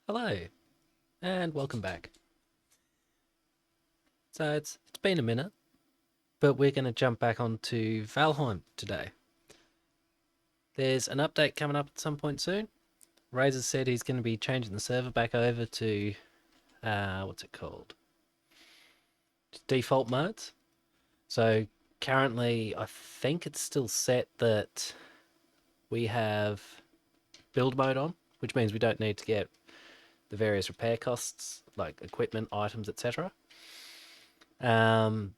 Hello, and welcome back. So it's been a minute, but we're going to jump back onto Valheim today. There's an update coming up at some point soon. Razor said he's going to be changing the server back over to, what's it called? Default modes. So currently, I think it's still set that we have build mode on, which means we don't need to get the various repair costs, like equipment, items, etc. And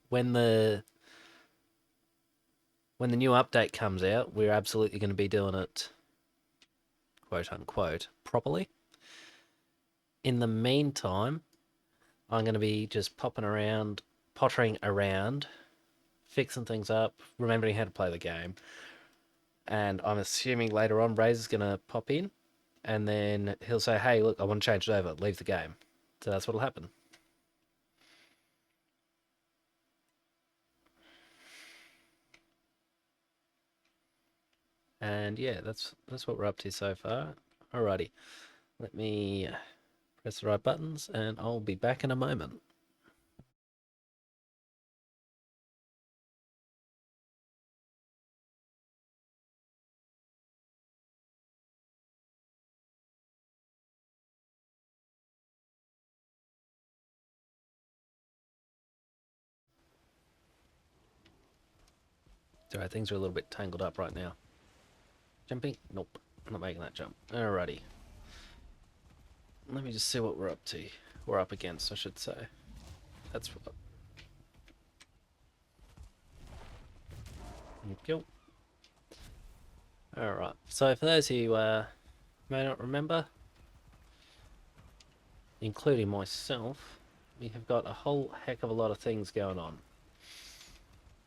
when the new update comes out, we're absolutely going to be doing it, quote unquote, properly. In the meantime, I'm going to be just pottering around, fixing things up, remembering how to play the game. And I'm assuming later on, Razor's going to pop in, and then he'll say, hey, look, I want to change it over, leave the game. So that's what'll happen. And yeah, that's what we're up to so far. Alrighty, let me press the right buttons, and I'll be back in a moment. Sorry, things are a little bit tangled up right now. Jumping? Nope, not making that jump. Alrighty. Let me just see what we're up to. We're up against, I should say. That's what. Thank you. Alright, so for those who may not remember, including myself, we have got a whole heck of a lot of things going on.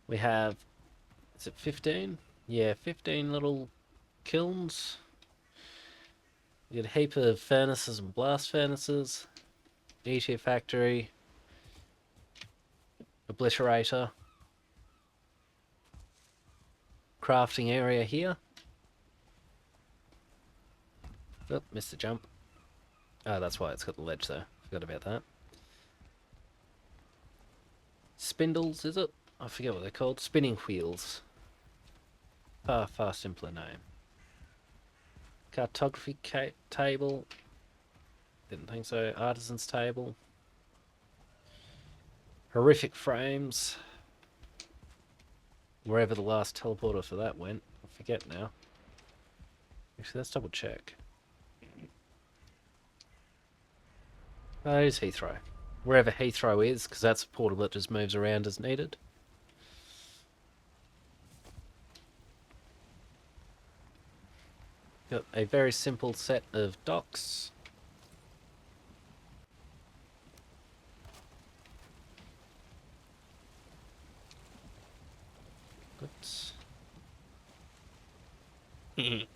We have, is it 15? Yeah, 15 little kilns. We got a heap of furnaces and blast furnaces. E-tier factory. Obliterator. Crafting area here. Oh, missed the jump. Oh, that's why it's got the ledge there. Forgot about that. Spindles, is it? I forget what they're called. Spinning wheels. Far simpler name. Cartography table. Didn't think so. Artisan's table. Horrific frames. Wherever the last teleporter for that went. I forget now. Actually, let's double check. Oh, it is Heathrow. Wherever Heathrow is, because that's a portal that just moves around as needed. Got a very simple set of docks. Oops. A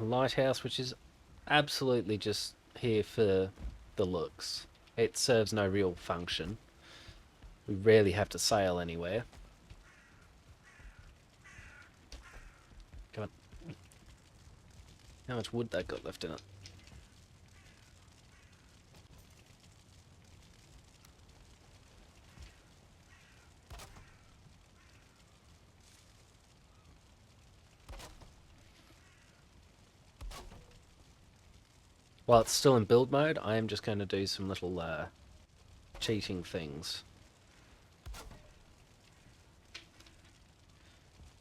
lighthouse, which is absolutely just here for the looks. It serves no real function. We rarely have to sail anywhere. Come on. How much wood that got left in it? While it's still in build mode, I am just going to do some little cheating things.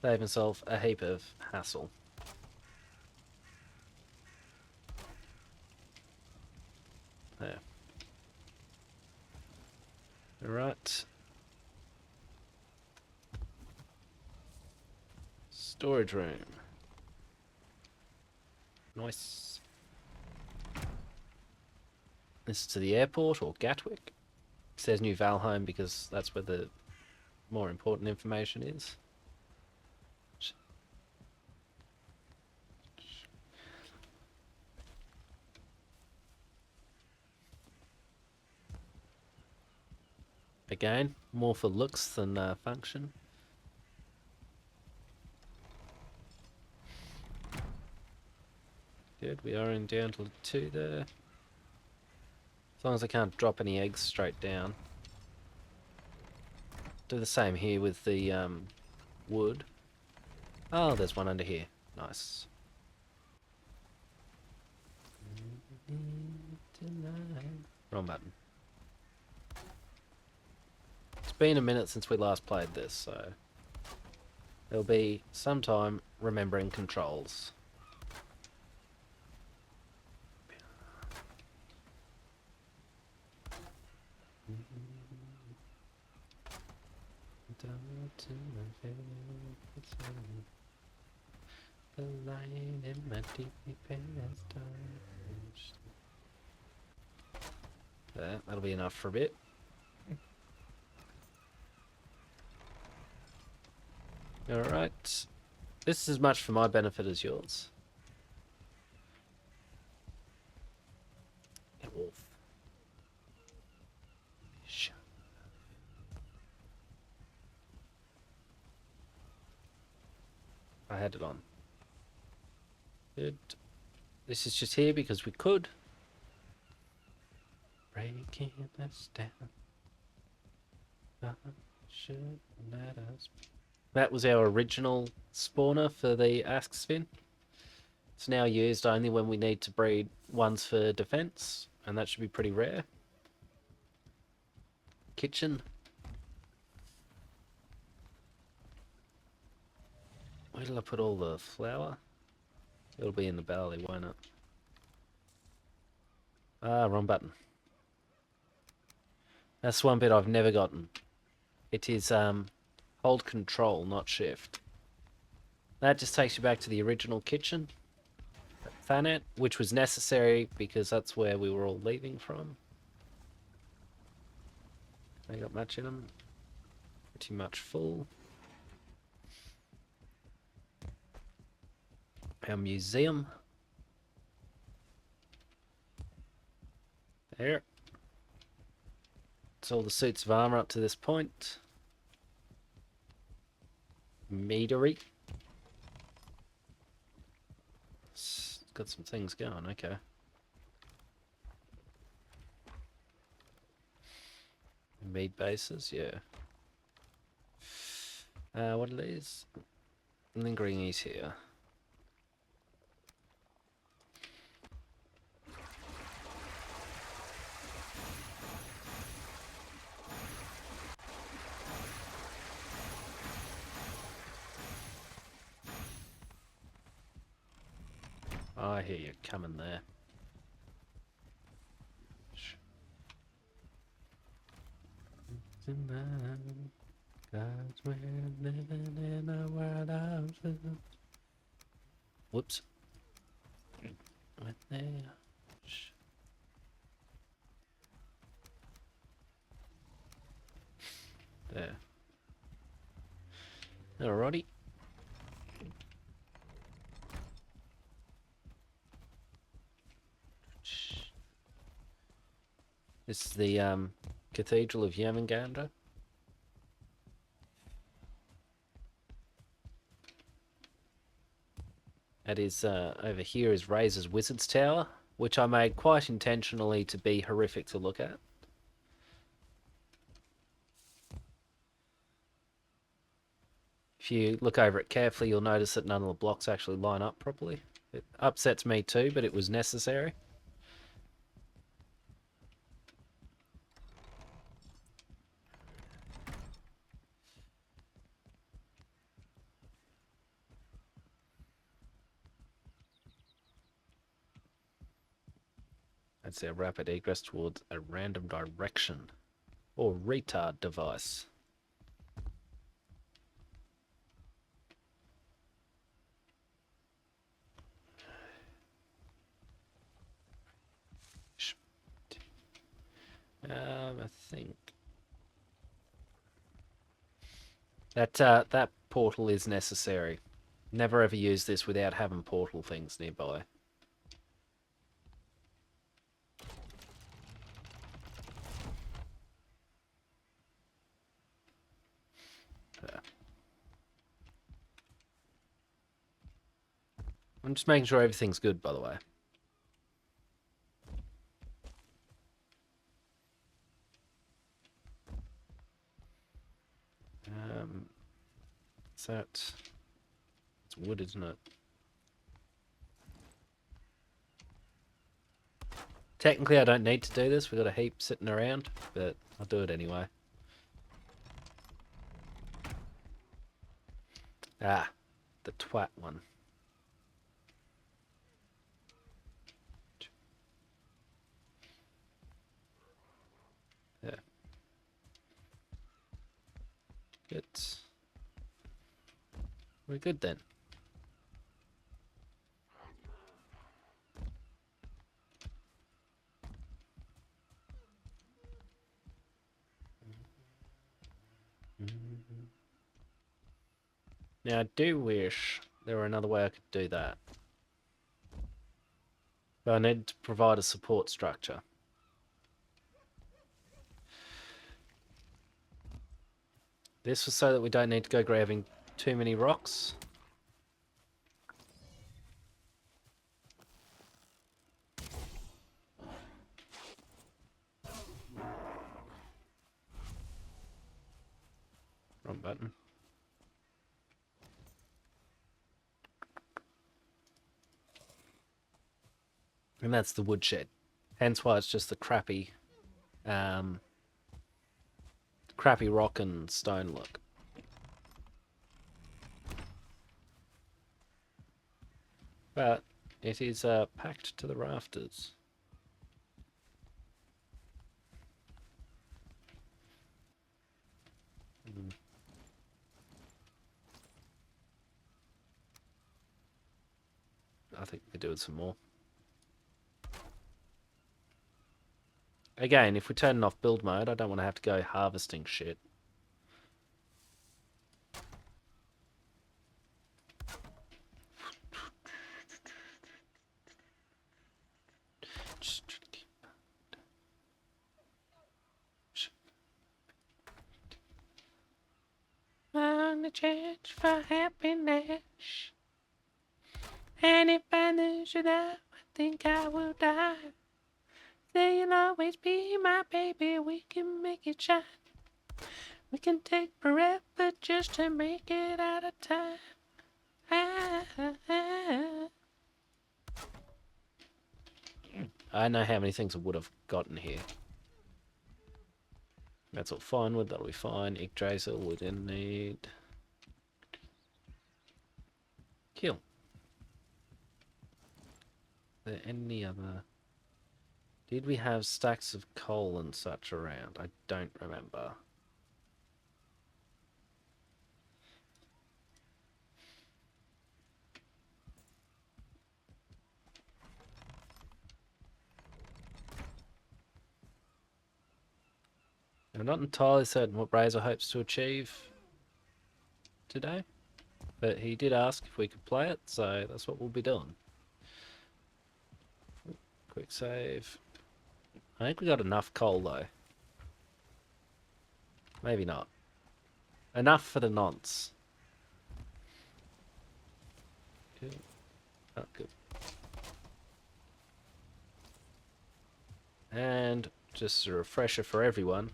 Save myself a heap of hassle. There. Alright. Storage room. Nice. This is to the airport or Gatwick. It says NewValHome because that's where the more important information is. Again, more for looks than function. Good, we are in down to 2 there. As long as I can't drop any eggs straight down. Do the same here with the wood. Oh, there's one under here. Nice. Wrong button. It's been a minute since we last played this, so there'll be some time remembering controls. The line in my there, that'll be enough for a bit. Alright. This is as much for my benefit as yours. Get wolf. I had it on. Good. This is just here because we could. Breaking us down. Should let us. That was our original spawner for the ask spin. It's now used only when we need to breed ones for defense, and that should be pretty rare. Kitchen. Where did I put all the flour? It'll be in the barley, won't it? Ah, wrong button. That's one bit I've never gotten. It is hold control, not shift. That just takes you back to the original kitchen. Thanet, which was necessary because that's where we were all leaving from. They got much in them. Pretty much full. Our museum. There. It's all the suits of armor up to this point. Meadery. It's got some things going, okay. Mead bases, yeah. What are these? Lingering is here. I hear you coming there. Cause we're living in a world of whoops. Right there. There. Alrighty. This is the Cathedral of Yamanganda. That is, over here is Razor's Wizard's Tower, which I made quite intentionally to be horrific to look at. If you look over it carefully, you'll notice that none of the blocks actually line up properly. It upsets me too, but it was necessary. That's our rapid egress towards a random direction or retard device. I think that portal is necessary. Never ever use this without having portal things nearby. I'm just making sure everything's good, by the way. Is that... It's wood, isn't it? Technically, I don't need to do this. We've got a heap sitting around, but I'll do it anyway. Ah, the twat one. Yeah. Good. We're good then. Now, I do wish there were another way I could do that. But I need to provide a support structure. This was so that we don't need to go grabbing too many rocks. Wrong button. And that's the woodshed. Hence why it's just the crappy rock and stone look. But it is packed to the rafters. I think we could do it some more. Again, if we're turning off build mode, I don't want to have to go harvesting shit. On the church for happiness. And if I lose you now, I think I will die. Say you'll always be my baby, we can make it shine. We can take forever just to make it out of time. I know how many things I would have gotten here. That's all fine with, that'll be fine. Yggdrasil we didn't need. Kill. Are there any other... Did we have stacks of coal and such around? I don't remember. I'm not entirely certain what Razor hopes to achieve today, but he did ask if we could play it, so that's what we'll be doing. Quick save. I think we got enough coal though. Maybe not. Enough for the nonce. Good. Oh, good. And just a refresher for everyone.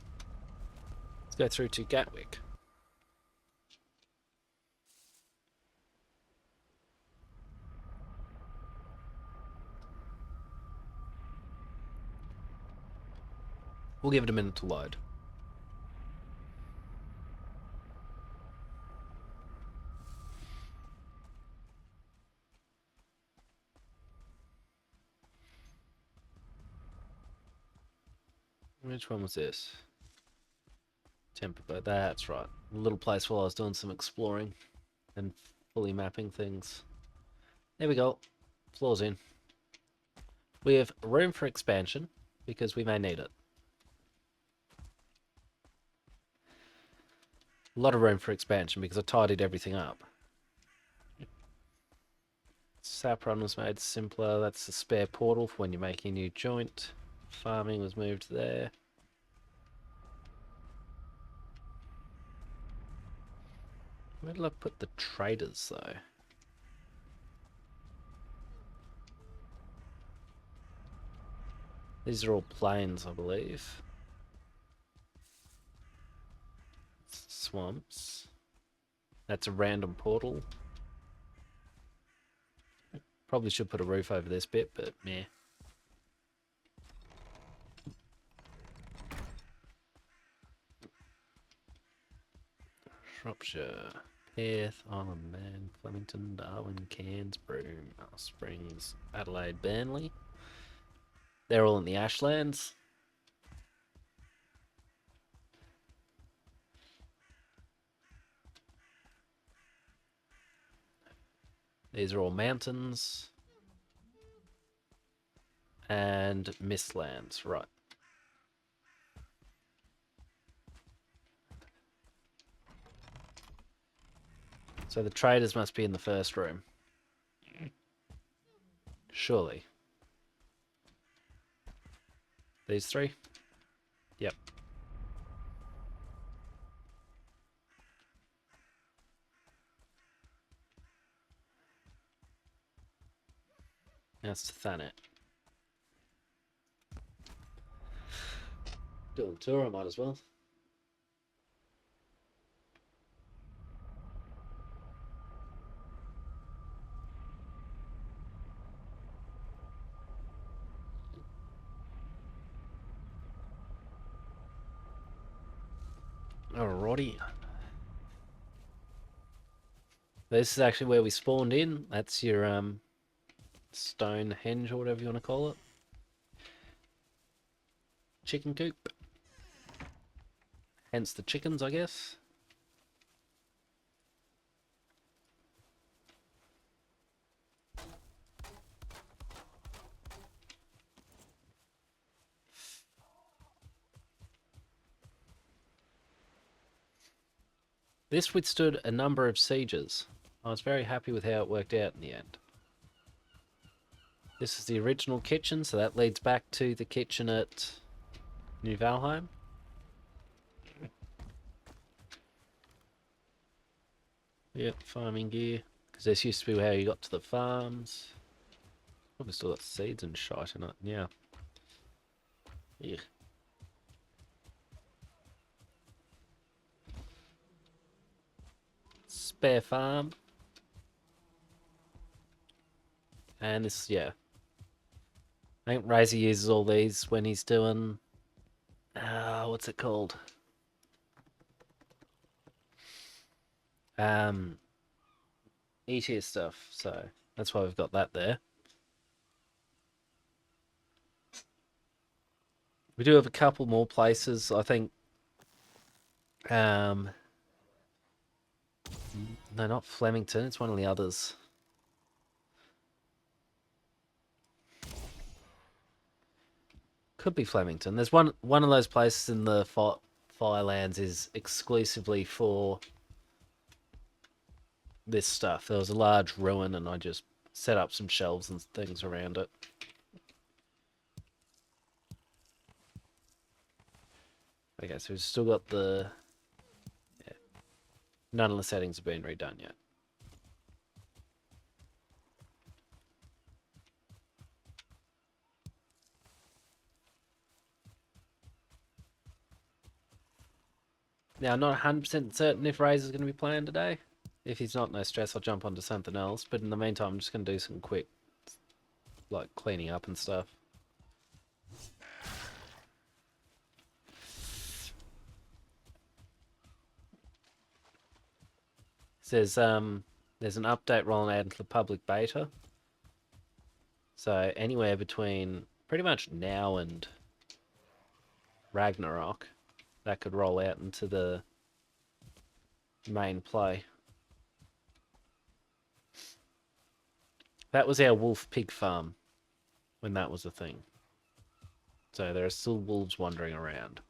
Let's go through to Gatwick. We'll give it a minute to load. Which one was this? Temper, but that's right. A little place while I was doing some exploring and fully mapping things. There we go. Floor's in. We have room for expansion because we may need it. A lot of room for expansion because I tidied everything up. Sap run was made simpler. That's the spare portal for when you're making a new joint. Farming was moved there. Where did I put the traders though? These are all plains, I believe. Swamps. That's a random portal. Probably should put a roof over this bit, but meh. Shropshire, Perth, Isle of Man, Flemington, Darwin, Cairns, Broome, Alice Springs, Adelaide, Burnley. They're all in the Ashlands. These are all mountains. And Mistlands, right. So the traders must be in the first room. Surely. These three? Yep. That's Thanet. Doing a tour, I might as well. Alrighty. This is actually where we spawned in. That's your Stonehenge or whatever you want to call it. Chicken coop. Hence the chickens, I guess. This withstood a number of sieges. I was very happy with how it worked out in the end. This is the original kitchen, so that leads back to the kitchen at NewValHome. Yep, farming gear. Because this used to be how you got to the farms. Probably still got seeds and shite in it, yeah. Yeah. Spare farm. And this, yeah. I think Razor uses all these when he's doing... what's it called? E-tier stuff, so that's why we've got that there. We do have a couple more places, I think. No, not Flemington, it's one of the others. Could be Flemington. There's one of those places in the Firelands is exclusively for this stuff. There was a large ruin and I just set up some shelves and things around it. Okay, so we've still got the... Yeah. None of the settings have been redone yet. Now, I'm not 100% certain if Razor's going to be playing today. If he's not, no stress, I'll jump onto something else. But in the meantime, I'm just going to do some quick, like, cleaning up and stuff. Says, there's an update rolling out into the public beta. So, anywhere between pretty much now and Ragnarok, that could roll out into the main play. That was our wolf pig farm when that was a thing. So there are still wolves wandering around.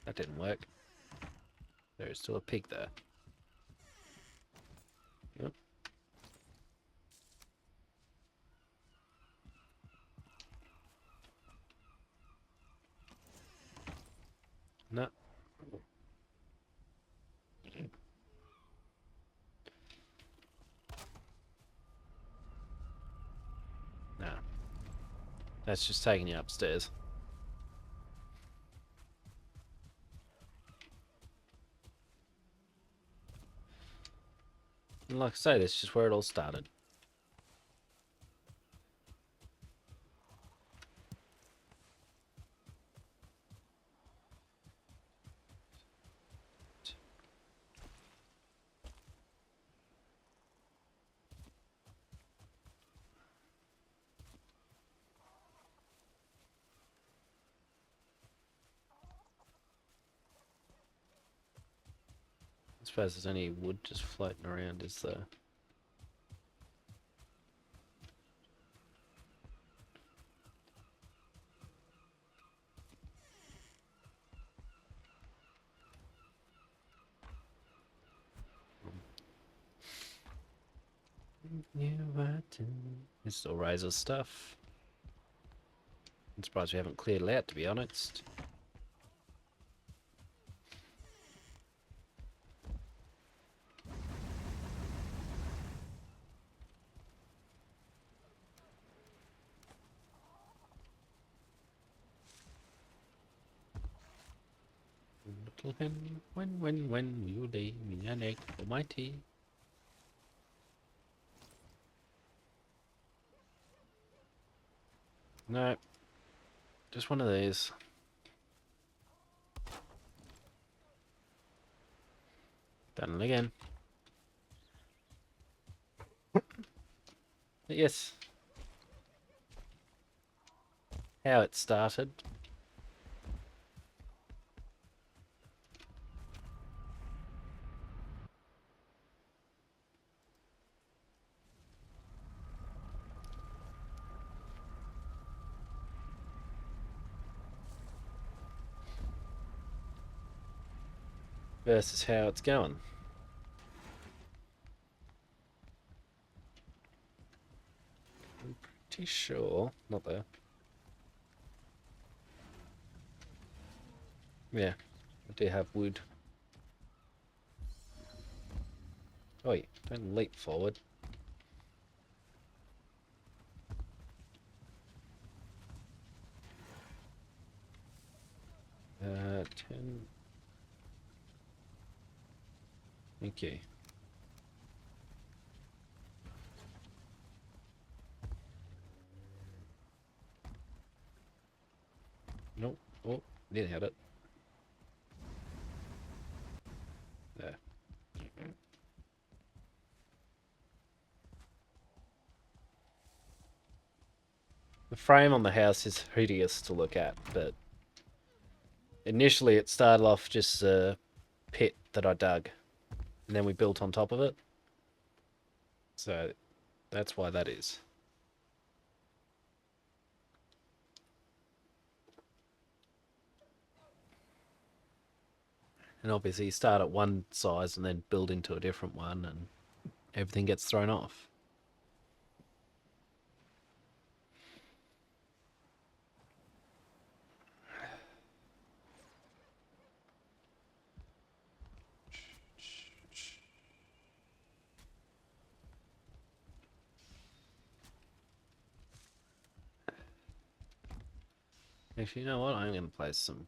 That didn't work. There is still a pig there. Yep. No. No. That's just taking you upstairs. And like I say, that's just where it all started. I suppose there's any wood just floating around, is there? It's still Razor stuff. I'm surprised we haven't cleared it out, to be honest. When will you lay me an egg for my tea? No. Just one of these. Done it again. Yes. How it started. Versus how it's going. I'm pretty sure. Not there. Yeah. I do have wood. Oi, don't leap forward. Uh, 10. Okay. Nope. Oh, did hit it. There. The frame on the house is hideous to look at, but initially it started off just a pit that I dug, and then we built on top of it. So that's why that is. And obviously you start at one size and then build into a different one, and everything gets thrown off. Actually, you know what? I'm going to place some.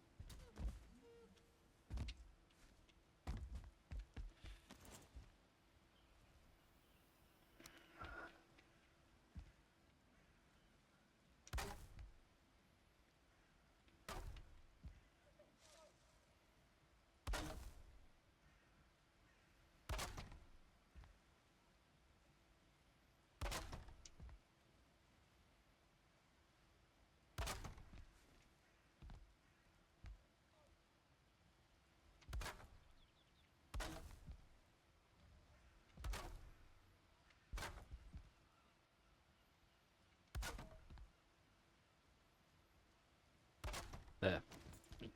There.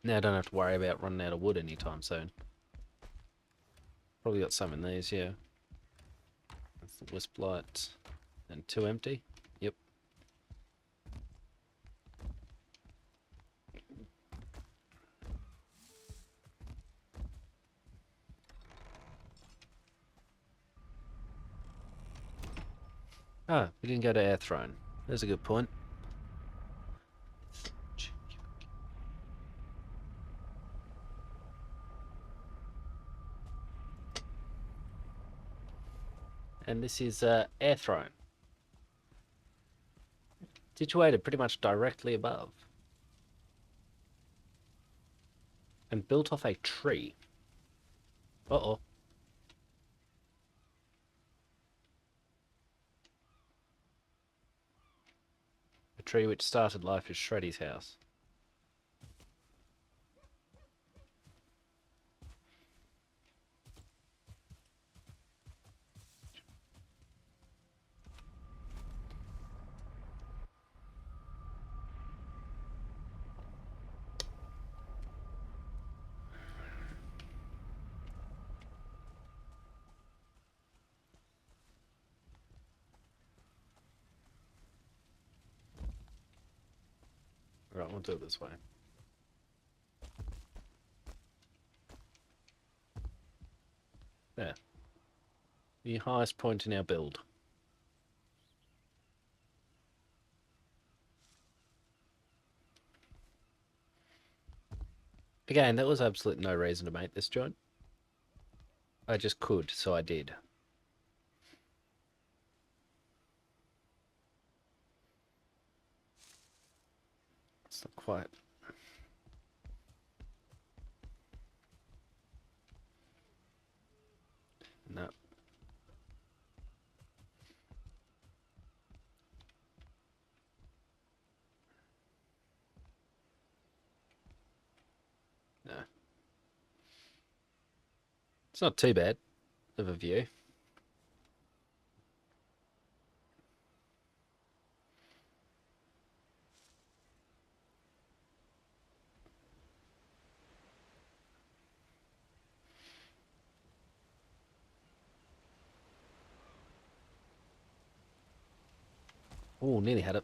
Now I don't have to worry about running out of wood anytime soon. Probably got some in these, yeah. That's the wisp light. And 2 empty. Yep. Ah, we didn't go to Air Throne. There's a good point. And this is Air Throne. Situated pretty much directly above. And built off a tree. Uh-oh. A tree which started life as Shreddy's house. Right, we'll do it this way. There. The highest point in our build. Again, there was absolutely no reason to make this joint. I just could, so I did. It's not quite. No. No. It's not too bad of a view. Oh, nearly had it.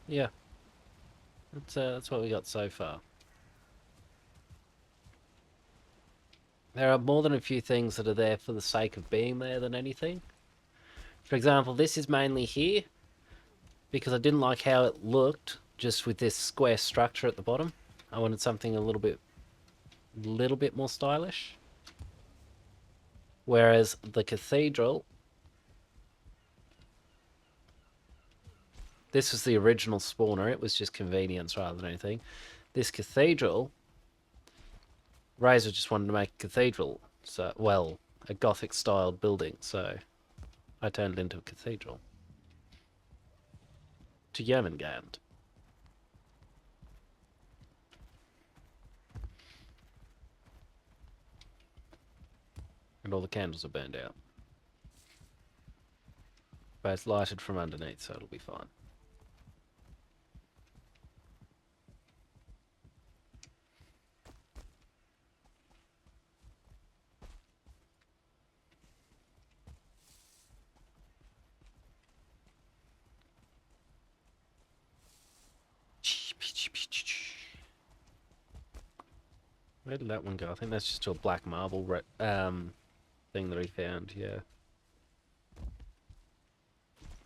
Yeah. That's what we got so far. There are more than a few things that are there for the sake of being there than anything. For example, this is mainly here because I didn't like how it looked just with this square structure at the bottom. I wanted something a little bit more stylish. Whereas the cathedral, this was the original spawner. It was just convenience rather than anything. This cathedral, Razor just wanted to make a cathedral. So, well, a Gothic-styled building. So I turned it into a cathedral. To Yermungand. And all the candles are burned out. But it's lighted from underneath, so it'll be fine. Where did that one go? I think that's just a black marble thing that we found, yeah.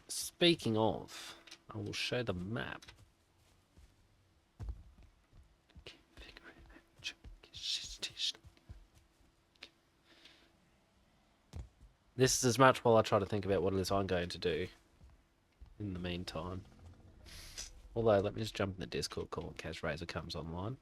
Speaking of, I will show the map. This is as much while I try to think about what it is I'm going to do in the meantime. Although, let me just jump in the Discord call in case Razor comes online.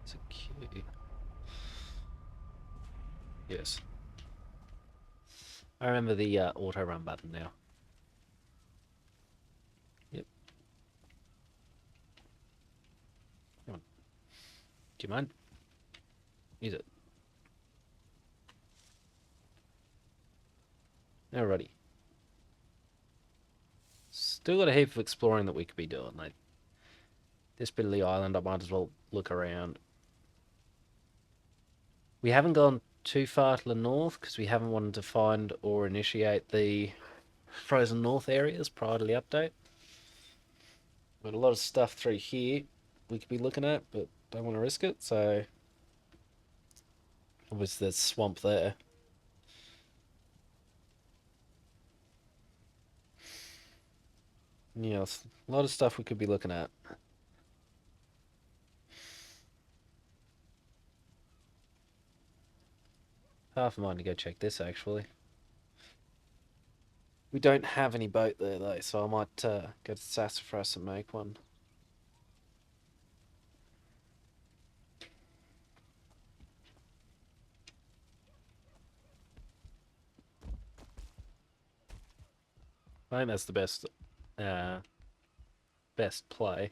It's a queue. Yes. I remember the auto run button now. Yep. Come on. Do you mind? Use it. Alrighty. Still got a heap of exploring that we could be doing. Like this bit of the island, I might as well look around. We haven't gone too far to the north because we haven't wanted to find or initiate the frozen north areas prior to the update. But a lot of stuff through here we could be looking at, but don't want to risk it, so obviously there's swamp there. Yeah, a lot of stuff we could be looking at. Half a mind to go check this, actually. We don't have any boat there, though, so I might go to Sassafras and make one. I think that's the best play.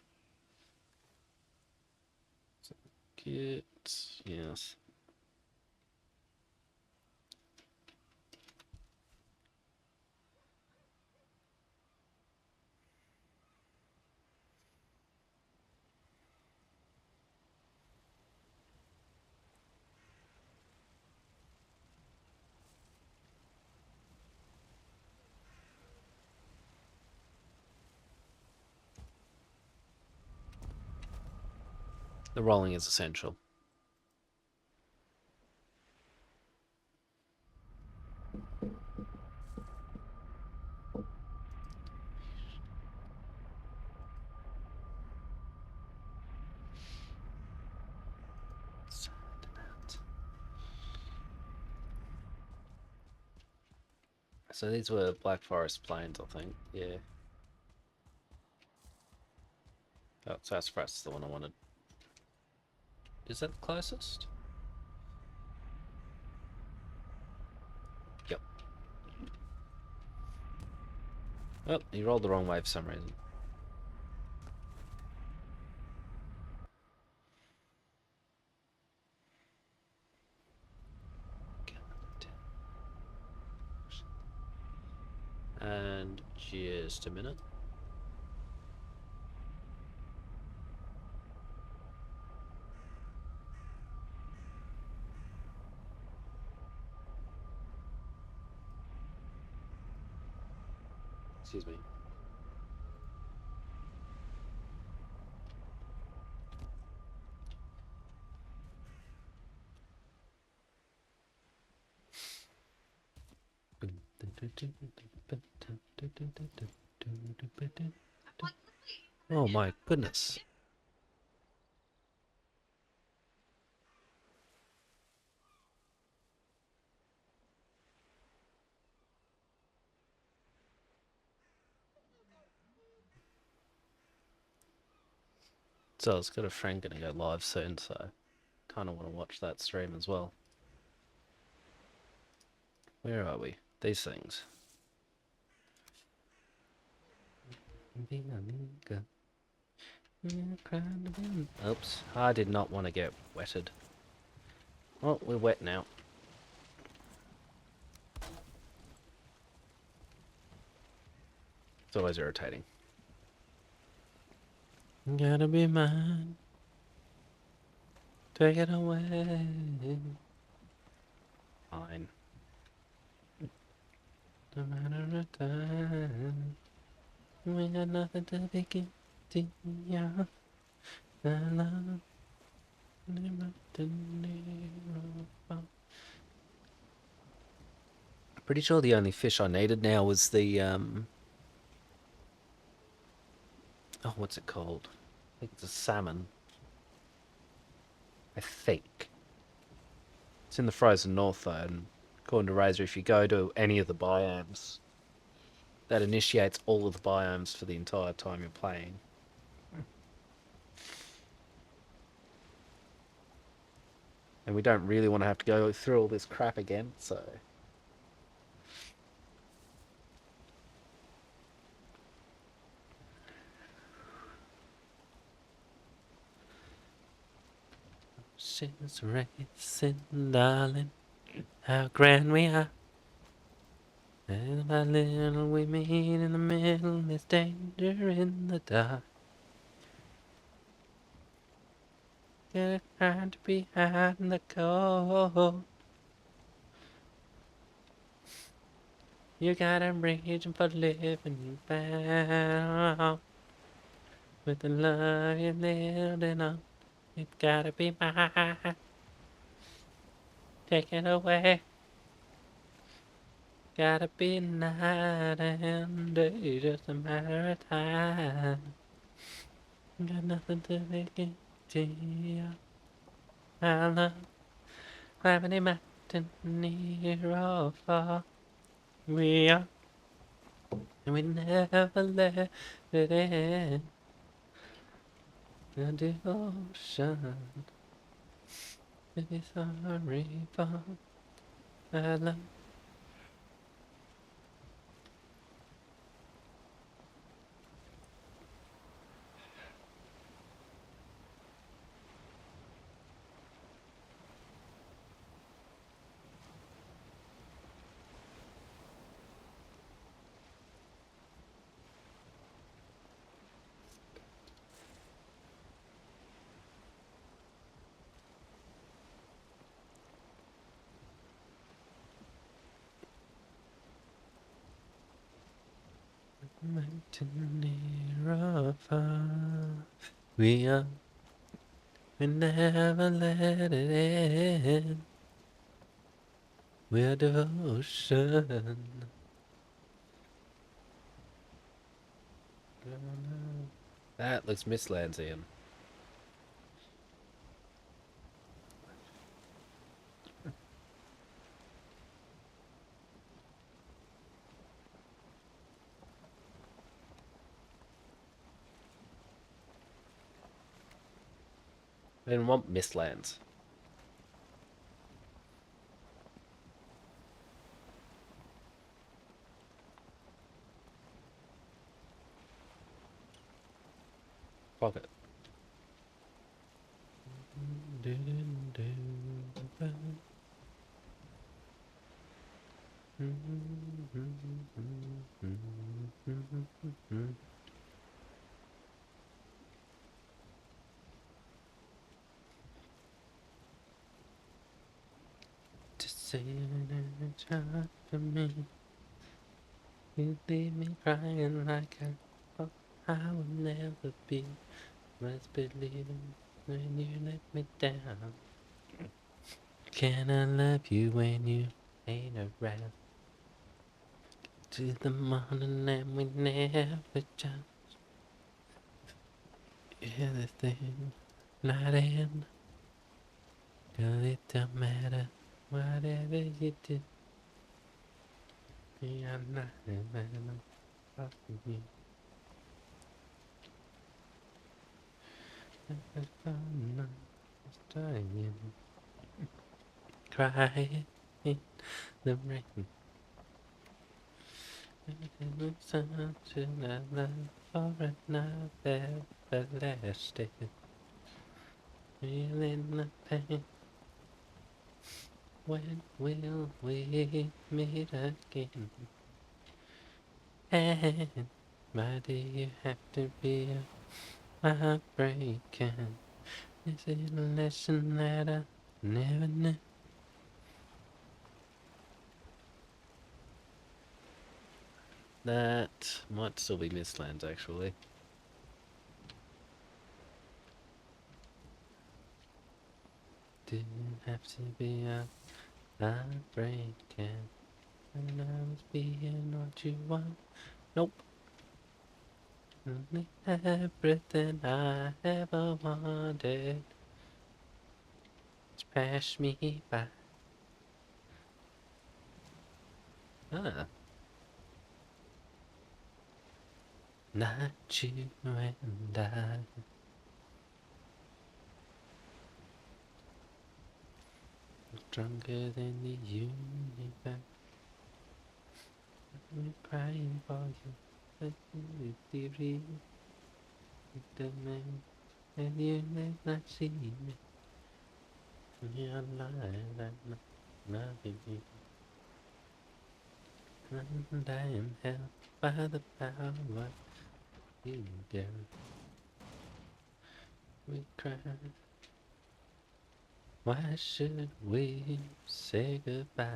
So, yes. The rolling is essential. So these were Black Forest Plains, I think. Yeah. Oh, Sassafras is the one I wanted. Is that the closest? Yep. Oh, you rolled the wrong way for some reason. And just a minute. Excuse me. Oh my goodness. So it's got a friend gonna go live soon, so kind of want to watch that stream as well. Where are we? These things. Oops, I did not want to get wetted. Well, we're wet now. It's always irritating. Gotta be mine. Take it away. Fine. No matter the time. We got nothing to be guilty of. Pretty sure the only fish I needed now was the oh, what's it called? I think it's a salmon. I think. It's in the frozen north though, and according to Razor, if you go to any of the biomes, that initiates all of the biomes for the entire time you're playing. And we don't really want to have to go through all this crap again, so... She's racing, darling, how grand we are. And by little we meet in the middle, there's danger in the dark. You're trying to be behind the cold. You got a reason for living found. With the love you're living on, you gotta be mine. Take it away. Gotta be night and day, just a matter of time. Got nothing to make it to you. I love climbing a mountain near or far. We are, and we never let it end. The devotion, to be sorry for. I love. Mountain near or far. We are, we never let it end. We're devotion. That looks Mistlandsian. I didn't want Mistlands. Fuck it. To say it's hard for me. You leave me crying like I will never be. Must believe when you let me down. Can I love you when you ain't around? To the morning and we never just hear the thing not end. Cause it don't matter whatever you do. I'm not fucking you. It's fun, it's dying. Crying in the rain. And something I love for another everlasting. Feeling the pain. When will we meet again? And why do you have to be a heartbreaker? Is it a lesson that I never knew? That might still be Mistlands, actually. Didn't have to be a heartbreaker. And I was being what you want. Nope. Only everything I ever wanted. Just pass me by. Ah. Not you and I. Stronger than the universe. I'm crying for you. But you theory. The man. And you may not see me. You're lying. I'm not loving you. And I am held by the power you do. We cry Why should we say goodbye?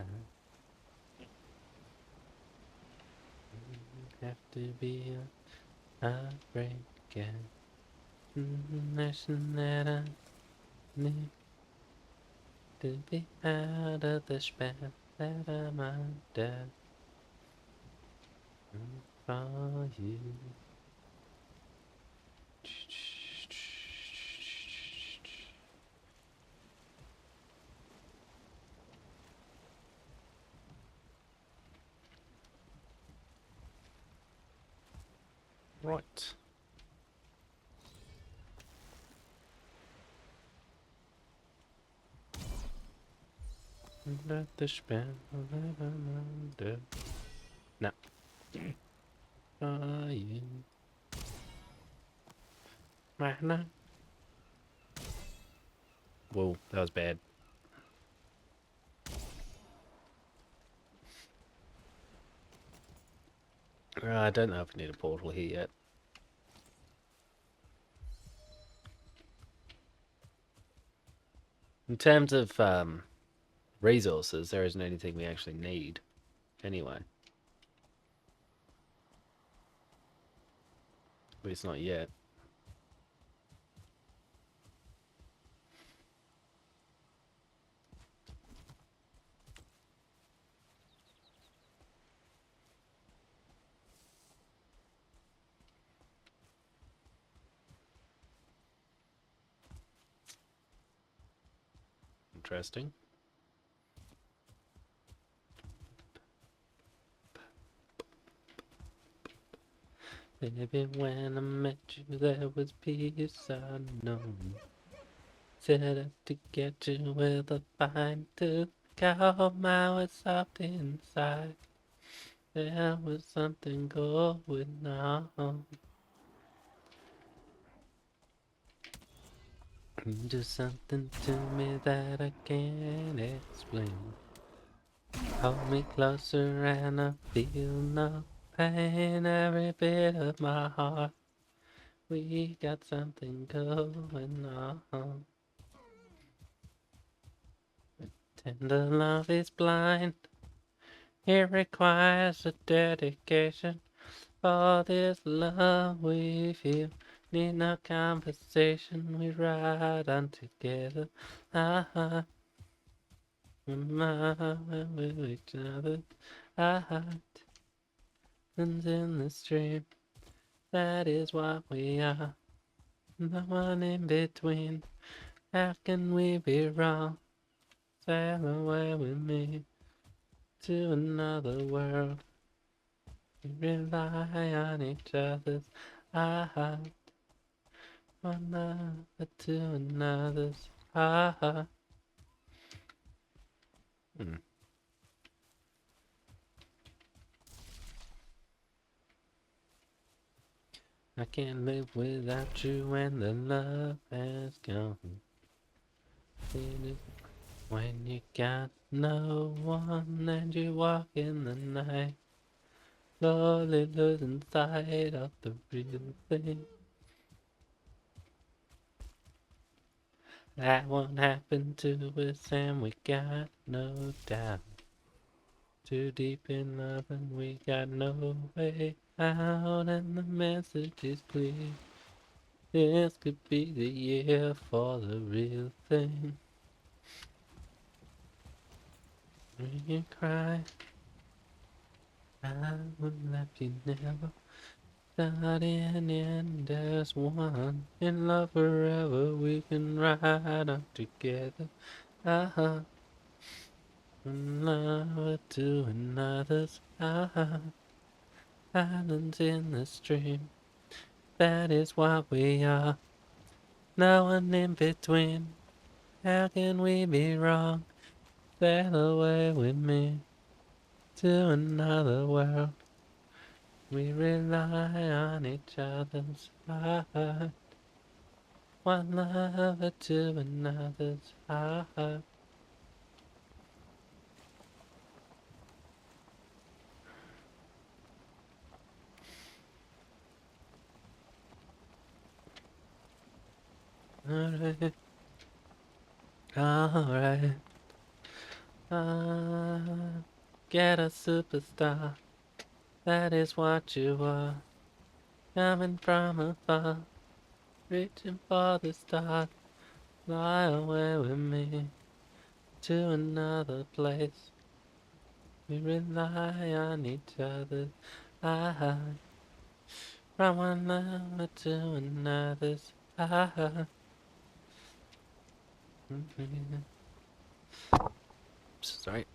Have to be a heartbreak again. Nothing that I need to be out of the spell that I'm under for you. Right. Under the spell that I'm under. No. For you. Mana. Whoa, that was bad. I don't know if I need a portal here yet. In terms of resources, there isn't anything we actually need anyway. At least not yet. Interesting. Baby, when I met you, there was peace unknown. Set up to get you with a fine tooth comb. I was soft inside. There was something going on. Do something to me that I can't explain. Hold me closer and I feel no pain. Every bit of my heart, we got something going on. Tender love is blind. It requires a dedication. For this love we feel, need no conversation. We ride on together. Ah, with each other. Heart runs in the stream. That is what we are. No one in between. How can we be wrong? Sail away with me to another world. We rely on each other's heart. One another to another's heart. I can't live without you when the love has gone. When you got no one and you walk in the night, slowly losing sight of the real thing. That won't happen to us and we got no doubt. Too deep in love and we got no way out, and the message is clear. This could be the year for the real thing. When you cry, I would let you never. Starting in as one, in love forever, we can ride on together. One lover to another's islands in the stream. That is what we are. No one in between. How can we be wrong? Sail away with me to another world. We rely on each other's heart. One lover to another's heart. Alright. Alright. Get a superstar. That is what you are. Coming from afar. Reaching for the stars. Fly away with me to another place. We rely on each other. From one lover to another's. Sorry.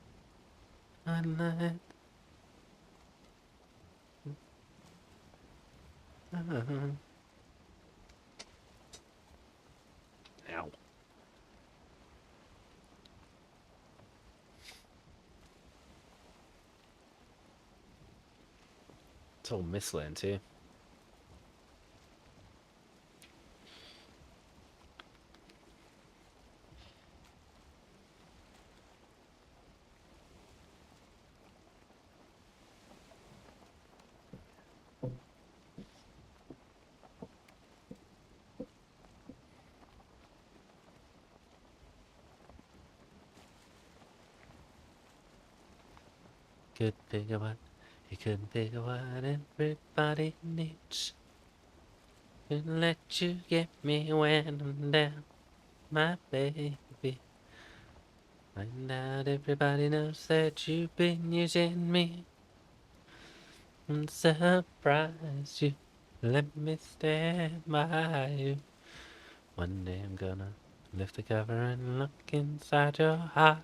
Ow. It's all Mistland too. Could figure what you couldn't figure what everybody needs. Couldn't let you get me when I'm down, my baby. Find out everybody knows that you've been using me and surprise you. Let me stand by you. One day I'm gonna lift the cover and look inside your heart.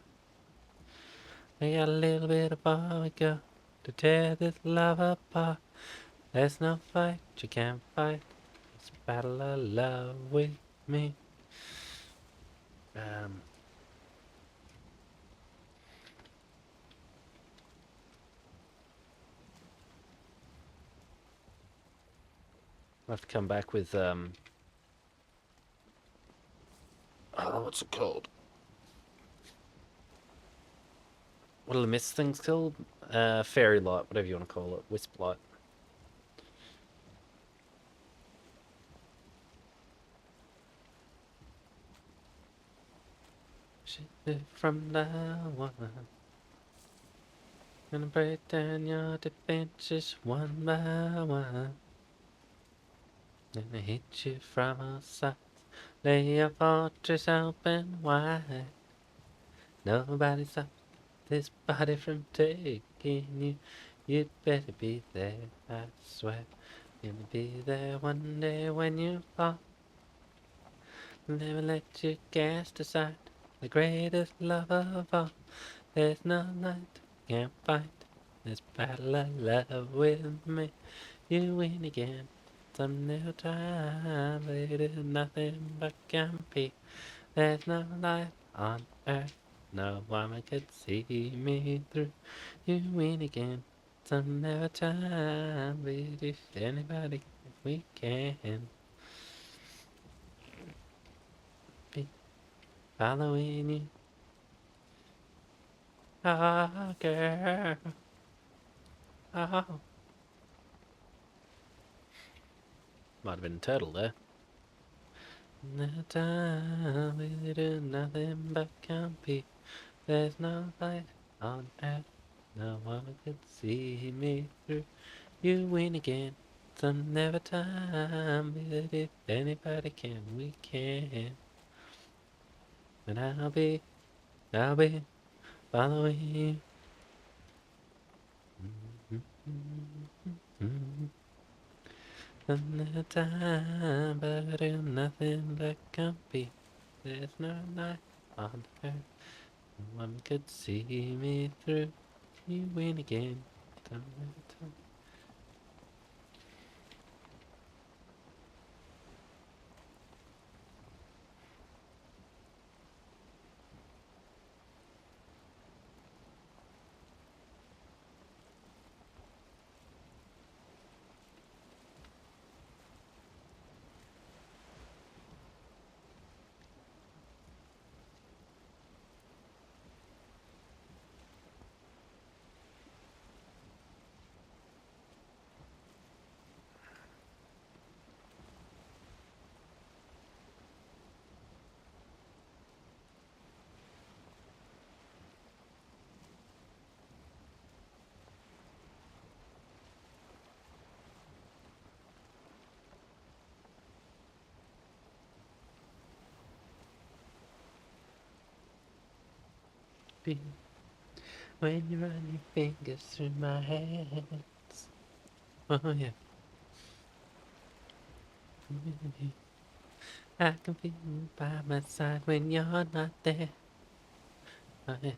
We got a little bit of far we go to tear this love apart. There's no fight you can't fight. It's a battle of love with me. I'll have to come back with what's it called? What are the mist things called? Fairy light, whatever you want to call it. Wisp light. From now on, gonna break down your defenses one by one. Gonna hit you from all sides. Lay your fortress open wide. Nobody stops this body from taking you. You'd better be there, I swear. Gonna be there one day when you fall. Never let you cast aside the greatest love of all. There's no light, can't fight this battle of love with me. You win again some new time. Later, nothing but compete. There's no life on earth, no one could see me through. You win again some new time. But if anybody, we can be following you. Oh, girl. Oh. Might have been a turtle there. No time we do nothing but compete. There's no light on earth, no one could see me through. You win again, some never time. But if anybody can, we can. And I'll be following you. Another time, but do nothing but compete. There's no light on earth, no one could see me through. You win again. be when you run your fingers through my hands. Oh yeah. I can feel you by my side when you're not there. Oh yeah.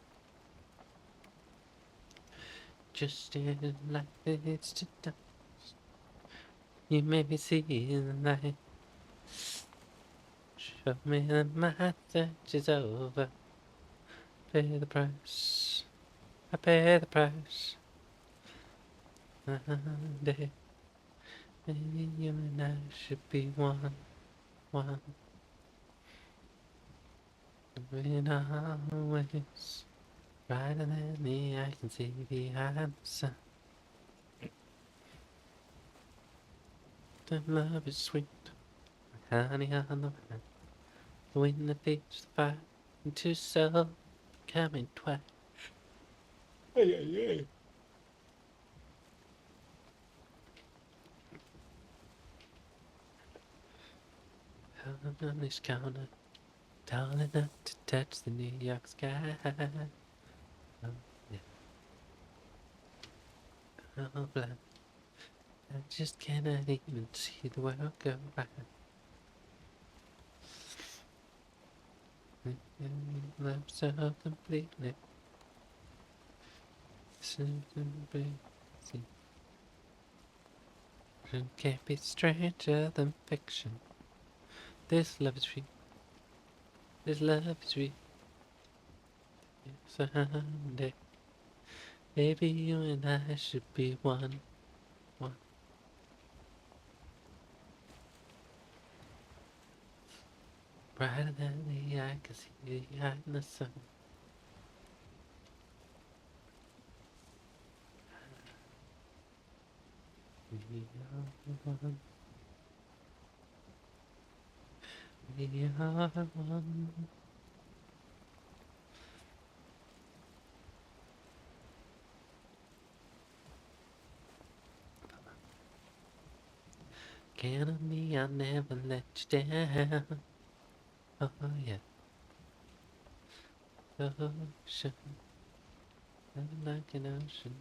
Just standing like it's to dust. You made me see the light. Show me that my search is over. Pay the price. I pay the price. Someday, maybe you and I should be one. When always brighter than me, I can see behind the sun. The love is sweet, like honey on the vine. The wind that feeds the fire into soul coming twice. Hey, hey, hey. Held on this counter, tall enough to touch the New York sky. Oh, yeah. Oh, blind. I just cannot even see the world go by. Love so completely. Simply see. Can't be stranger than fiction. This love is real. This love is real. Someday, maybe you and I should be one. Brighter than the eye can see behind the sun. We are one. We are one. Count on me, I'll never let you down. Oh yeah. Ocean, like an ocean,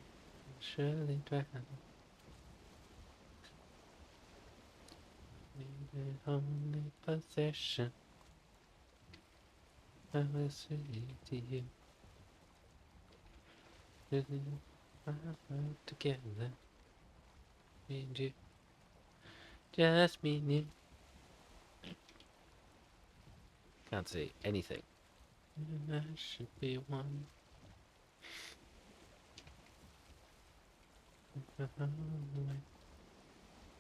I'll surely drown. Maybe only possession I will say to you. Living my life together, me and you, just me and you. Can't see anything. And I should be one.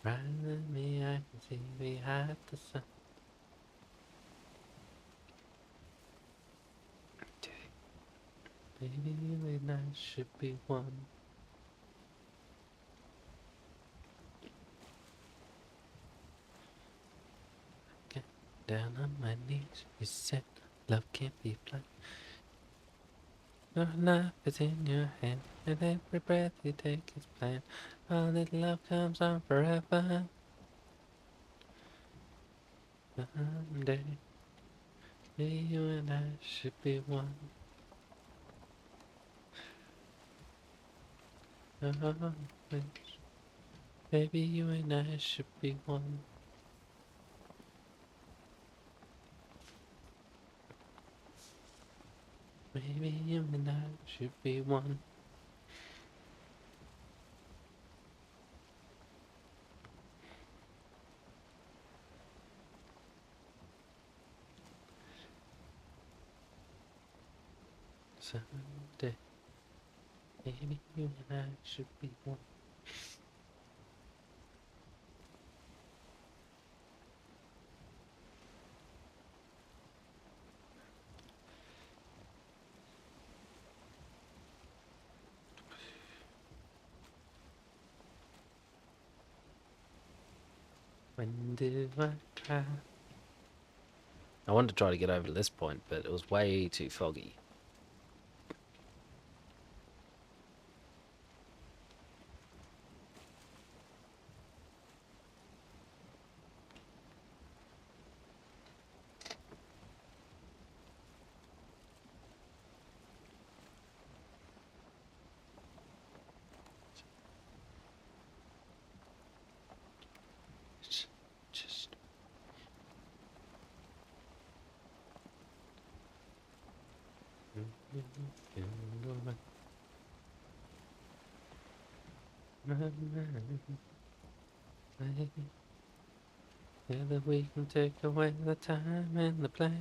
Right than me, I can see behind the sun. Baby, you and I should be one. Get down on my knees, you said love can't be blind. Your life is in your hand, and every breath you take is planned. All that love comes on forever. Someday, maybe you and I should be one. Always, maybe you and I should be one. Maybe you and I should be one. Someday, maybe you and I should be one. When do I try? I wanted to try to get over to this point, but it was way too foggy. Whether we can take away the time and the place.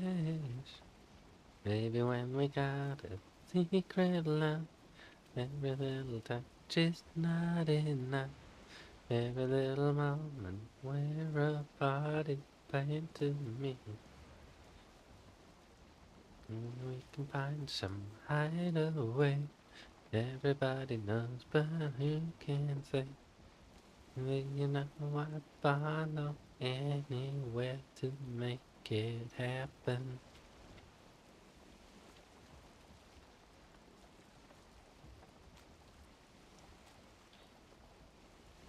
Maybe when we got a secret love, every little touch is not enough. Every little moment we're apart is plain to me. We can find some hideaway. Everybody knows, but who can say? Well, you know I follow anywhere to make it happen.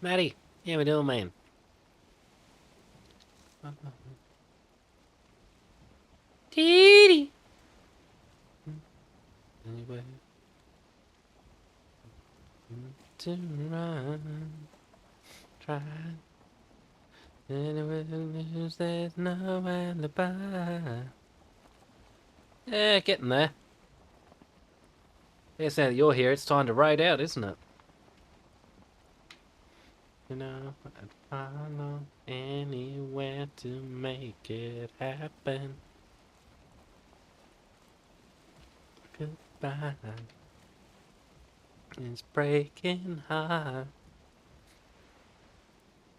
Maddie, how we doing, man? Teedy. Anywhere to run, try. Anywhere there's no alibi. Yeah, getting there. Yes, now that you're here, it's time to raid out, isn't it? You know, I'd follow anywhere to make it happen. Goodbye. It's breaking heart.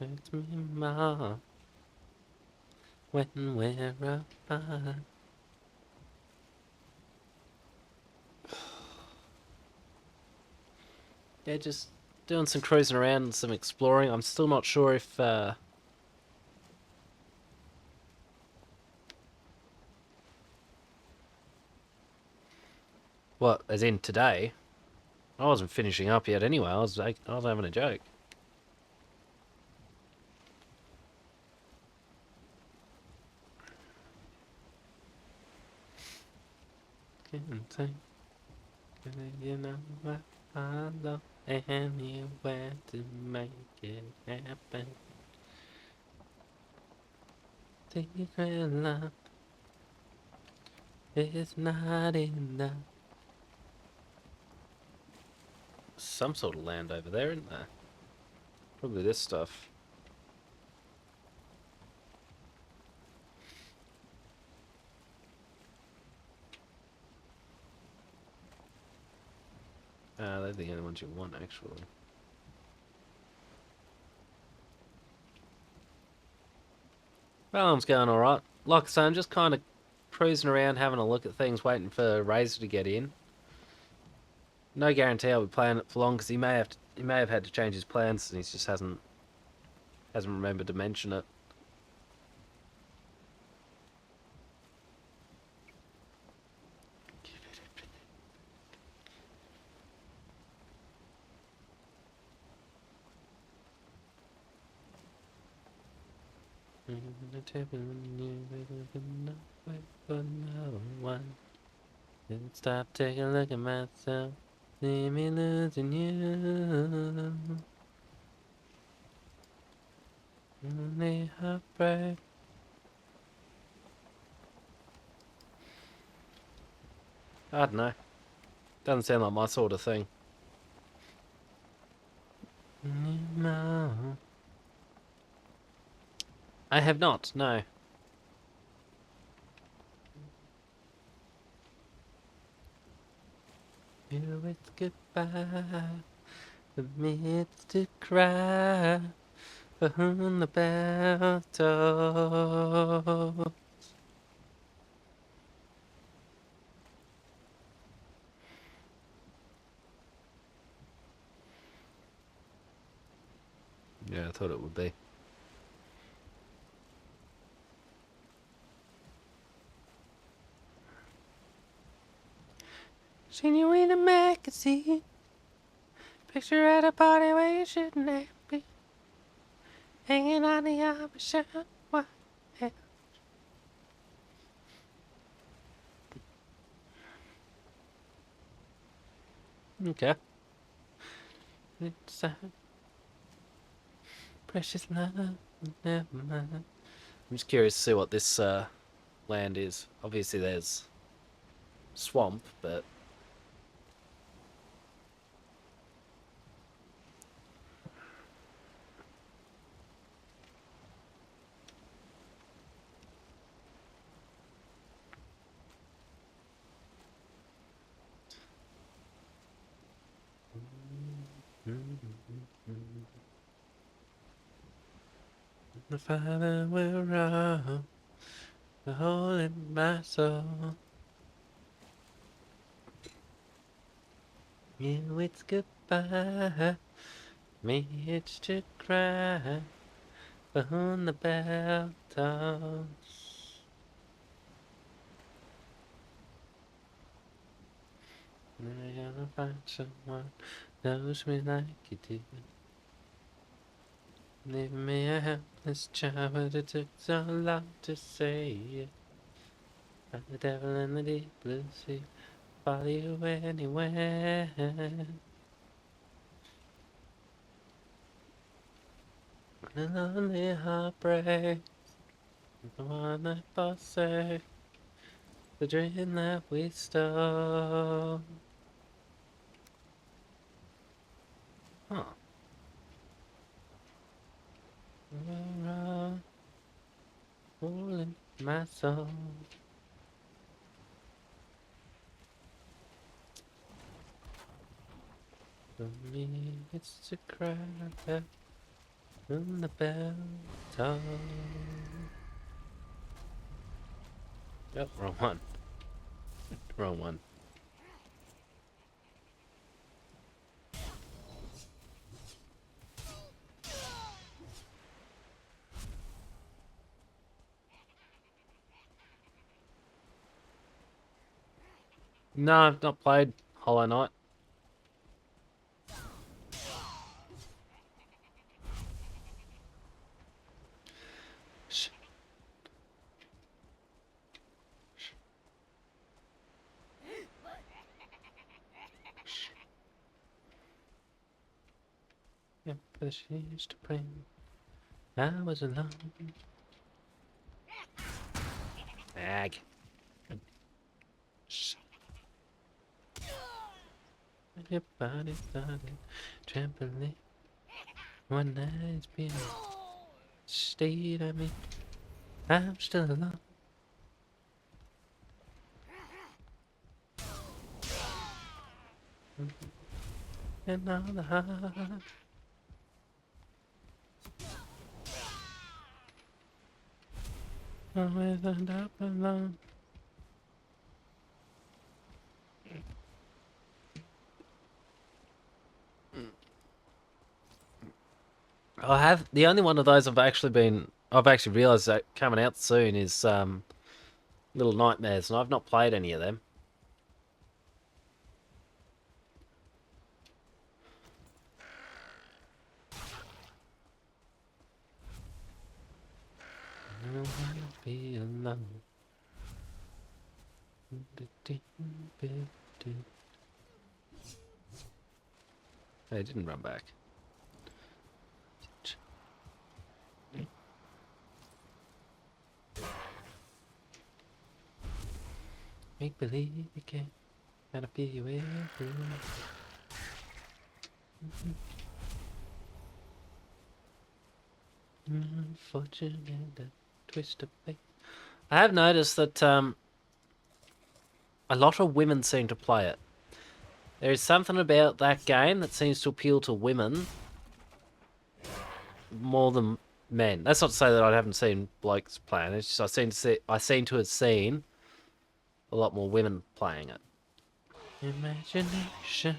Hurts me more when we're apart. Yeah, just doing some cruising around and some exploring. I'm still not sure if what, as in today. I wasn't finishing up yet anyway. I was having a joke. Can't say, you know I follow anywhere to make it happen. Secret love is not enough. Some sort of land over there, isn't there? Probably this stuff. They're the only ones you want, actually. Valheim's going alright. Like I say, I'm just kind of cruising around, having a look at things, waiting for Razor to get in. No guarantee I'll be playing it for long, because he may have had to change his plans, and he just hasn't remembered to mention it. Stop, take a look at myself. See me losing you. Only heartbreak. I don't know. Doesn't sound like my sort of thing. No. I have not, no. You, it's goodbye. For me, it's to cry. For whom the bell tolls. Yeah, I thought it would be. Seen you in a magazine. Picture at a party where you shouldn't have been. Hanging on the opposite. What? Okay. It's precious love. Never mind. I'm just curious to see what this land is. Obviously, there's swamp, but The Father will roll the hole in my soul. You, it's goodbye. Me, it's to cry. But when the bell tolls, I'm gonna find someone knows me like you do. Leave me a helpless child, but it took so long to say it. Like the devil in the deep blue sea, follow you anywhere. The lonely heartbreak, the one that forsake, the dream that we stole. Huh. Hole in my soul. For me, it's a cry back when the bell tolls. Oh, wrong one. Wrong one. No, I've not played Hollow Knight. Shh. Shh. Shh. Yep, but she used to bring. I was alone. Ag. Shh. Your body started trembling. One night's been stayed at me. I'm still alone. And all the heart. Always end up alone. I have the only one of those I've actually realised that coming out soon is Little Nightmares, and I've not played any of them. I don't wanna be alone. Hey, it didn't run back. Make believe again, and I feel you everywhere. Fortune and a twist of fate. I have noticed that a lot of women seem to play it. There is something about that game that seems to appeal to women more than men. That's not to say that I haven't seen blokes playing it. It's just I seem to have seen a lot more women playing it. Imagination,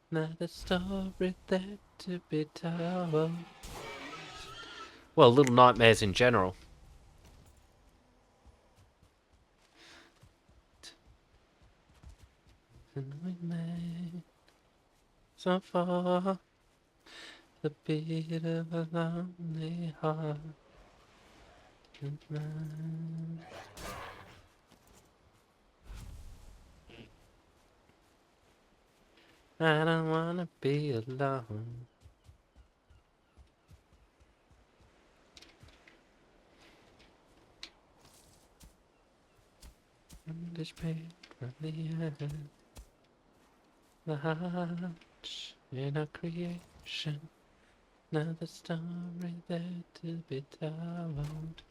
not a story that to be told. Well, Little Nightmares in general. So far, the beat of a lonely heart is mine. I don't wanna be alone. This pain from the end, the heart in our creation, another story there to be told.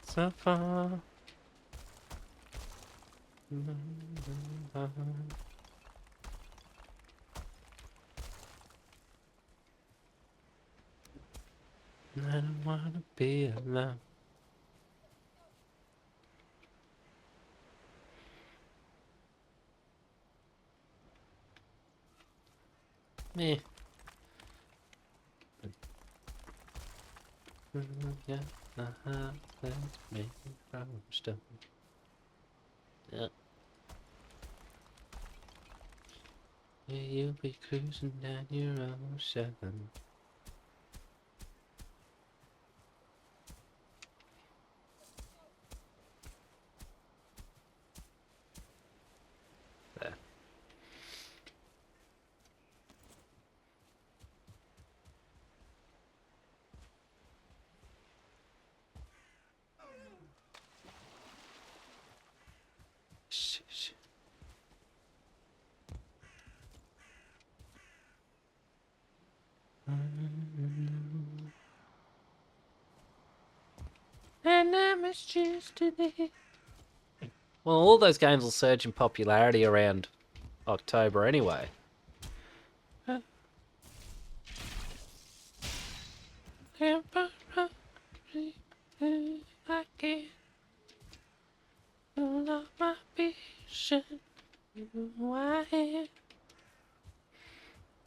So far, I don't wanna be alone. Meh. Yeah, let's make from stone. Yeah. Yeah, you'll be cruising down your own 07. There. Shh. And I missed yesterday. Well, all those games will surge in popularity around October anyway. I can't love my vision. I am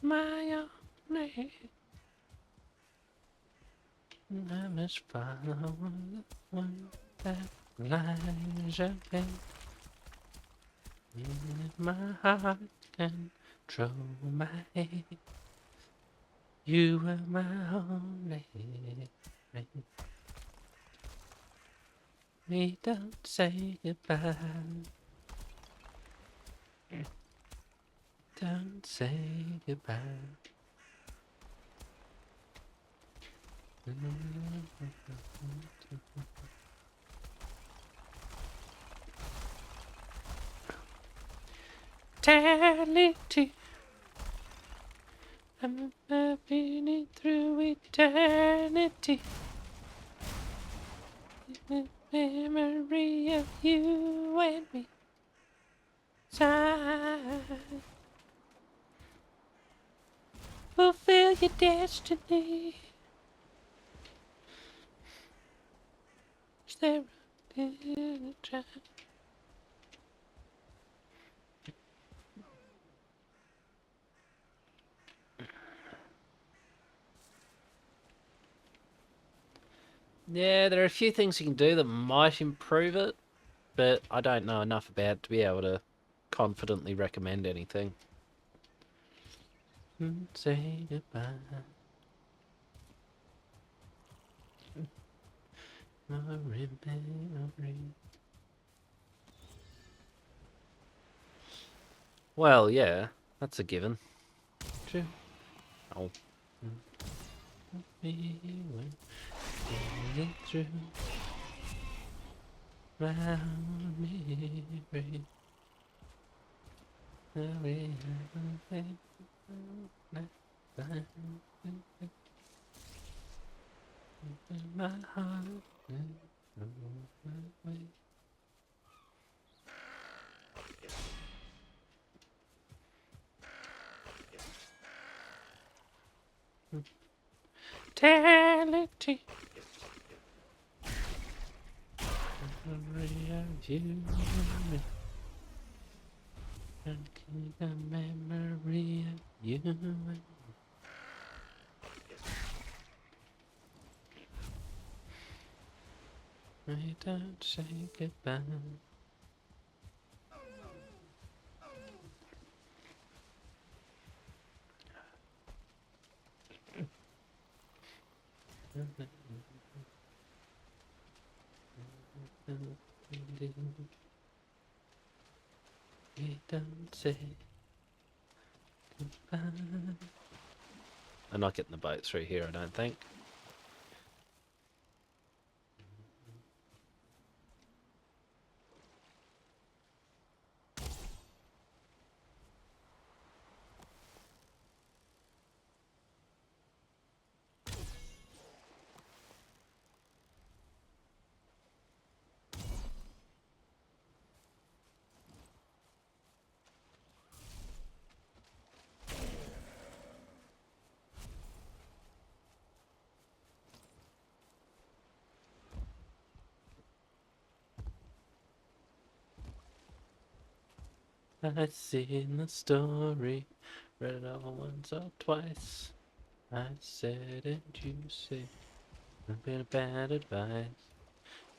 my own name. I must follow the one that lies ahead. In my heart control my head. You are my only. We don't say goodbye. Don't say goodbye. Eternity. I'm feeling through eternity. The memory of you and me. Time. Fulfill your destiny. Is there a time? Yeah, there are a few things you can do that might improve it, but I don't know enough about it to be able to confidently recommend anything. Say goodbye. Well, yeah, that's a given. True. Oh. Me when through round me breathe. My heart. Reality. The memory of you. I don't say goodbye. We don't say goodbye. I'm not getting the boat through here, I don't think. I've seen the story, read it all once or twice. I said and you say, a bit of bad advice.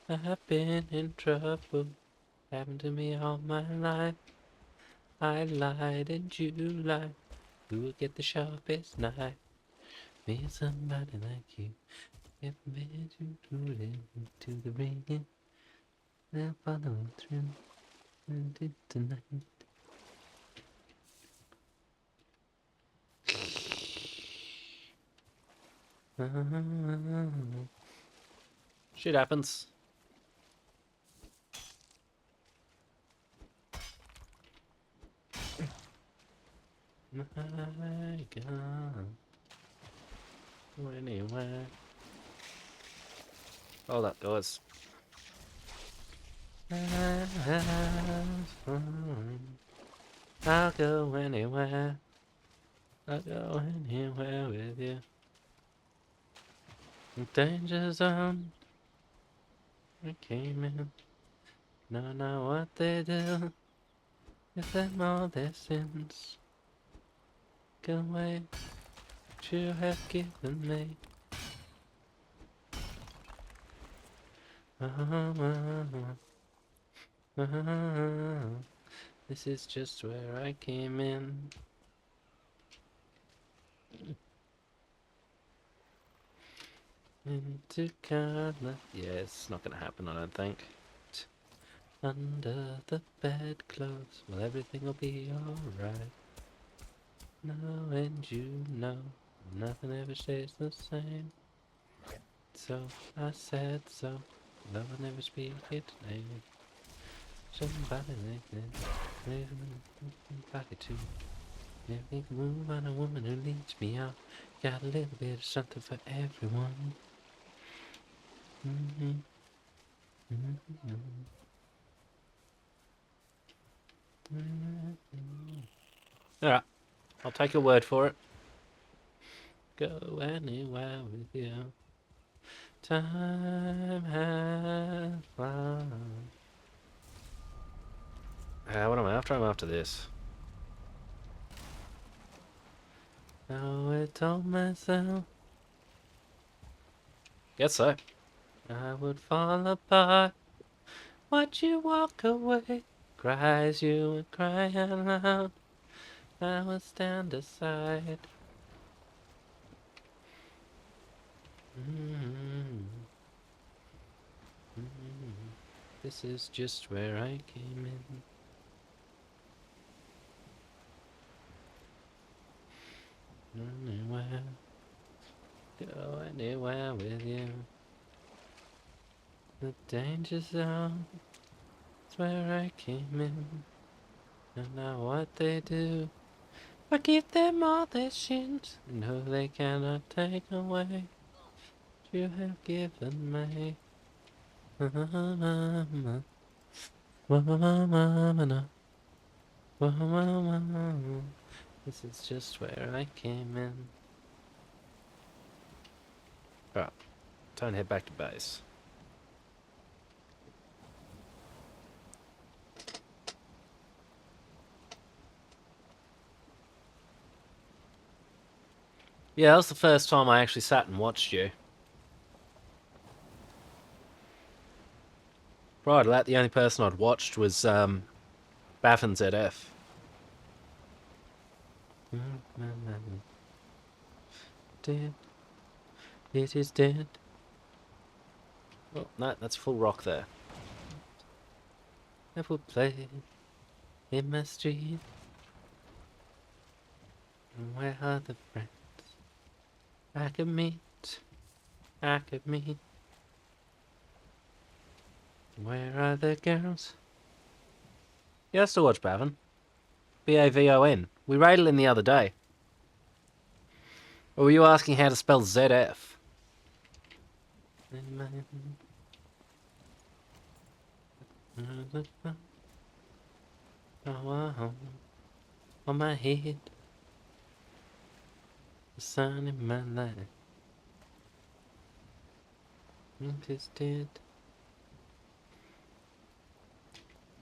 I've been in trouble, happened to me all my life. I lied and you lied, who will get the sharpest knife? Me and somebody like you, if made you do it into the ring, they'll follow through and do tonight. Shit happens. My God. Anywhere. Hold up, guys. I'll go anywhere. I'll go anywhere with you. Danger zone. We came in. Don't know what they do. Give them all their sins. Go away. What you have given me. This is just where I came in. Into color. Yeah, it's not gonna happen, I don't think. Under the bedclothes, well, everything will be alright. No, and you know, nothing ever stays the same. So I said so. Love will never speak its name. Somebody like that, somebody too. Every move on a woman who leads me out. Got a little bit of something for everyone. Alright, I'll take your word for it. Go anywhere with you. Time has flown. What am I after? I'm after this. Oh, I told myself. Guess so. I would fall apart. Watch you walk away. Cries you would cry out loud. I would stand aside. This is just where I came in. Anywhere. Go anywhere with you. The danger zone. It's where I came in. And now what they do. I give them all their shins. No, they cannot take away. You have given me. This is just where I came in. Right, time to head back to base. Yeah, that was the first time I actually sat and watched you. Prior to that, the only person I'd watched was Baffin ZF. Dead. It is dead. Oh, no, that's full rock there. I will play in my street. Where are the friends I could meet? I could meet. Where are the girls? Yeah, I still watch Bavon. BAVON. We rated him the other day. Or were you asking how to spell ZF? On my head, the sun in my life. It is dead.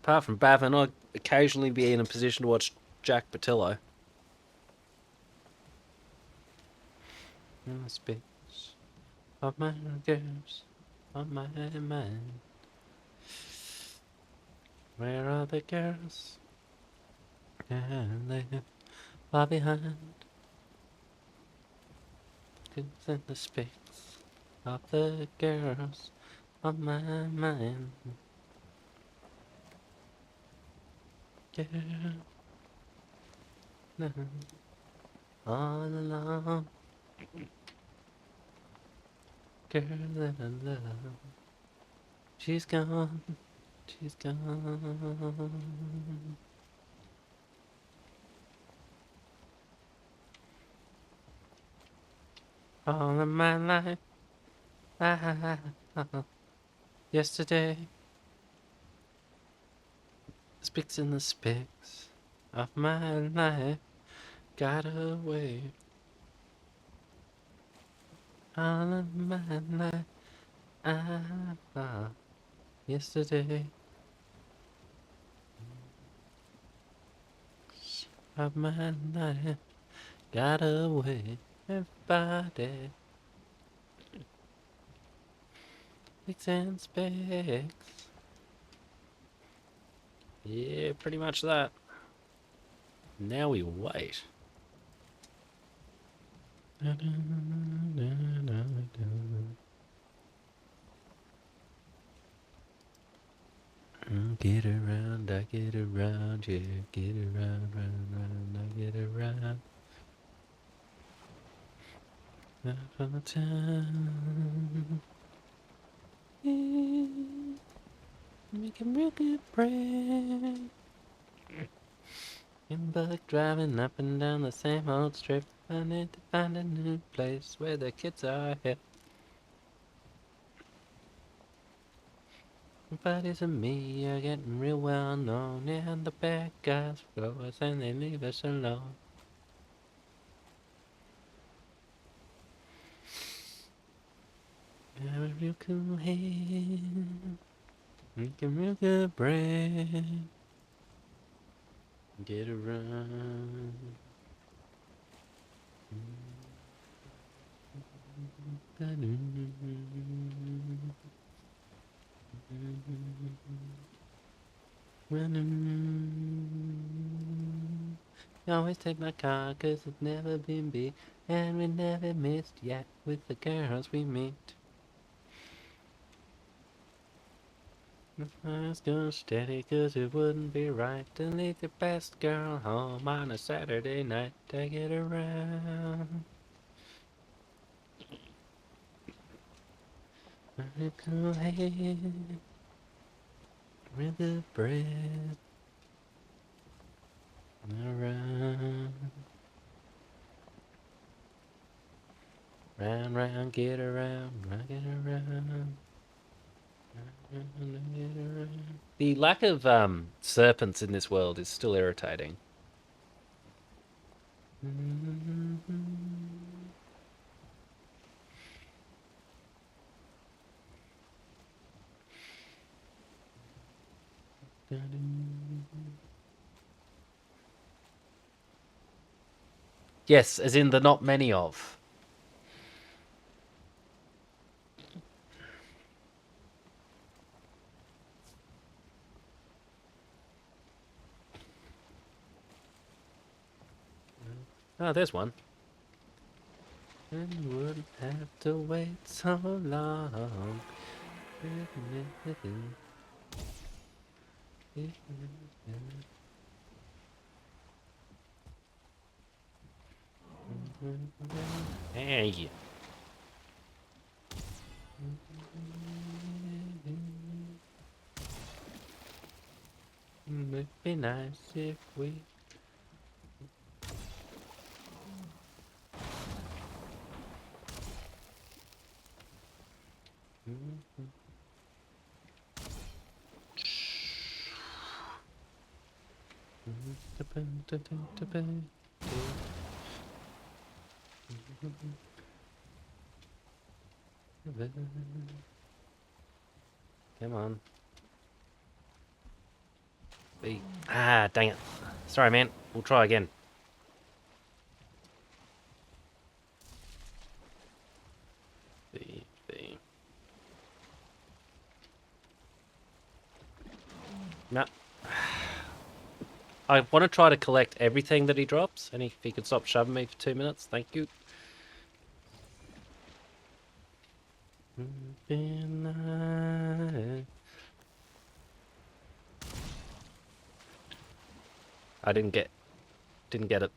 Apart from Bavin, I'll occasionally be in a position to watch Jack Patillo. In the space of my girls, on my mind. Where are the girls? And they far behind. It's in the space of the girls on my mind. Girl, no, all alone. Girl that I love, she's gone, she's gone. All of my life, yesterday, speaks in the specs of my life, got away. All of my life, yesterday, of my life, got away. Everybody, speaks and specs. Yeah, pretty much that. Now we wait. Get around, I get around, yeah. Get around, round, I get around. For the time. Yeah. Making real good bread. In buck driving up and down the same old strip. I need to find a new place where the kids are hip. Buddies and me are getting real well known. Yeah, and the bad guys go us and they leave us alone. Have a real cool head. Making real good bread. Get around. You always take my car 'cause it's never been beat. And we never missed yet with the girls we meet. Let's go steady 'cause it wouldn't be right to leave your best girl home on a Saturday night. Take it around. Very cool head. Real good bread. Around. Round, round, get around, get around. The lack of serpents in this world is still irritating. Yes, as in the not many of. Oh, there's one. And wouldn't have to wait so long. Hey. It'd be nice if we. Come on. B. Ah, dang it. Sorry, man. We'll try again. B, B. No. I want to try to collect everything that he drops, and if he could stop shoving me for 2 minutes, thank you. I didn't get it.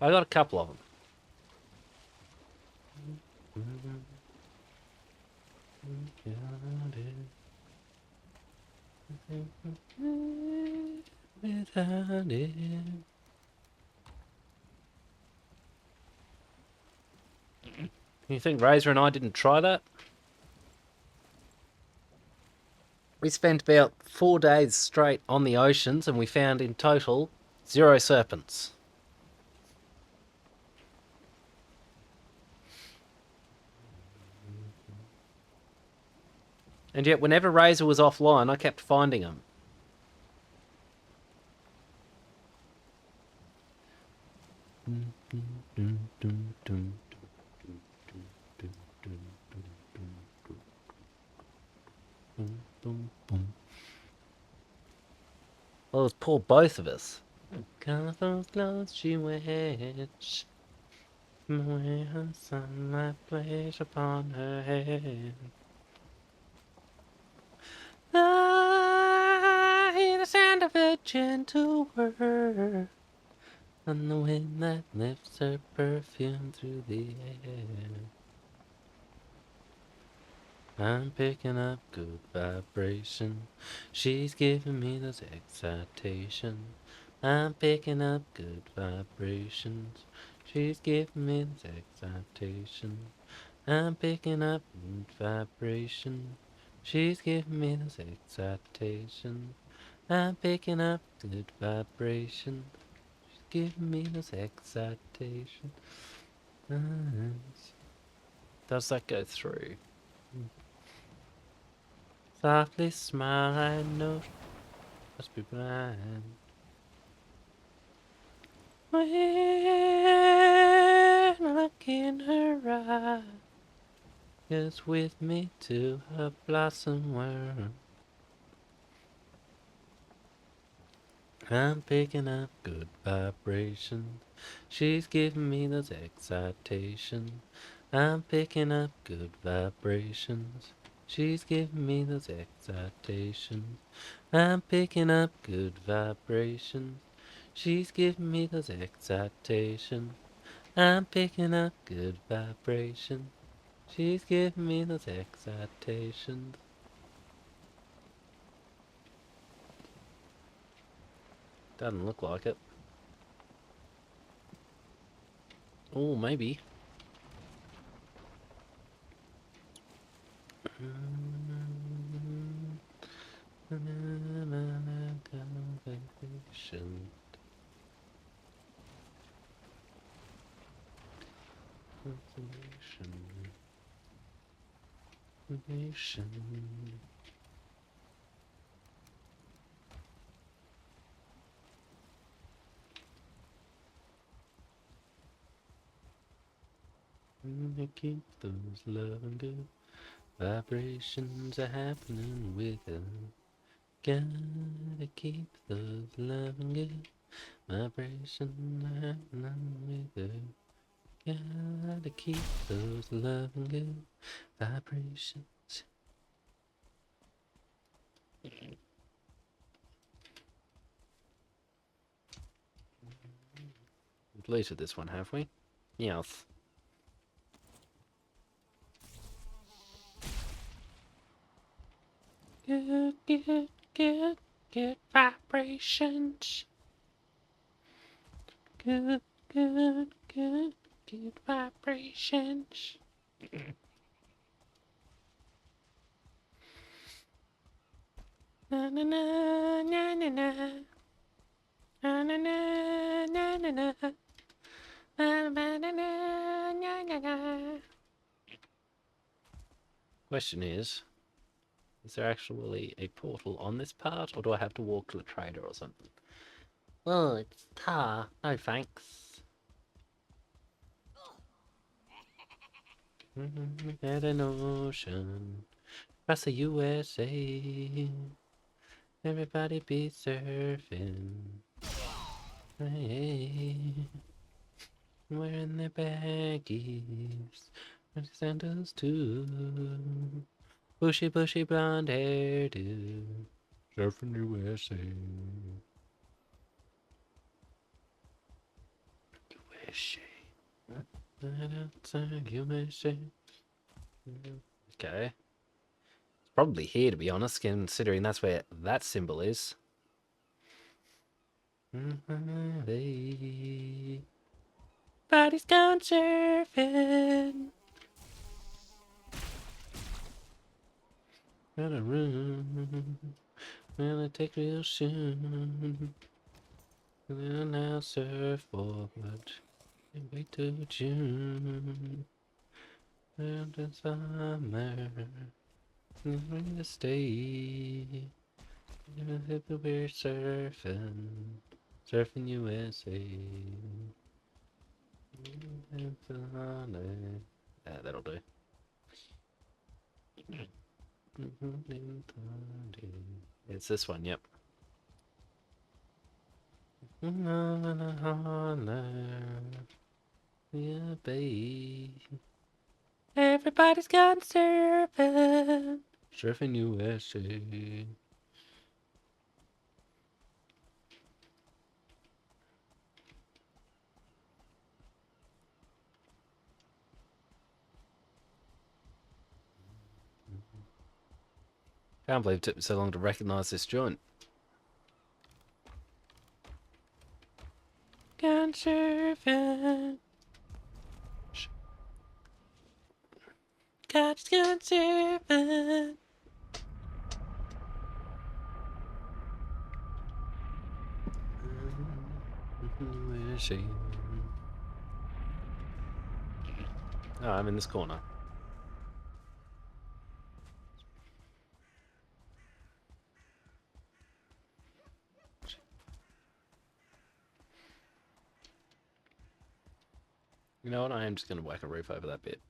I got a couple of them. Without it. You think Razor and I didn't try that? We spent about 4 days straight on the oceans and we found in total 0 serpents. And yet whenever Razor was offline, I kept finding them. Well, it was poor both of us. Cause those clothes she wears, where her sunlight plays upon her head. I hear the sound of a gentle word, and the wind that lifts her perfume through the air. I'm picking up good vibration. She's giving me those excitation. I'm picking up good vibrations. She's giving me those excitation. I'm picking up good vibration. She's giving me those excitation. I'm picking up good vibration. She's giving me those excitation. Does that go through? Softly smile, I know she must be blind. When I look in her eyes, goes with me to her blossom world. I'm picking up good vibrations. She's giving me those excitations. I'm picking up good vibrations. She's giving me those excitations. I'm picking up good vibrations. She's giving me those excitations. I'm picking up good vibrations. She's giving me those excitations. Doesn't look like it. Oh, maybe. Keep those loving good vibrations are happening with her. Gotta keep those loving good vibrations are happening with her. Gotta keep those loving good vibrations. We've deleted this one, have we? Yes. Good, good, good, good vibrations. Good, good, good, good vibrations. Na na na na na na. Na na na na na na. Na na na na na na. Question is, Is there actually a portal on this part, or do I have to walk to the trader or something? Well, it's tar. No thanks. At an ocean across the USA, everybody be surfing. Hey, wearing their baggies, and sandals too. Bushy, bushy blonde hairdo. Surfing USA. USA. Outside USA. Okay. It's probably here, to be honest, considering that's where that symbol is. Body's gone surfing. Gotta run. Gonna take real soon. Gonna now surfboard. Can't wait till June. And the summer. I'm ready to stay. We're surfing. Surfing USA. Yeah, that'll do. It's this one, yep. Yeah, babe. Everybody's gone surfing. Surfing USA. Can't believe it took me so long to recognize this joint. Gone surfing. God's gone surfing. Where's she? Oh, I'm in this corner. You know what? I am just going to whack a roof over that bit.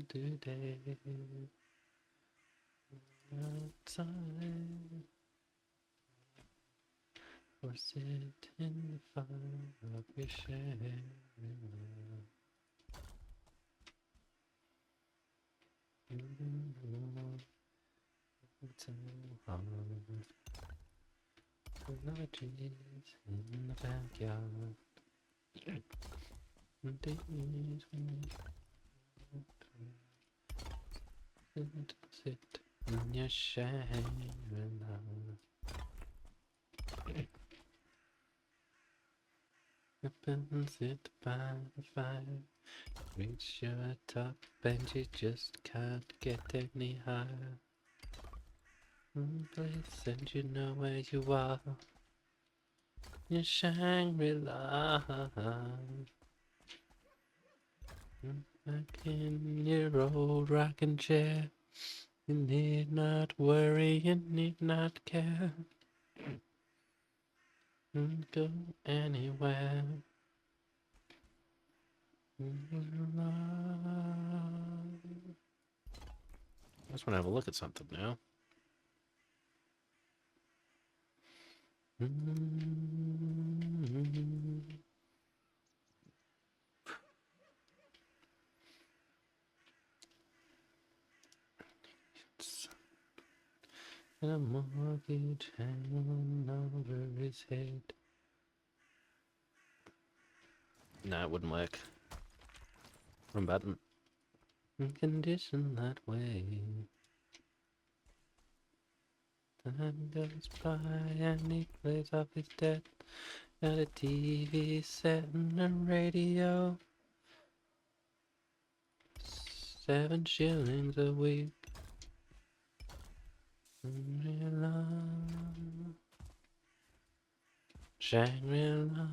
Today, outside, or sit in the fire of your sharing love. It's so hard. Another trees in the backyard. Days when you sit in your sharing love. Up and sit by the fire. Reach your top and you just can't get any higher. Place and you know where you are. Your Shangri-La. Back in your old rocking chair. You need not worry, you need not care. Go anywhere. I just want to have a look at something now. A mortgage hanging over his head. No, it wouldn't work. Wrong button. Conditioned that way. Time goes by and he plays off his debt. Got a TV set and a radio. 7 shillings a week. Shangri-La,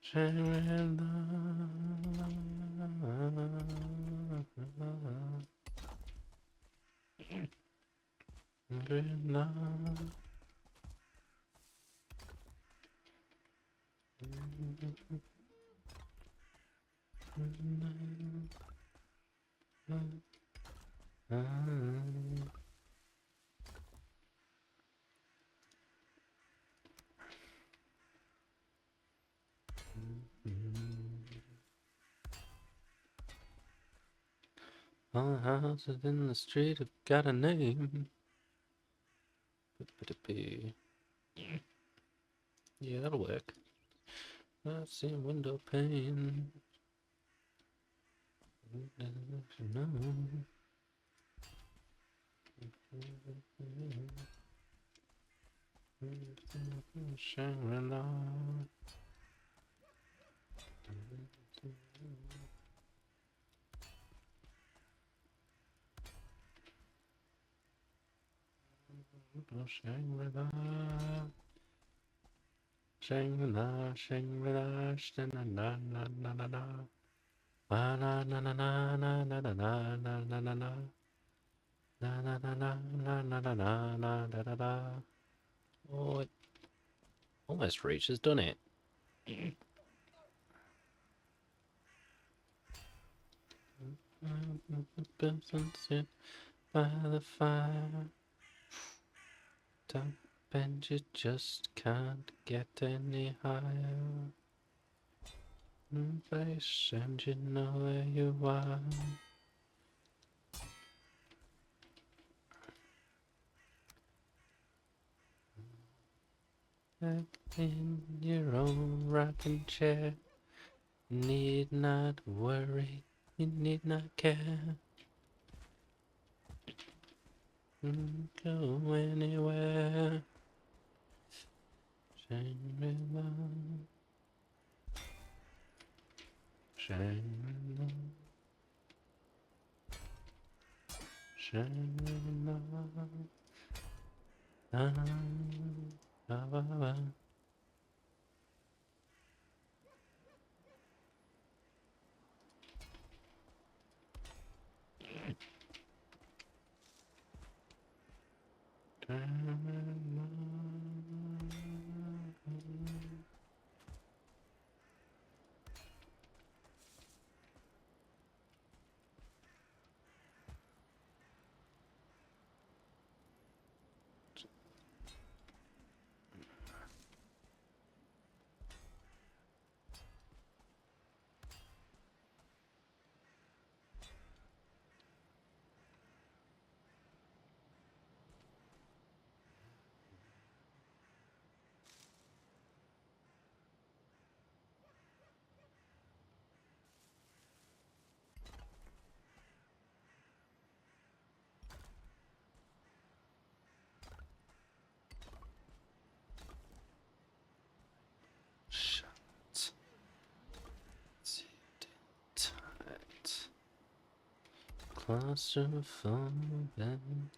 Shangri-La, Shangri-La. All the houses in the street have got a name. Yeah, that'll work. I see a window pane. Shangri-La. Shangri-La. Shangri-La, Shangri-La, Shangri-La, la la la la la la la la la la la la la. La la la la la la la la la la la la. Oh, it almost reaches, doesn't it? Person sit by the fire. Top and you just can't get any higher. Face and you know where you are. In your own rocking chair, need not worry, you need not care. Go anywhere. Shangri-La, Shangri-La, Shangri-La. Ah, ah, ah, ah. Shut. Tight. Claustrophobic.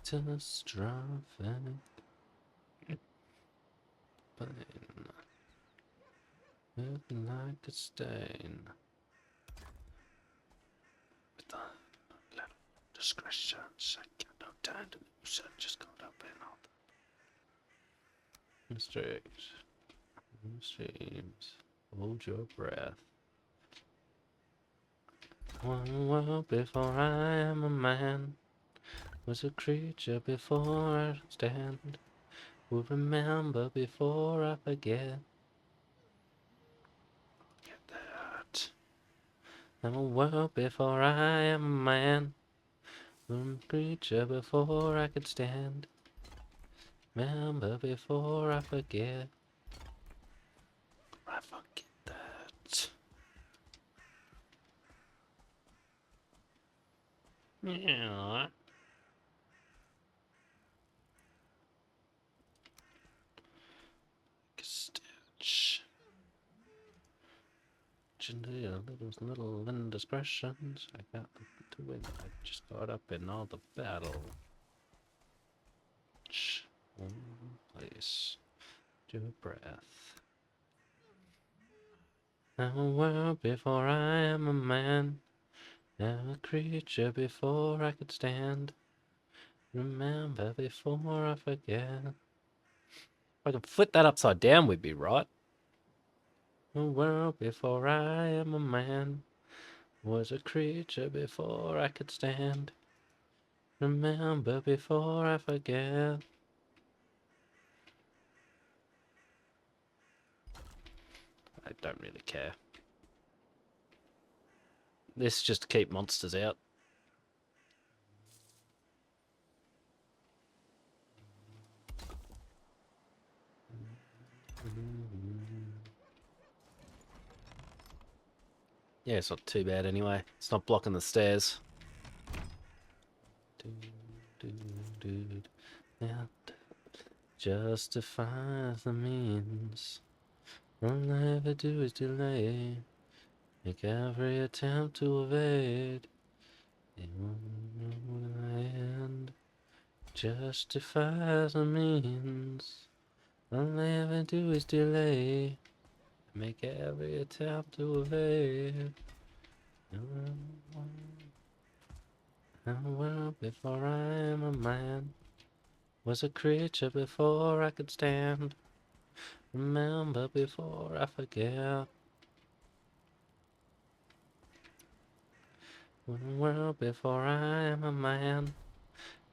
Catastrophic. Pain. Looking like a stain. With a little discretion, I got no time to lose. I just got up and all the mistakes. Streams. Hold your breath. One world before I am a man. Was a creature before I stand. Will remember before I forget. Get that. I'm a world before I am a man. Was a creature before I could stand. Remember before I forget. I forget that. Yeah. Stitch. Little indiscretions. I got to win. I just got up in all the battle. release your breath. I'm a world before I am a man. I'm a creature before I could stand. Remember before I forget. If I could flip that upside down, we'd be right. A world before I am a man. Was a creature before I could stand. Remember before I forget. I don't really care. This is just to keep monsters out. Yeah, it's not too bad anyway. It's not blocking the stairs. That justifies the means. All I ever do is delay. Make every attempt to evade. It won't end. Justifies the means. All I ever do is delay. Make every attempt to evade. Well, before I am a man. Was a creature before I could stand. Remember before I forget. Well, before I am a man.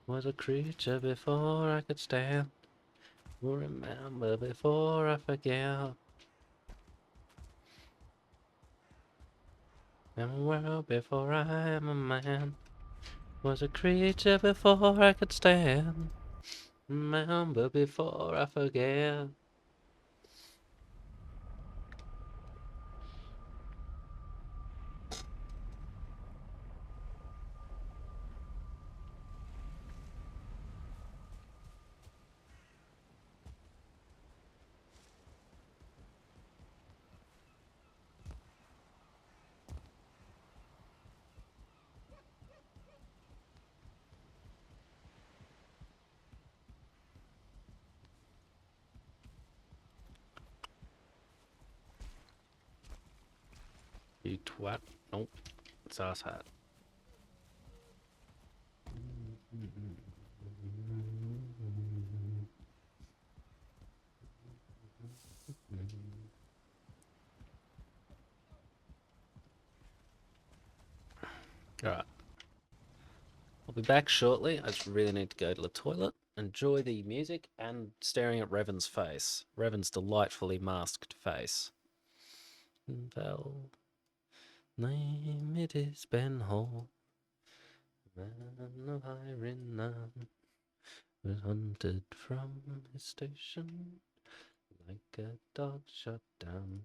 Was a creature before I could stand. Remember before I forget. And well, before I am a man. Was a creature before I could stand. Remember before I forget. You twat. Nope. It's ass hat. Alright. I'll be back shortly. I just really need to go to the toilet. Enjoy the music and staring at Revan's face. Revan's delightfully masked face. Valheim, it is Ben Hall. Man of iron none was hunted from his station like a dog shot down.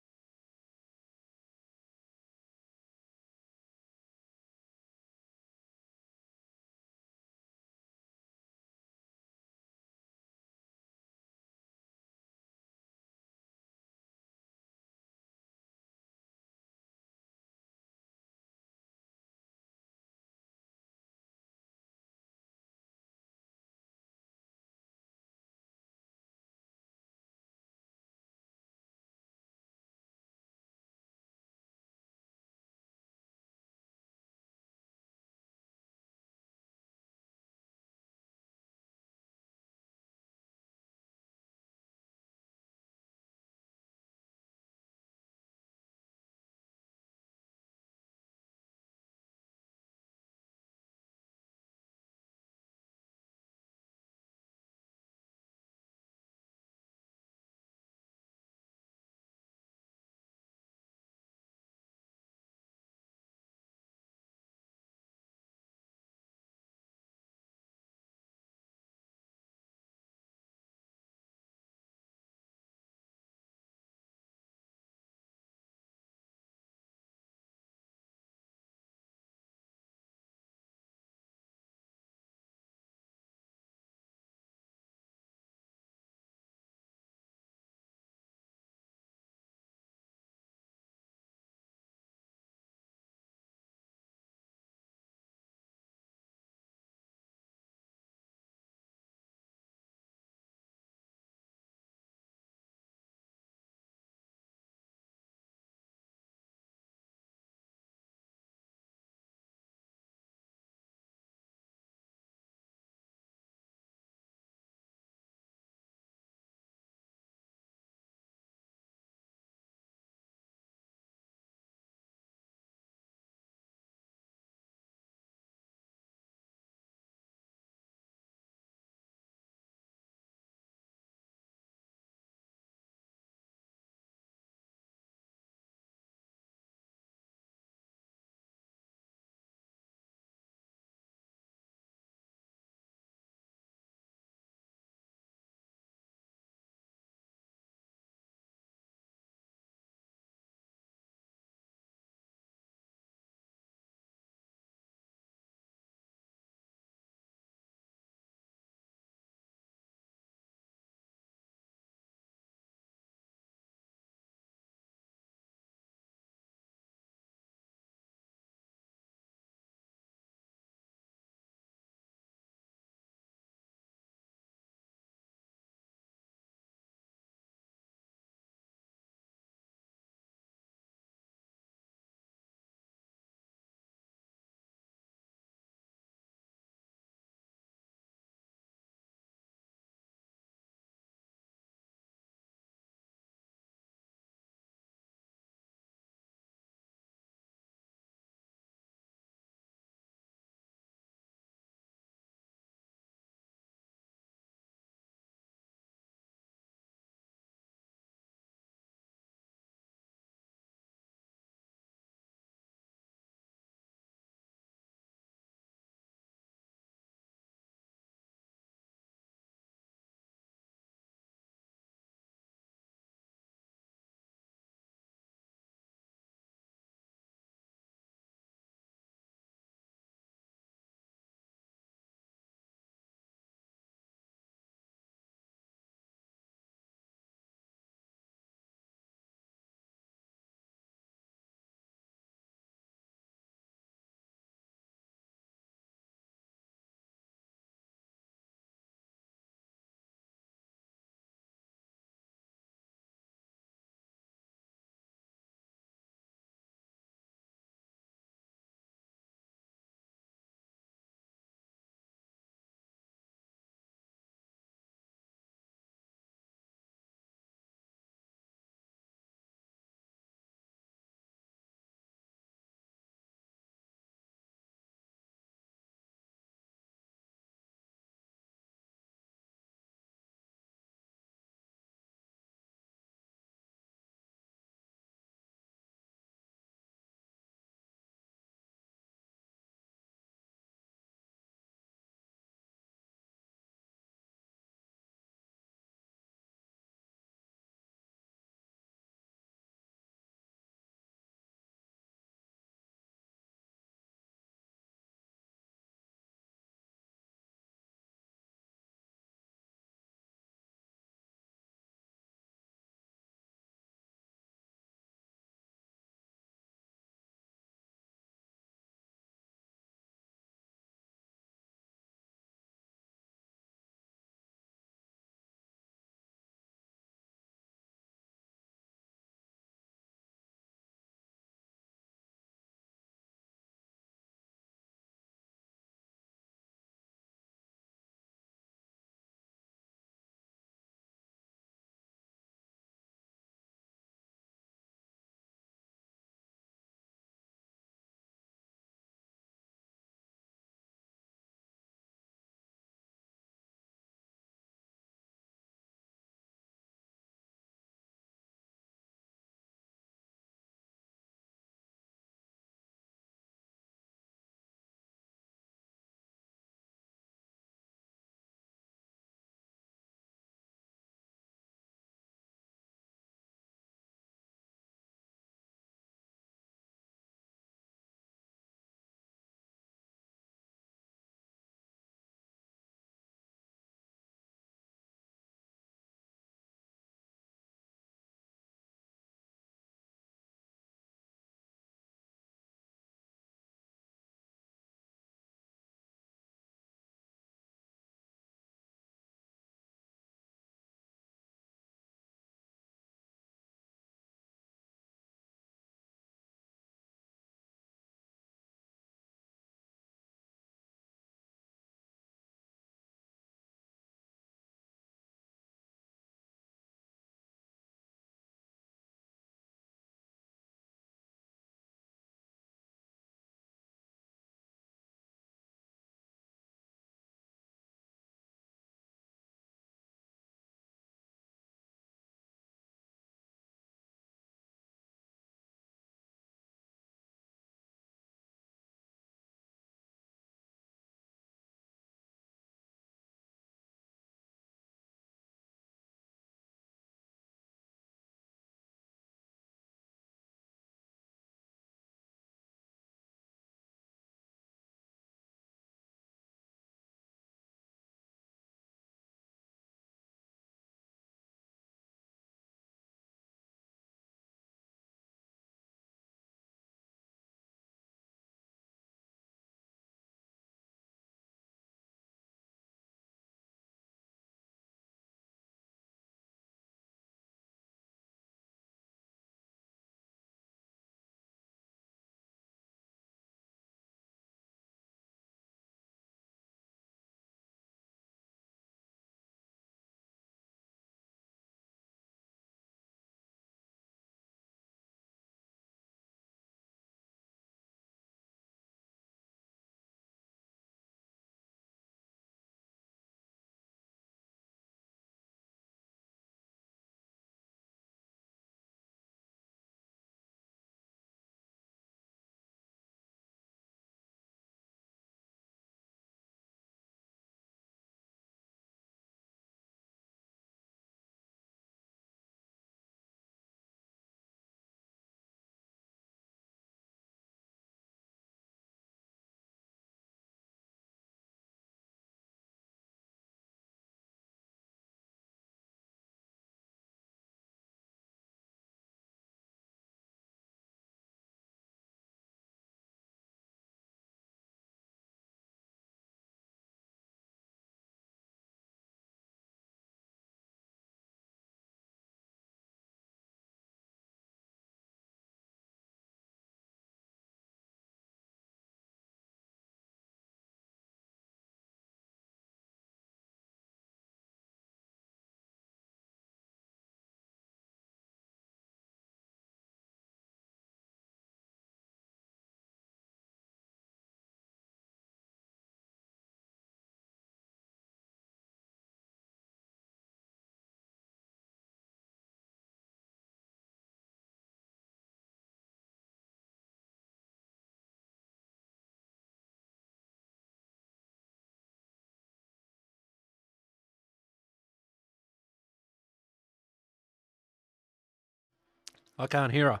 I can't hear her.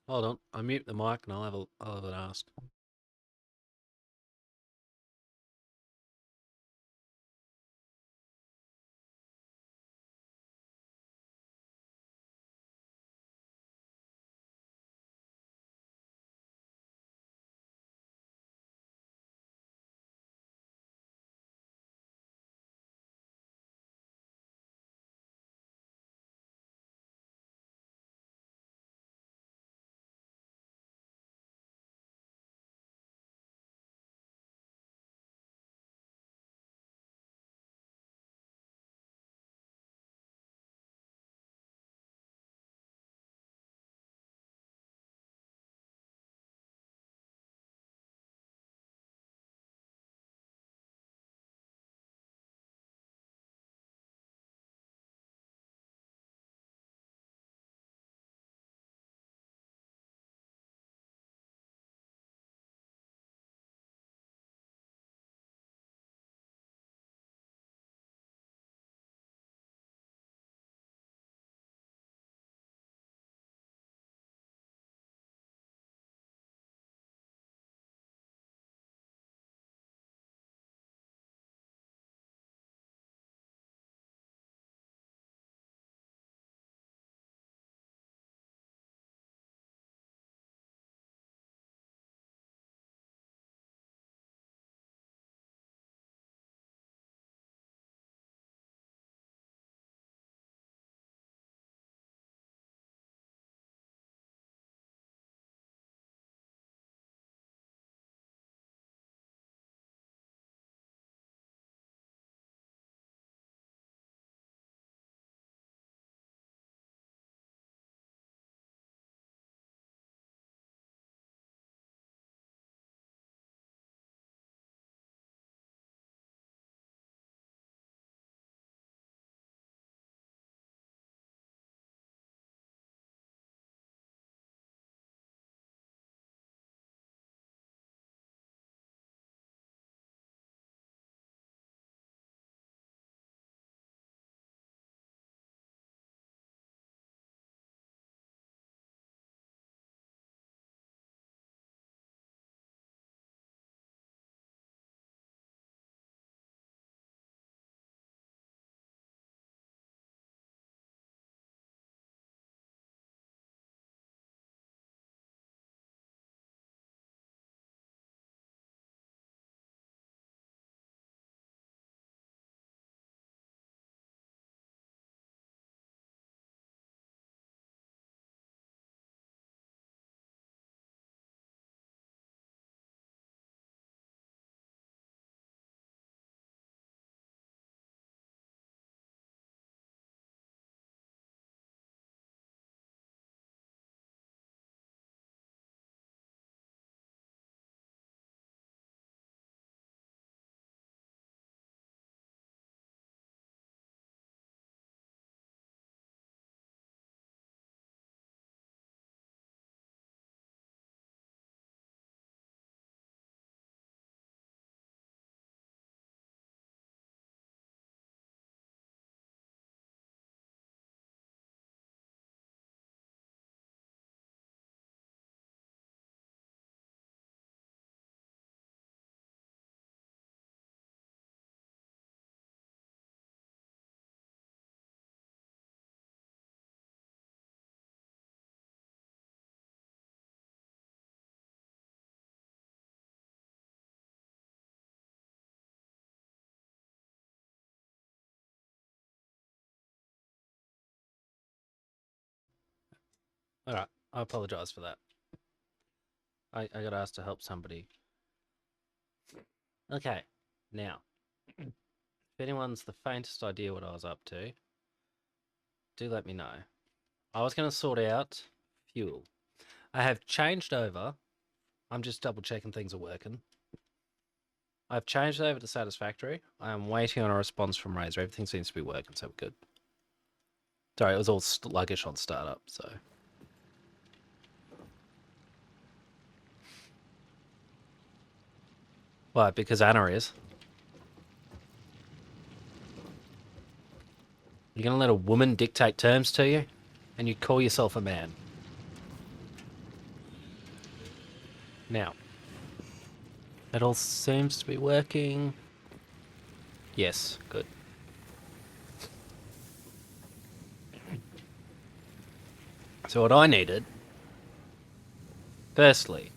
Hold on, I mute the mic and I'll have an ask. All right, I apologize for that. I got asked to help somebody. Okay, now, if anyone's the faintest idea what I was up to, do let me know. I was going to sort out fuel. I have changed over. I'm just double checking things are working. I've changed over to Satisfactory. I'm waiting on a response from Razor. Everything seems to be working, so we're good. Sorry, it was all sluggish on startup, so. Why? Because Anna is. You're gonna let a woman dictate terms to you? And you call yourself a man? Now, it all seems to be working. Yes, good. So what I needed, firstly,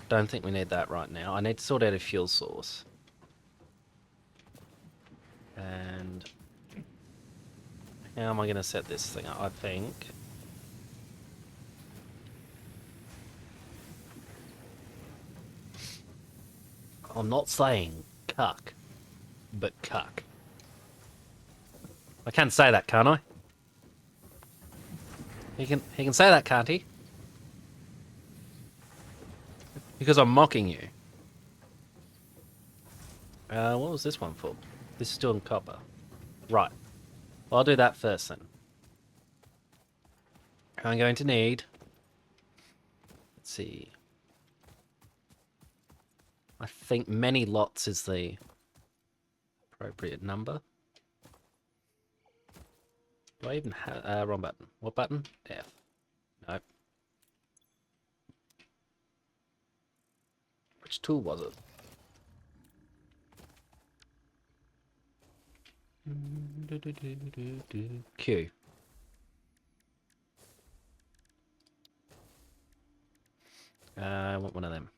don't think we need that right now. I need to sort out a fuel source. And how am I going to set this thing up? I think I'm not saying cuck, but cuck. I can say that, can't I? He can say that, can't he? Because I'm mocking you. What was this one for? This is still in copper. Right. Well, I'll do that first then. I'm going to need... Let's see. I think many lots is the appropriate number. Do I even have... wrong button. What button? F. Nope. Which tool was it? Q. I want one of them.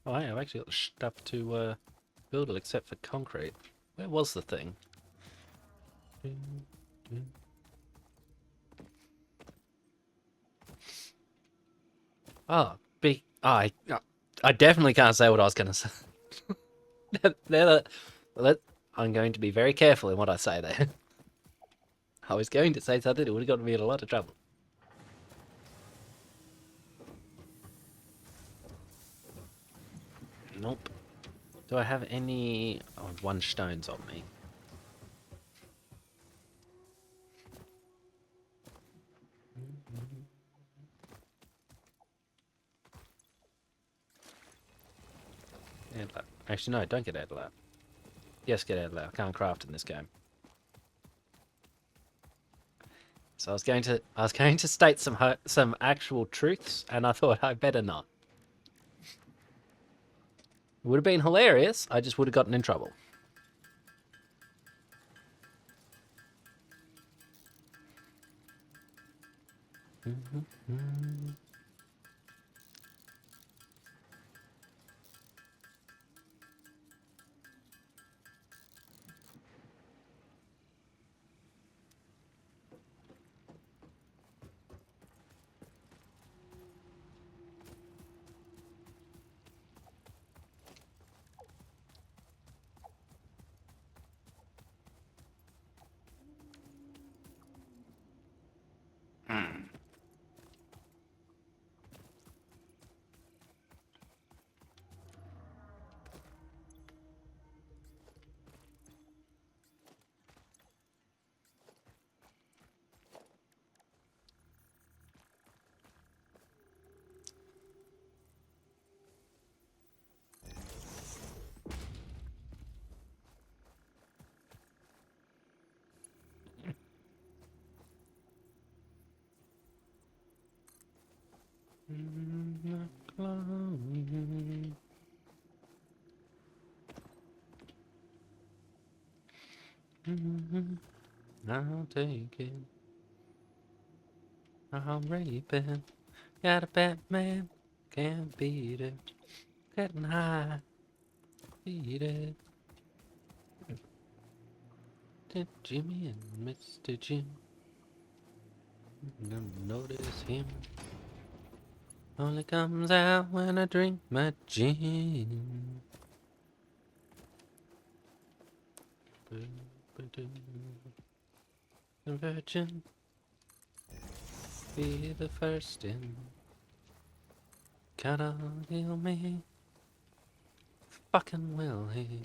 Oh, hey, I've actually got stuff to build it except for concrete. Where was the thing? Oh, I definitely can't say what I was going to say. I'm going to be very careful in what I say there. I was going to say something that would have gotten me in a lot of trouble. Nope. Do I have any... Oh, 1 stone's on me. Actually, no, don't get out of that. Yes, get out of that. I can't craft in this game. So I was going to state some actual truths, and I thought I better not. It would have been hilarious. I just would have gotten in trouble. I'll take it. I'll rape it. Got a Batman, can't beat it. Getting high, beat it. Did Jimmy and Mr. Jim never notice him? Only comes out when I drink my gin. Virgin, be the first in. Gotta heal me. Fucking will he?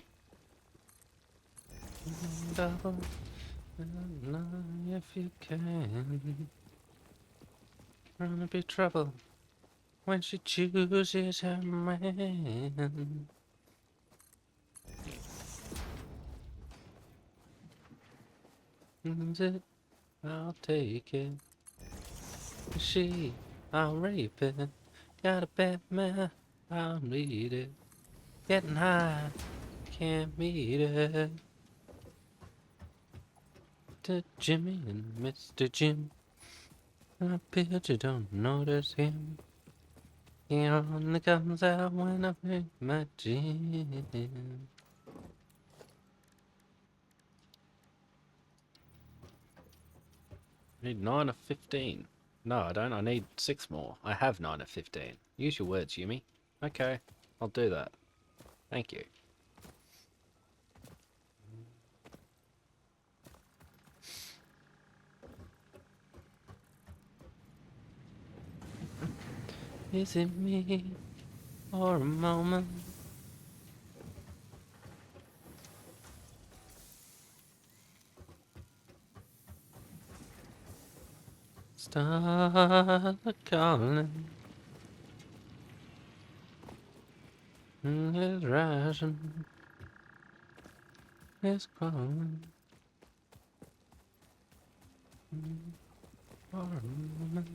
Double, if you can. Gonna be trouble when she chooses her man. Is it? I'll take it. She, I'll rape it. Got a bad man, I'll read it. Getting high, can't meet it. To Jimmy and Mr. Jim. I bet you don't notice him. He only comes out when I make my gym. I need 9 of 15. No, I don't. I need 6 more. I have 9 of 15. Use your words, Yumi. Okay, I'll do that. Thank you. Is it me for a moment? Start calling. It's rising. It's calling. For a moment.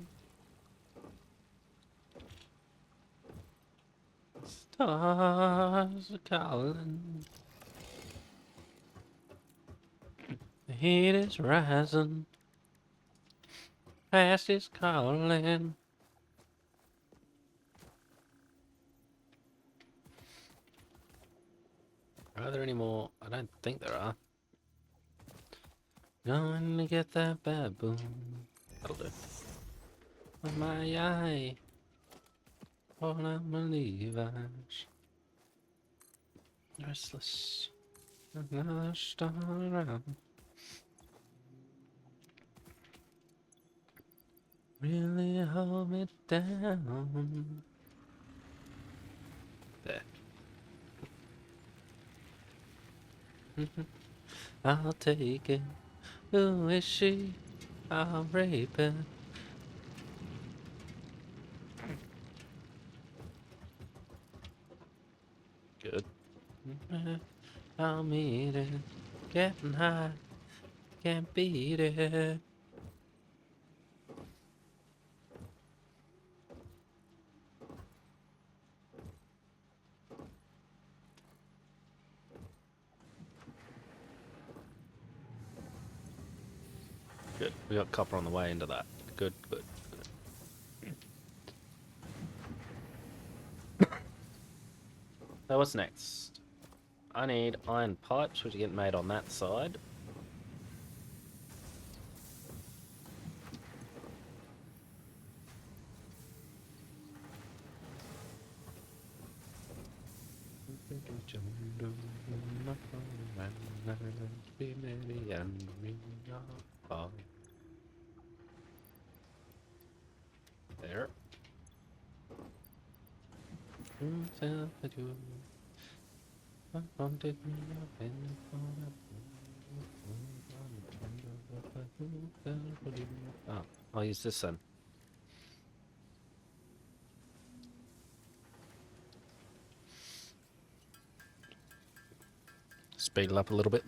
Stars are calling. The heat is rising. Past is calling. Are there any more? I don't think there are. Going to get that baboon. That'll do. With my eye. All I believe I restless. Another star around. Really hold me down. There. I'll take it. Who is she? I'll rape her. Good. I'll meet it. Getting high. Can't beat it. Good. We got copper on the way into that. Good, good, good. So what's next? I need iron pipes, which are getting made on that side. There. Oh, I'll use this then. Speed it up a little bit.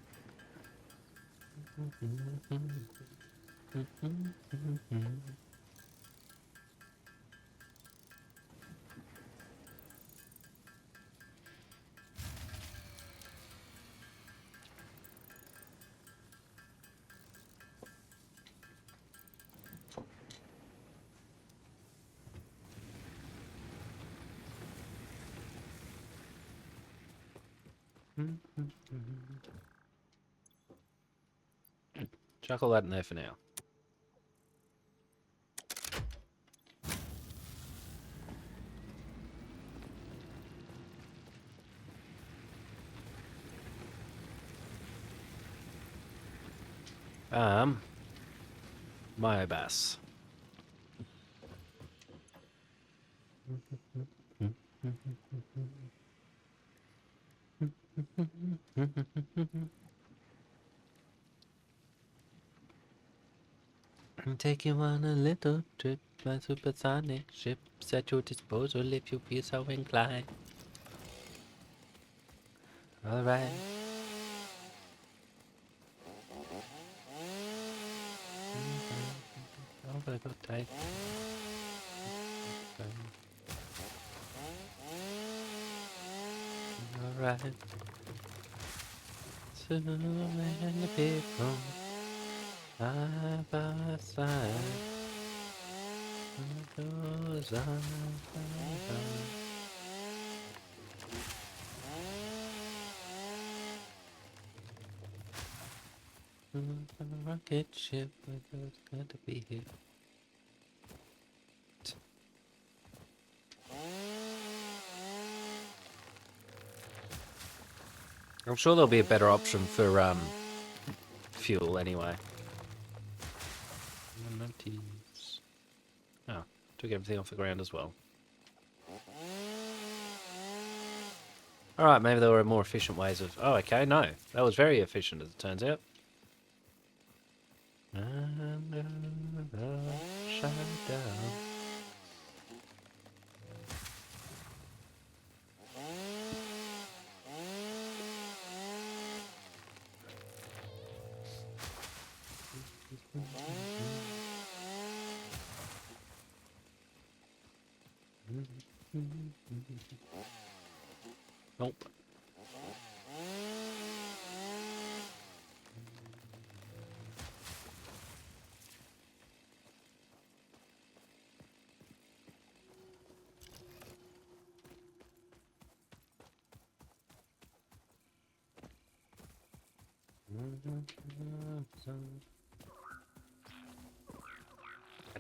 Chuck all that in there for now. Myobas. Take you on a little trip, my supersonic ship's at your disposal if you feel so inclined. Alright. I got take. Alright. So many people side by side. Goes on. Rocket ship, it's got to be here. I'm sure there'll be a better option for fuel anyway. Oh, took everything off the ground as well. Alright, maybe there were more efficient ways of... Oh, okay, no. That was very efficient, as it turns out. Shut down. Nope.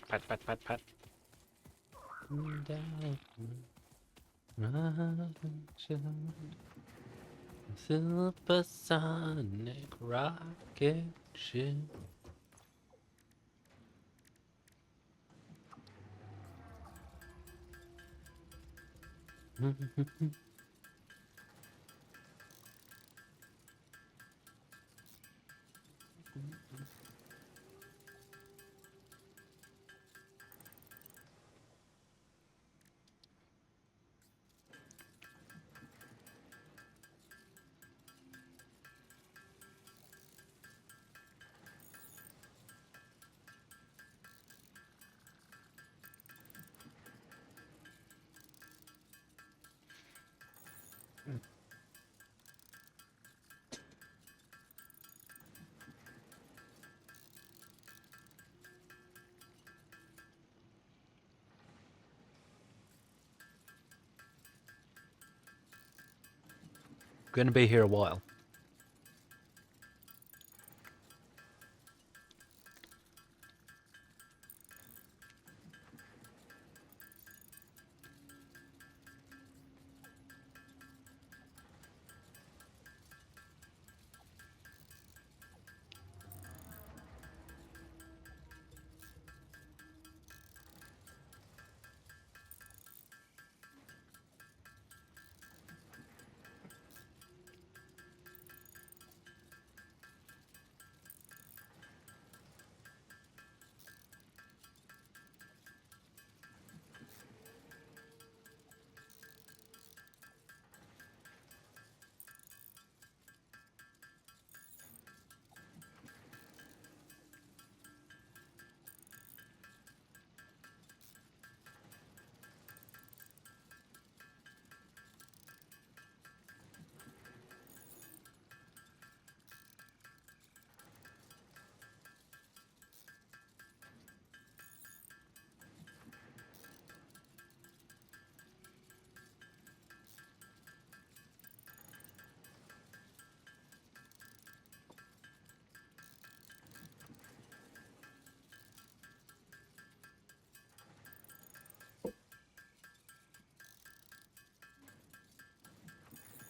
Pat, pat, pat, pat. Supersonic rocket ship. Gonna be here a while.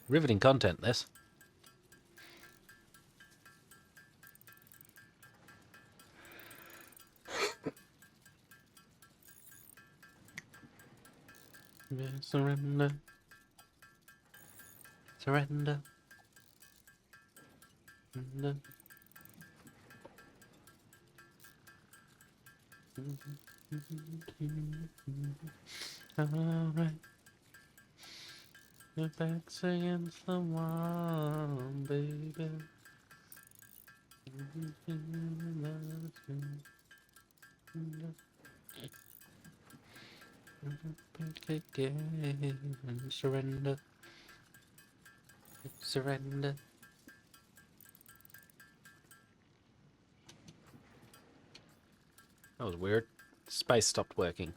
Riveting content, this. Surrender. Surrender. Surrender. Alright. Your back's against the wall, baby. Surrender. Surrender. That was weird. Space stopped working.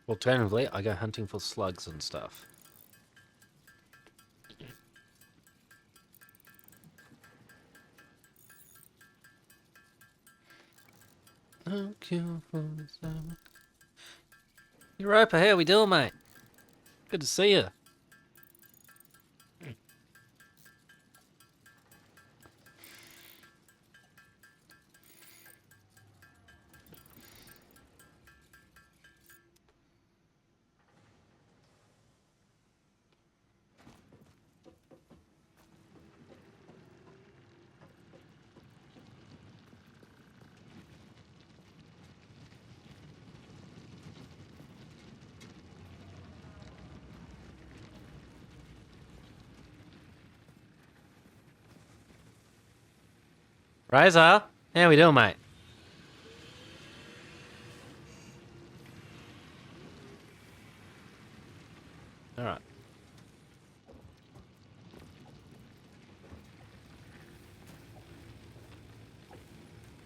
Alternatively, I go hunting for slugs and stuff. No cure for the summer. Europa, how we doing, mate? Good to see you. Razor, how we doing, mate? All right.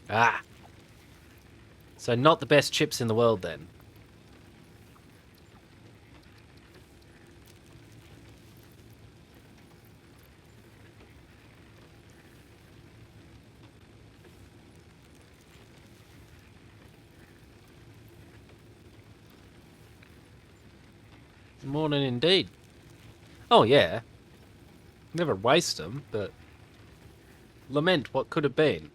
Ah. So not the best chips in the world, then. Morning indeed. Oh, yeah. Never waste them, but lament what could have been.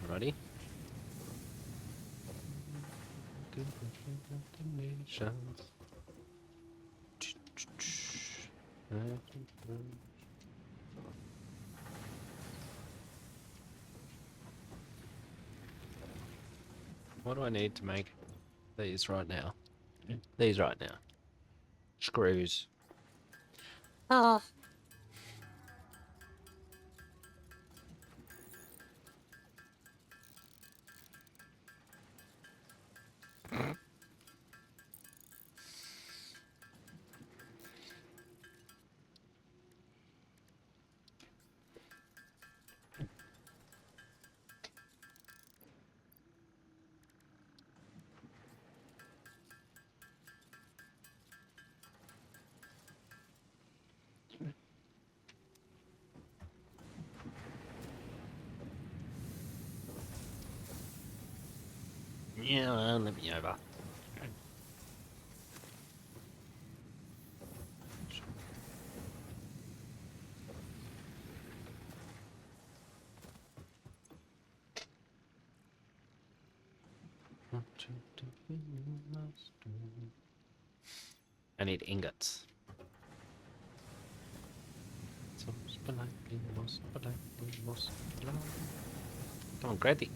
Alrighty. What do I need to make these right now? These right now. Screws. Oh. Yeah, well, let me over. I need ingots. Come on, Grady.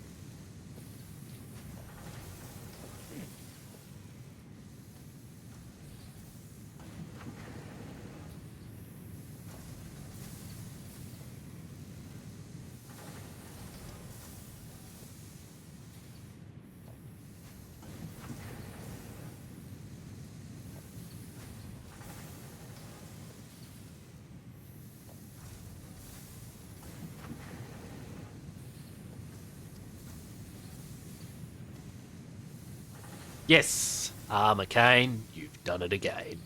Yes! Armor Kane, you've done it again.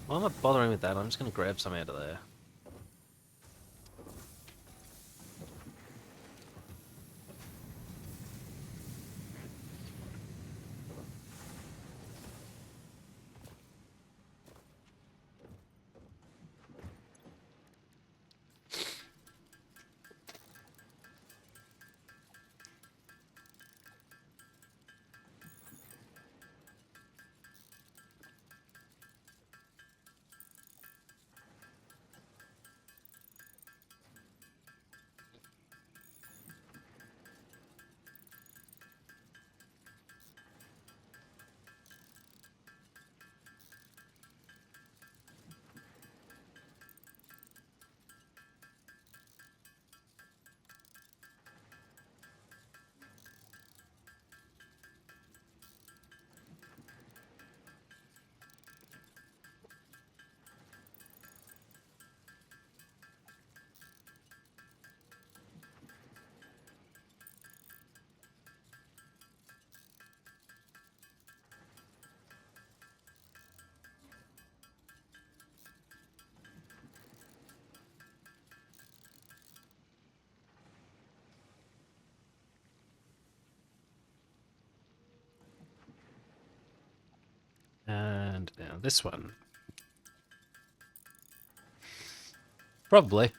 Why am I bothering with that? I'm just going to grab some out of there. And now this one. Probably.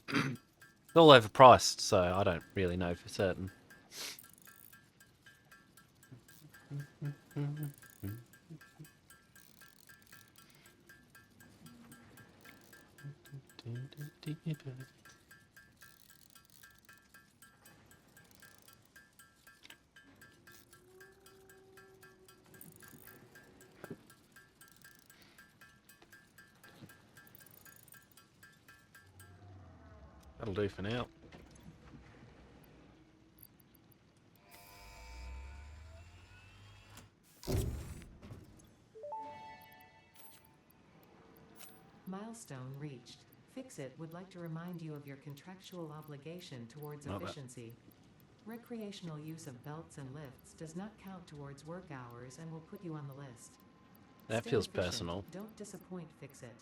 It's all overpriced, so I don't really know for certain. That'll do for now. Milestone reached. Fix-It would like to remind you of your contractual obligation towards efficiency. Recreational use of belts and lifts does not count towards work hours and will put you on the list. That Stay feels efficient. personal. Don't disappoint, Fix-It.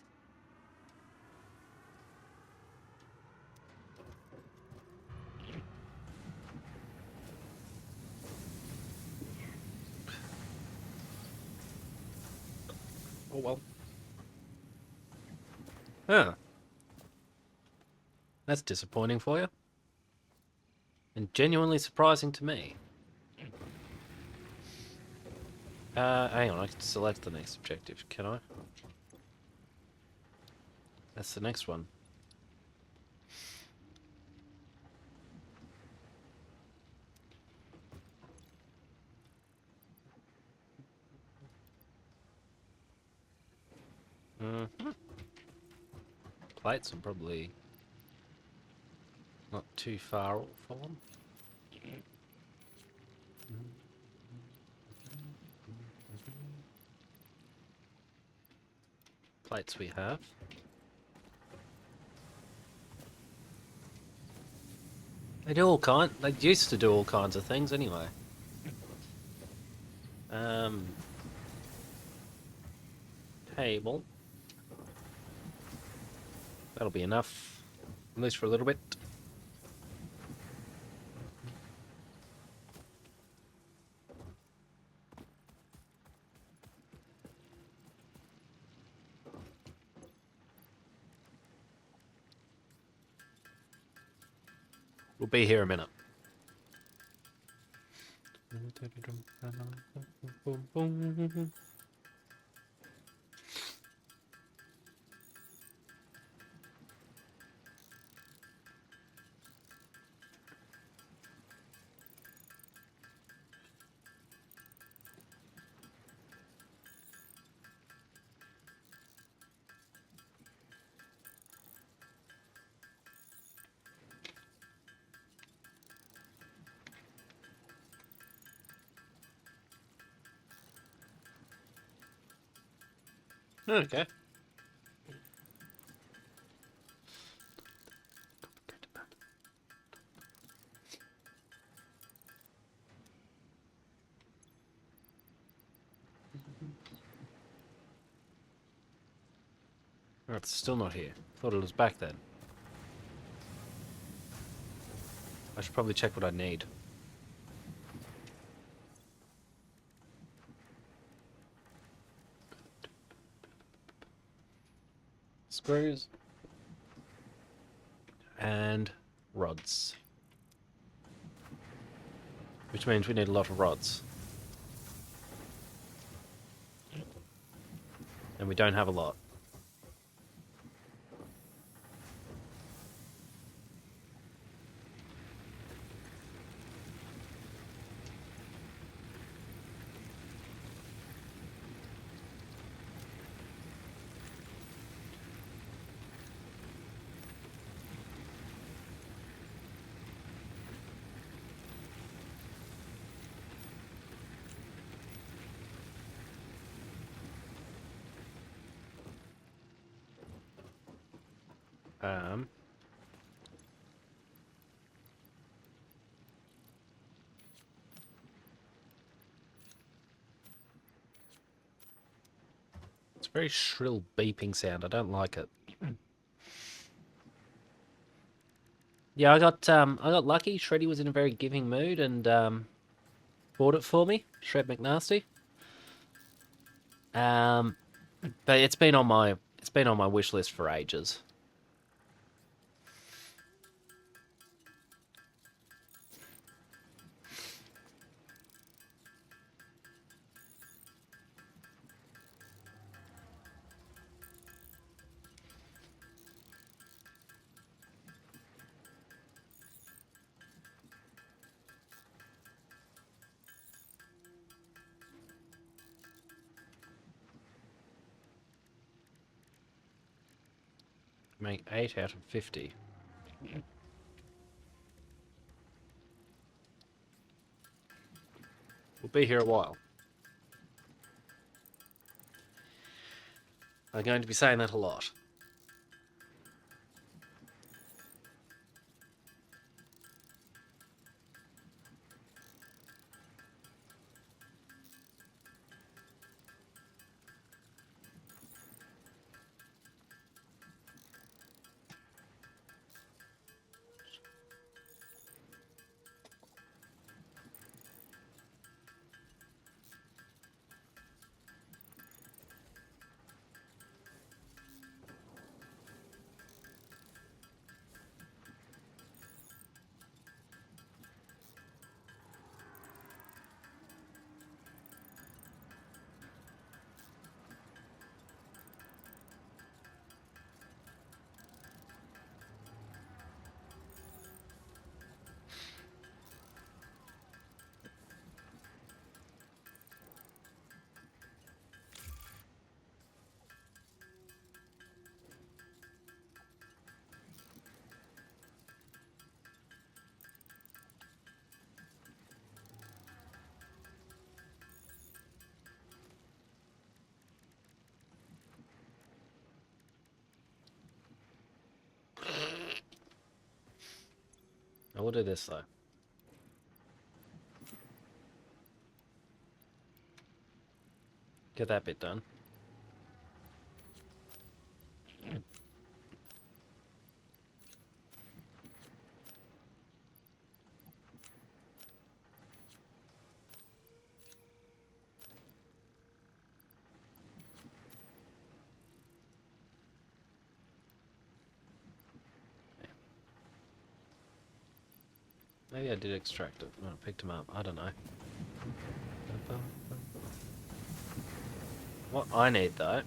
Oh well. Huh. That's disappointing for you. And genuinely surprising to me. Hang on, I can select the next objective, can I? That's the next one. Plates are probably not too far off for them. Plates we have. They do all they used to do all kinds of things anyway. Table. That'll be enough, at least for a little bit. We'll be here a minute. Okay. Oh, it's still not here. Thought it was back then. I should probably check what I need. Screws. And rods. Which means we need a lot of rods. And we don't have a lot. Um, it's a very shrill beeping sound. I don't like it. Yeah, I got lucky. Shreddy was in a very giving mood and bought it for me. Shred McNasty. But it's been on my wish list for ages. Make 8 out of 50. We'll be here a while. I'm going to be saying that a lot. I will do this though. Get that bit done. Maybe I did extract it when I picked him up. I don't know. What I need though.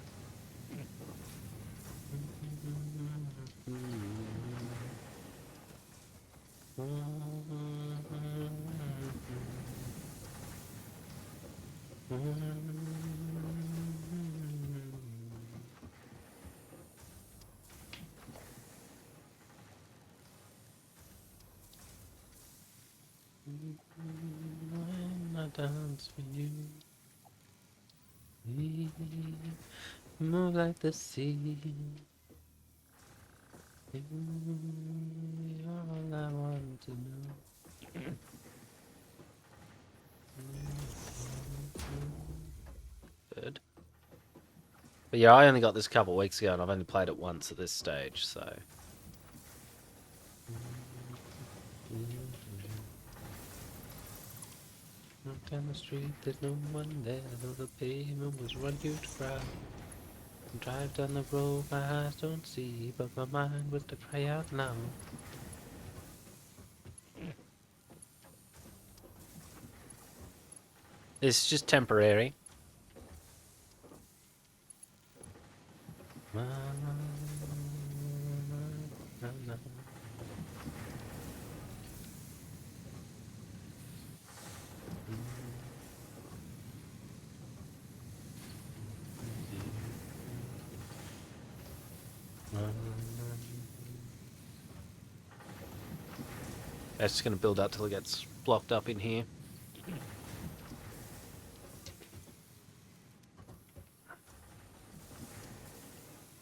When I dance for you, we move like the sea. You're all I want to know. Good. But yeah, I only got this a couple of weeks ago, and I've only played it once at this stage, so... Walk down the street, there's no one there, though the pavement was one huge crowd. Drive down the road, my eyes don't see, but my mind will to cry out loud. It's just temporary. It's just going to build up till it gets blocked up in here.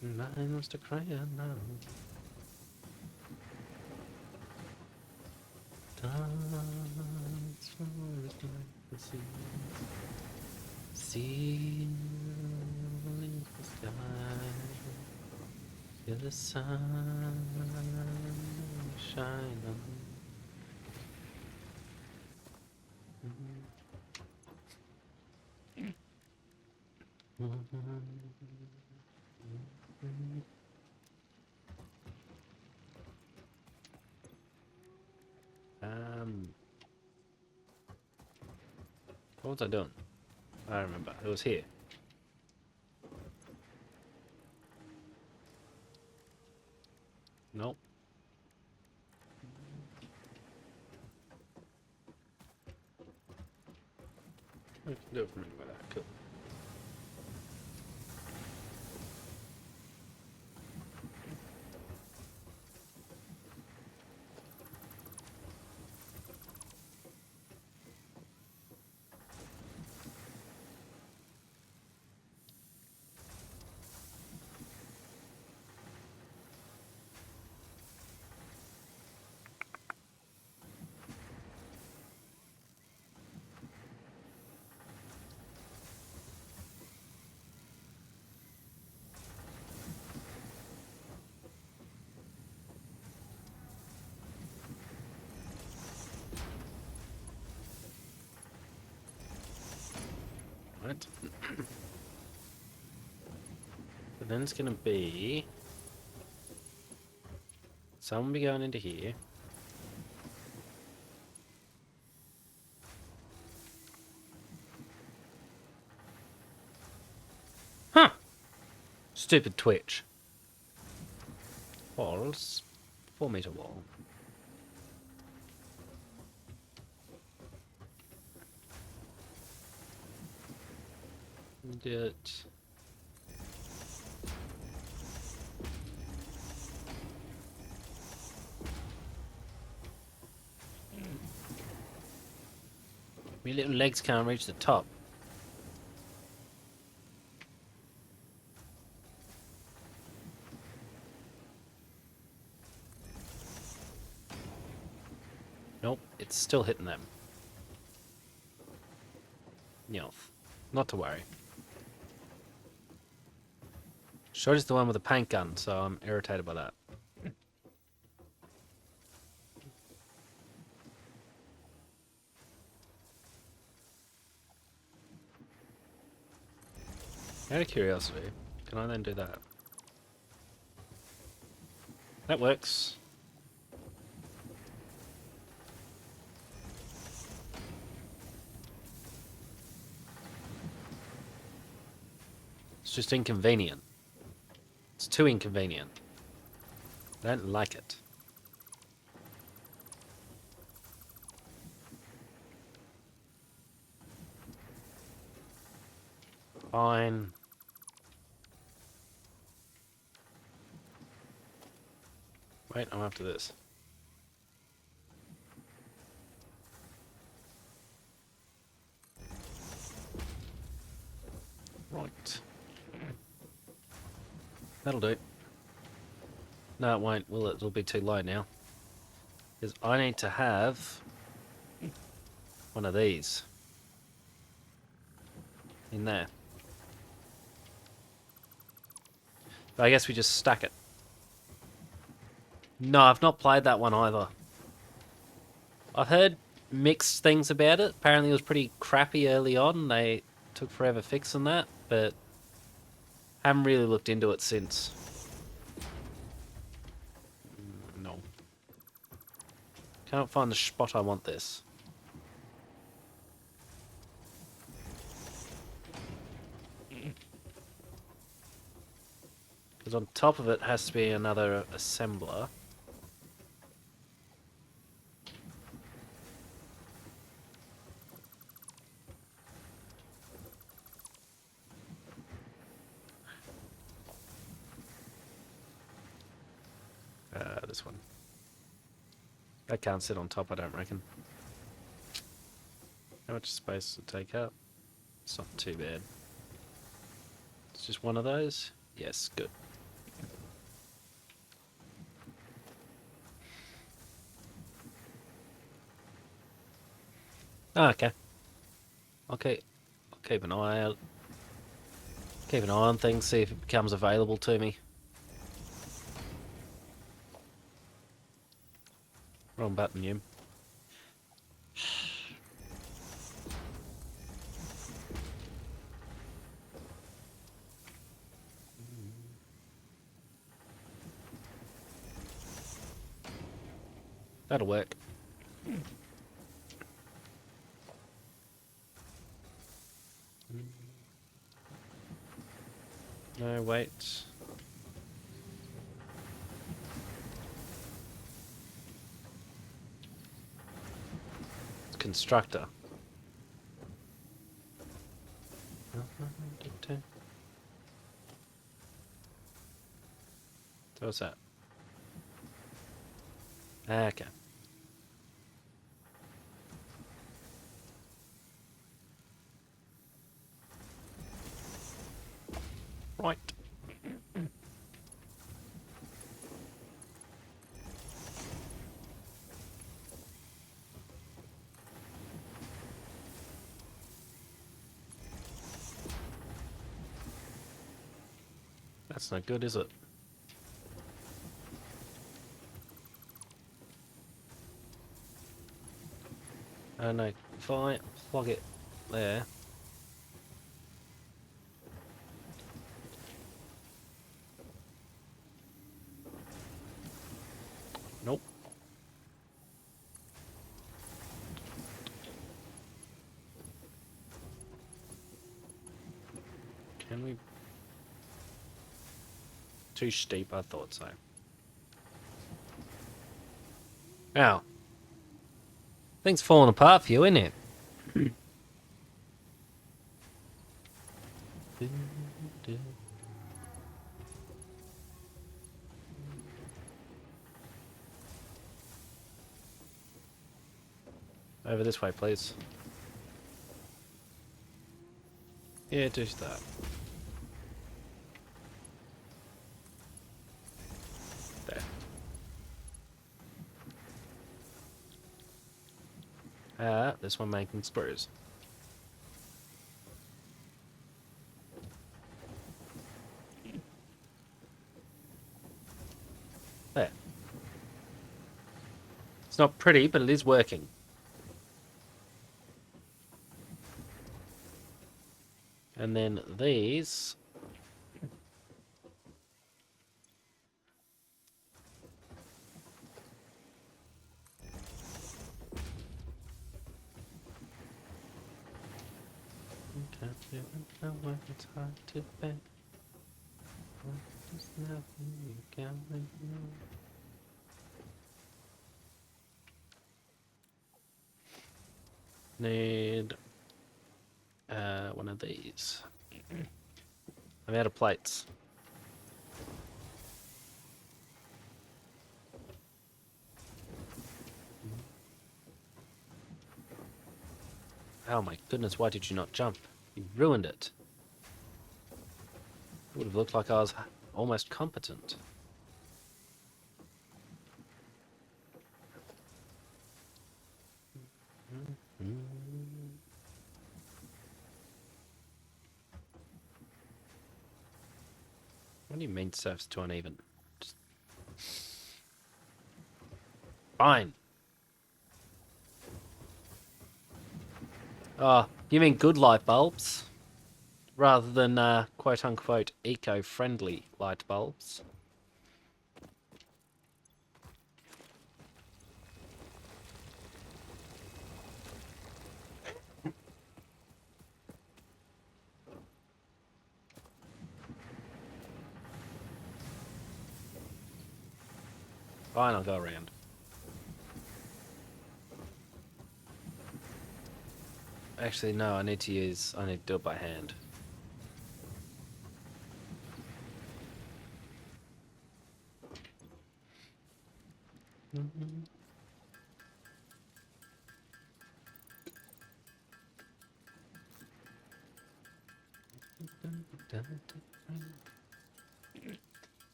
Mine was to cry out now. Dance for the sea. See the sky. Feel the sun shine on. What was I doing? I remember. It was here. Nope. I can do it from anywhere. Cool. Right. But then it's gonna be some will be going into here. Huh! Stupid Twitch. Walls. 4-meter wall. Dirt. My little legs can't reach the top. Nope, it's still hitting them. No, not to worry. Shotty's the one with the paint gun, so I'm irritated by that. Out of curiosity, can I then do that? That works. It's just inconvenient. It's too inconvenient. I don't like it. Fine. Wait, I'm after this. Right. That'll do. No, it won't, will it? It'll be too low now. Because I need to have one of these in there. I guess we just stack it. No, I've not played that one either. I've heard mixed things about it. Apparently it was pretty crappy early on. They took forever fixing that, but haven't really looked into it since. No. Can't find the spot I want this. Because on top of it has to be another assembler. This one. That can't sit on top, I don't reckon. How much space does it take up? It's not too bad. It's just one of those? Yes, good. Oh, okay. I'll keep an eye out. Keep an eye on things, see if it becomes available to me. Wrong button, Yim. That'll work. No, wait. Constructor. So what's that? Okay. Right. That's not good, is it? Oh no, if I plug it there. Nope. Can we? Too steep, I thought so. Ow. Things falling apart for you, isn't it? Over this way, please. Yeah, do that. There. This one making spurs. There. It's not pretty, but it is working. And then these. It's hard to bear. Need one of these. I'm out of plates. Oh my goodness, why did you not jump? You ruined it. It would have looked like I was almost competent. What do you mean surf's too uneven? Just... Fine. Oh, you mean good light bulbs? Rather than quote-unquote eco-friendly light bulbs. Fine, I'll go around. Actually, no, I need to do it by hand.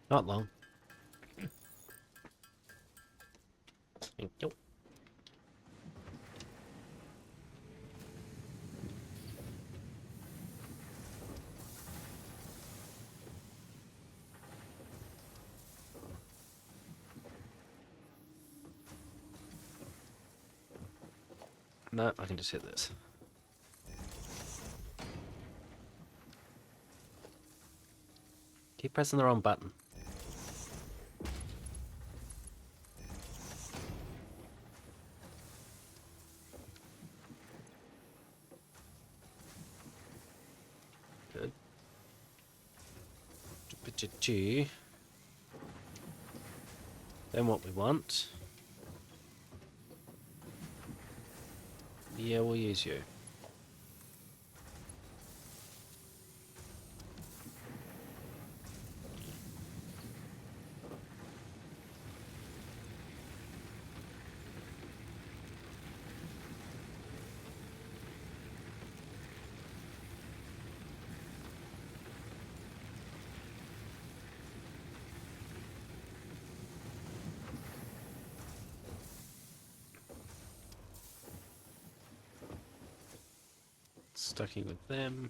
Not long. Thank you. No, I can just hit this. Keep pressing the wrong button. Good. Then what we want... Yeah, we'll use you. Stacking with them.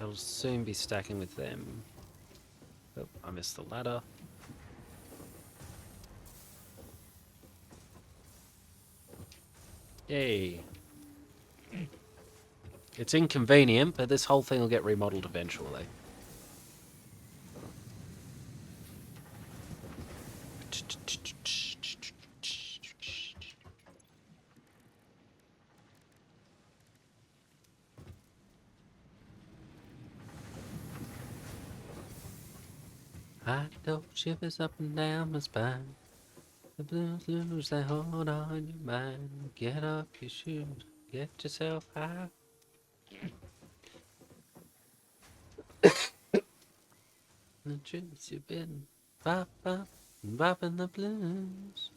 I'll soon be stacking with them. Oh, I missed the ladder. Yay. It's inconvenient, but this whole thing will get remodeled eventually. I know shivers up and down my spine. The blues lose their hold on your mind. Get off your shoes, get yourself high. The truth you've been bop bop bopping the blues.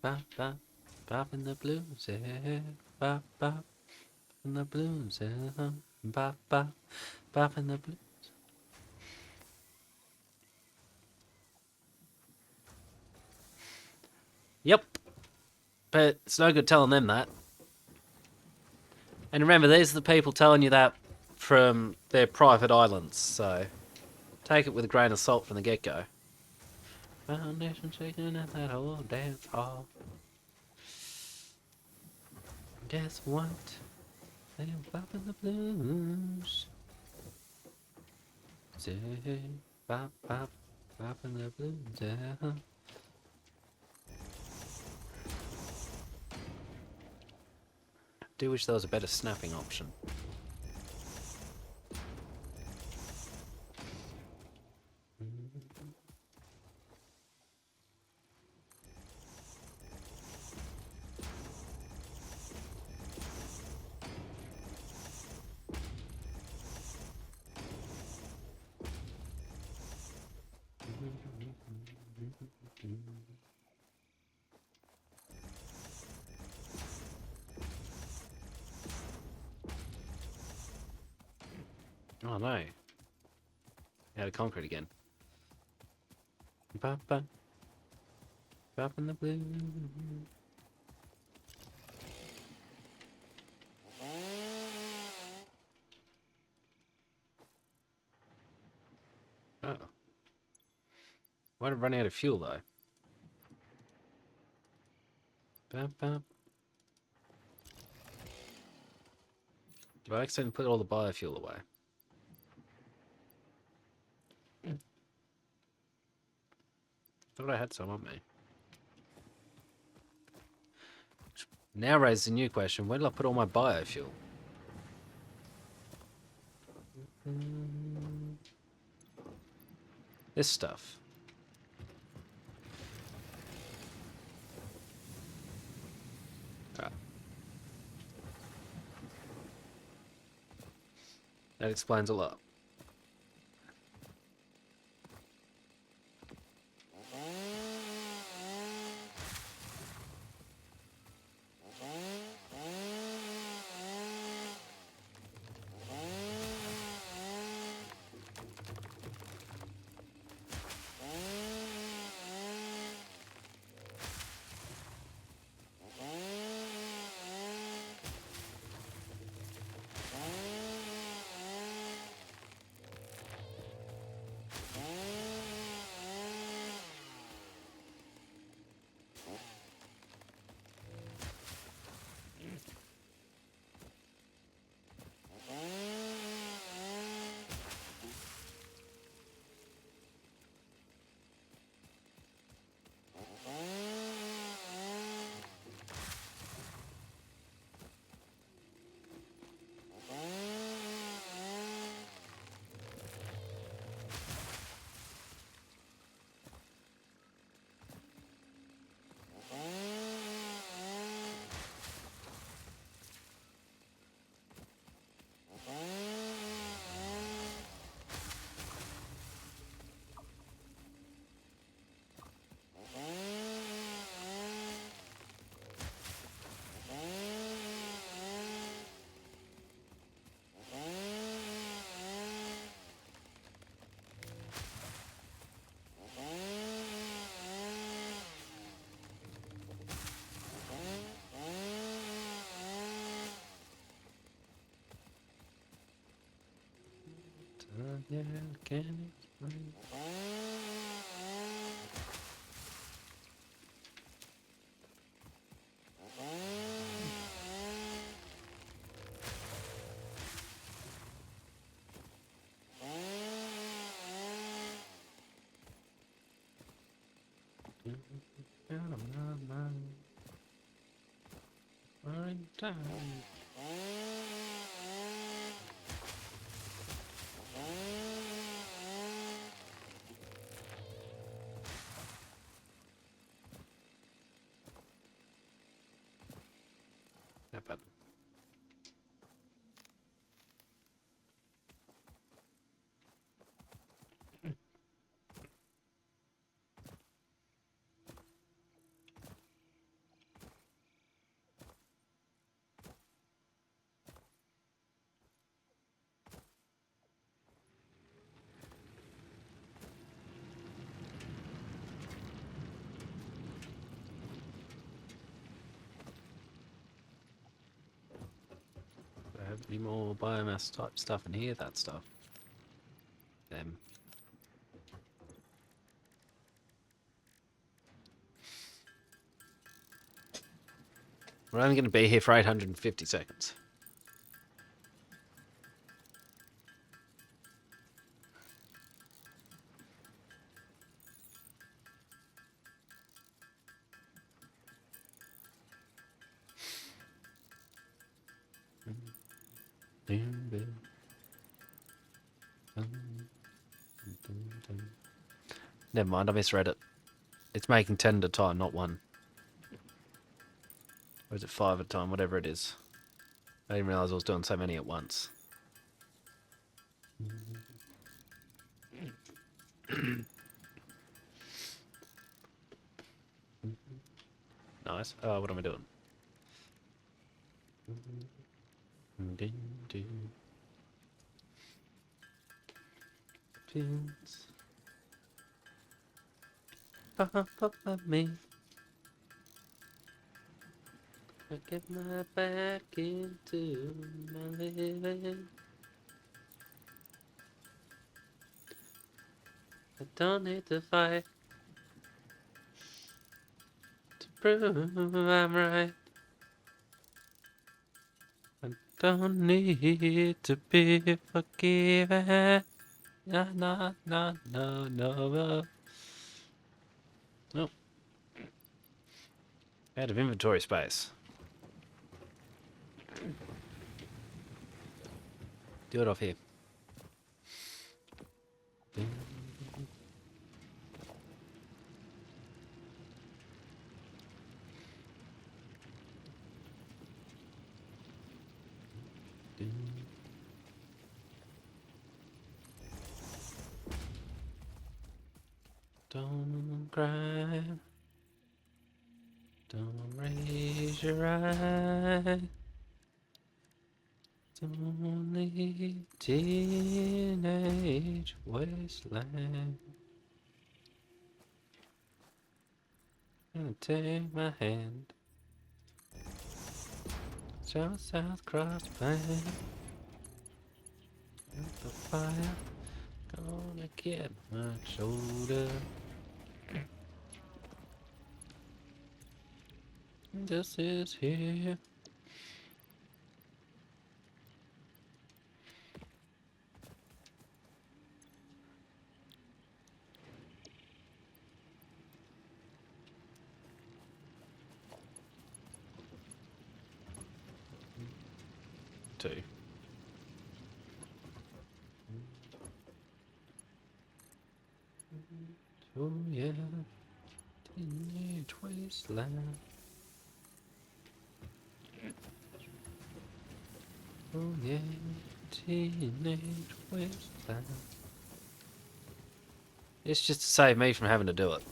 Bop bop bopping the blues, yeah. Bop bop in the blues, yeah. Bop bop bopping the blues. Yep. But it's no good telling them that. And remember, these are the people telling you that from their private islands, so take it with a grain of salt from the get-go. Foundation shaking at that old dance hall. Guess what? They're bopping the blues. Say, bop, bop, bopping the blues, yeah. Do wish there was a better snapping option. Oh no. Out of concrete again. Ba-ba. Up in the blue. Oh. Why did it run out of fuel though? Ba-ba. Did I accidentally put all the biofuel away? Thought I had some on me. Now raises a new question. Where did I put all my biofuel? This stuff. Ah. That explains a lot. Yeah, can explain. That button. Do I have any more biomass type stuff in here? That stuff. Them. We're only going to be here for 850 seconds. Never mind, I misread it. It's making 10 at a time, not 1. Or is it 5 at a time? Whatever it is. I didn't realise I was doing so many at once. Nice. What am I doing? Pins. Papa me. I get my back into my living. I don't need to fight to prove I'm right. I don't need to be forgiven. No, no, no, no, no. Nope. Out of inventory space. Do it off here. Don't cry. Don't raise your eye. It's only teenage wasteland. Gonna take my hand. South cross plain. With the fire. Gonna get much older. This is here. Two. Oh yeah, teenage wasteland. Oh yeah, teenage wasteland. It's just to save me from having to do it.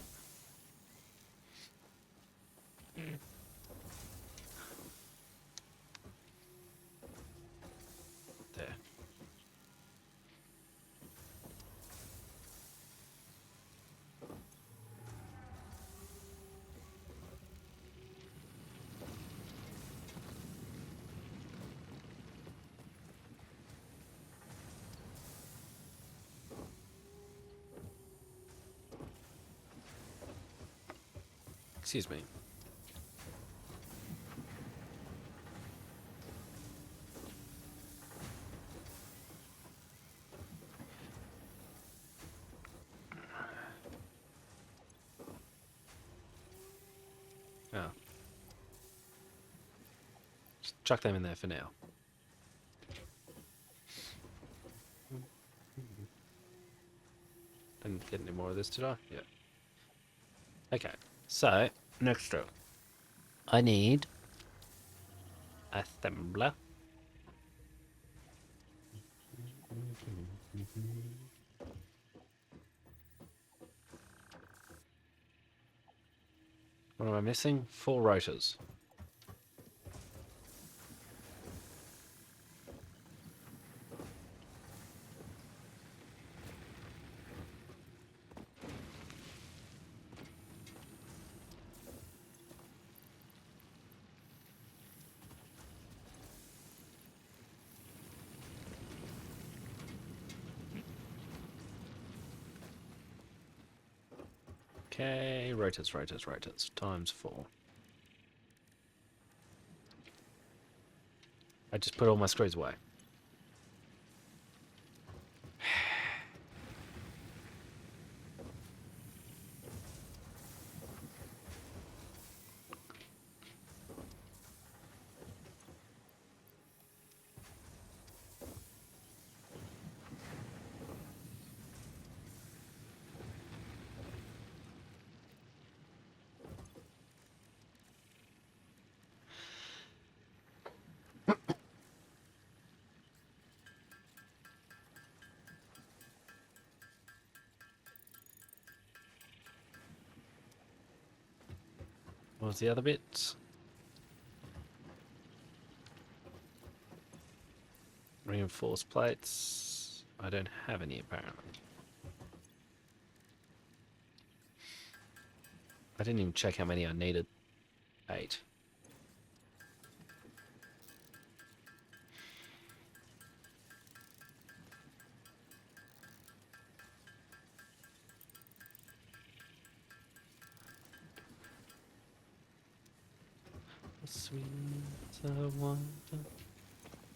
There. Excuse me. Oh. Just chuck them in there for now. Didn't get any more of this, did I? Yeah. Okay. So, next up. I need assembler. What am I missing? 4 rotors. Okay, rotors, times 4. I just put all my screws away. What was the other bit? Reinforced plates. I don't have any apparently. I didn't even check how many I needed. 8. Sweet water,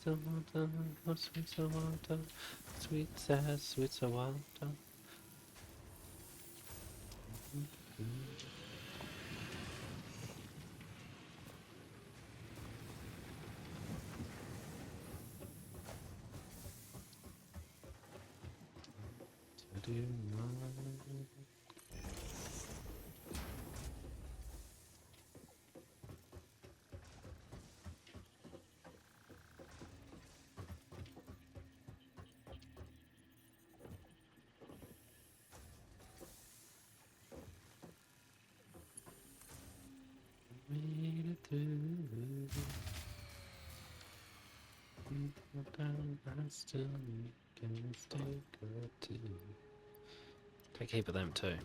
sweet water, sweet as sweet water. Made it through. I still can stay good too. Take a heap of them too.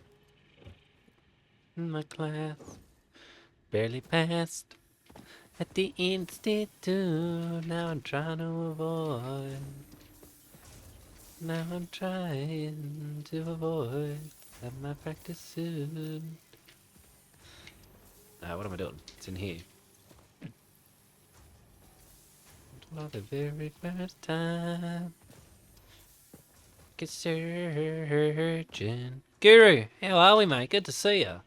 My class barely passed at the institute. Now I'm trying to avoid. Now I'm trying to avoid that my practice soon. What am I doing? It's in here. For the very first time, get searching. Guru, how are we, mate? Good to see you.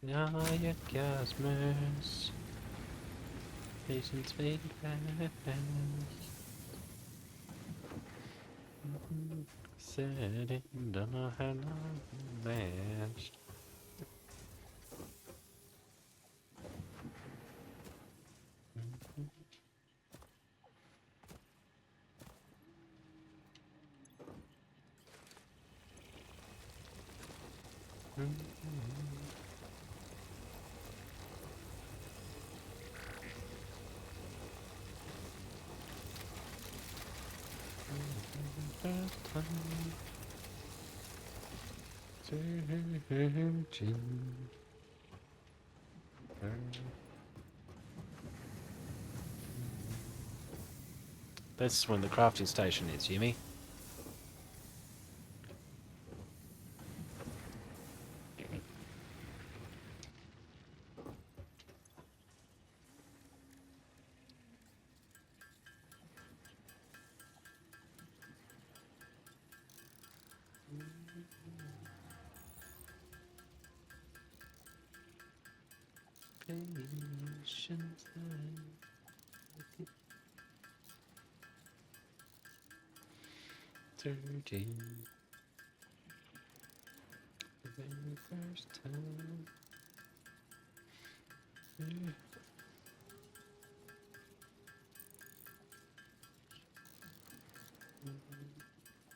Now your cosmos, patience fade fast. Said it, don't know how long it lasts. That's when the crafting station is, YimmY. Patience, searching the very first time.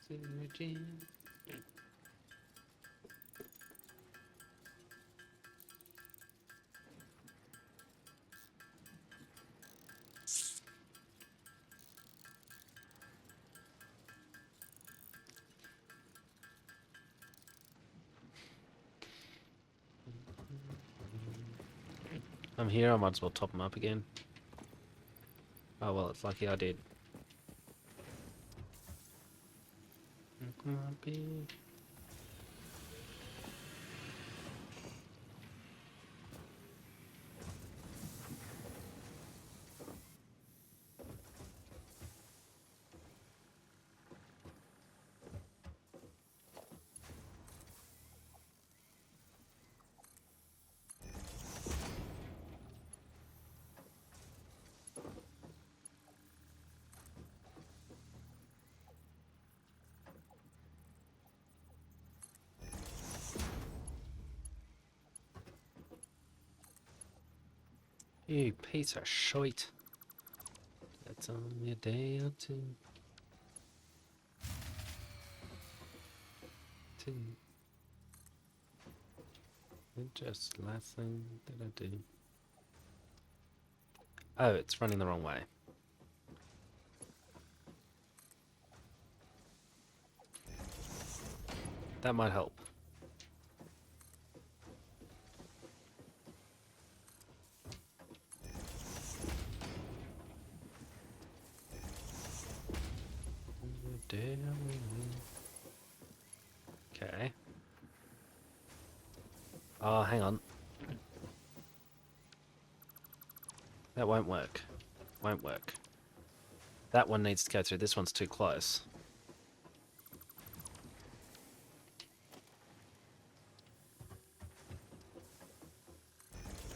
Searching. I'm here, I might as well top them up again. Oh well, it's lucky I did. You piece of shite. That's only a day or two. Just last thing that I do. Oh, it's running the wrong way. That might help. Okay. Oh, hang on. That won't work. Won't work. That one needs to go through. This one's too close.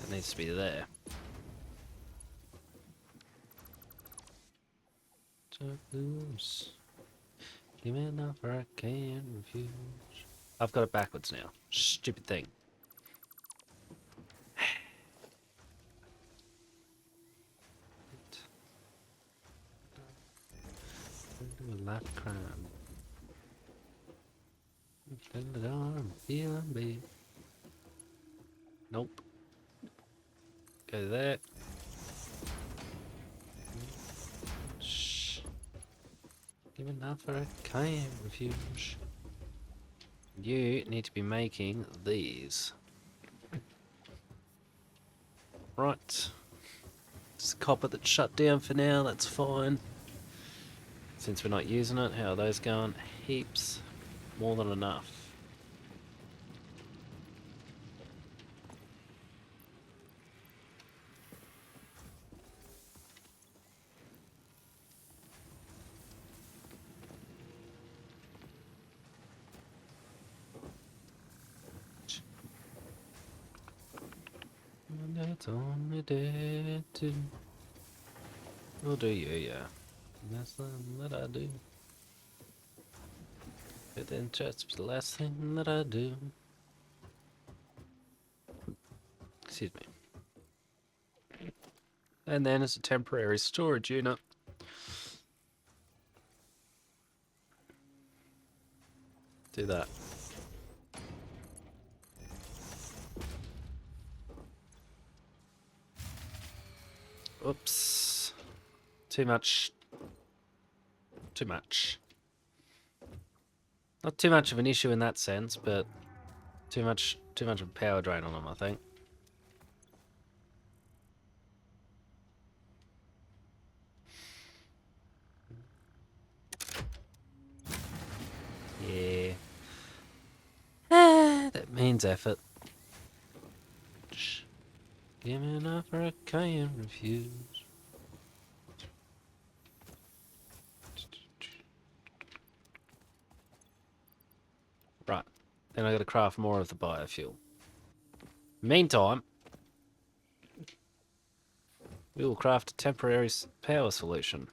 It needs to be there. Oops. Give me an offer I can't refuse. I've got it backwards now. Stupid thing. Do a life crime. I'm feeling big. Nope. Go there. Shh. Give an offer I can't refuse. You need to be making these. Right. It's a copper that's shut down for now, that's fine. Since we're not using it, how are those going? Heaps. More than enough. And that's only dead to. We'll do you, yeah. That's the thing that I do. But then just the last thing that I do. Excuse me. And then it's a temporary storage unit. Do that. Oops. Too much. Too much. Not too much of an issue in that sense, but too much of a power drain on them, I think. Yeah. That means effort. Shh. Give me an offer I can't refuse. Right. Then I gotta craft more of the biofuel. Meantime, we will craft a temporary power solution.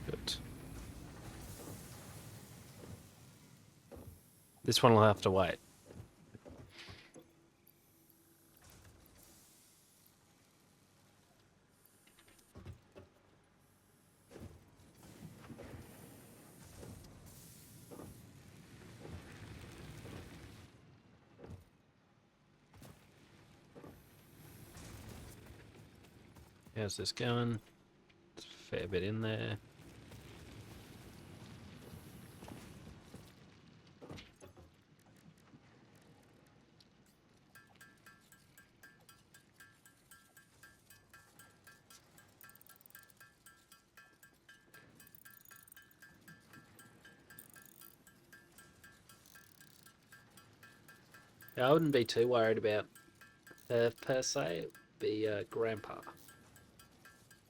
Good. This one will have to wait. How's this going? There's a fair bit in there. I wouldn't be too worried about per se. Be Grandpa.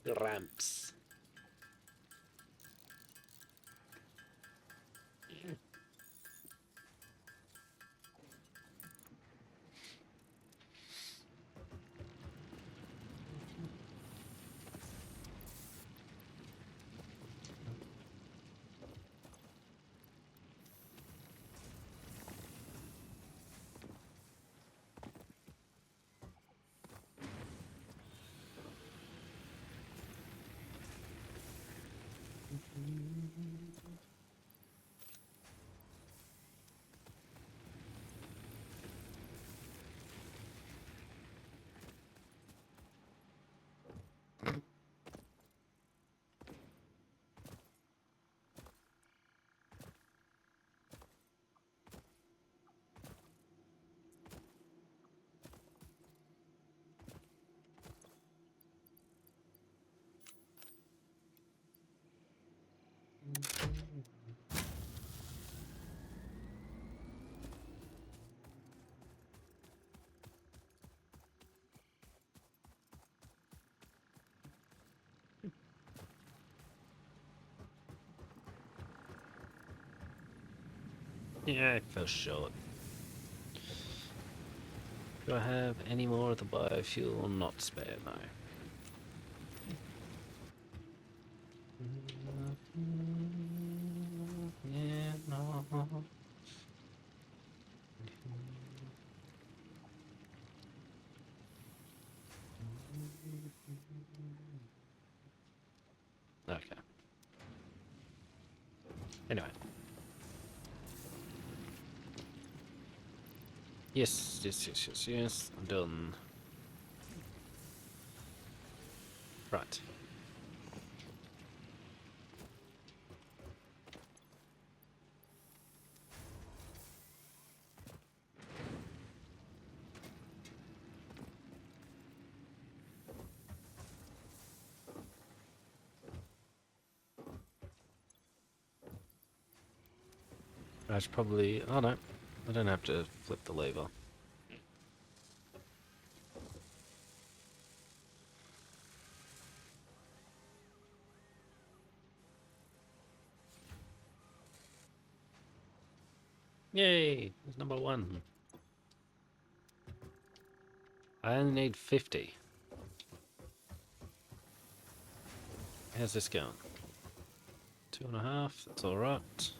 Gramps. Yeah, it fell short. Do I have any more of the biofuel? Not spare, no. Yeah, no. Okay. Anyway. Yes. I'm done. Right. I should probably... Oh, no. I don't have to flip the lever. Yay! It's number 1. I only need 50. How's this going? 2.5. That's alright.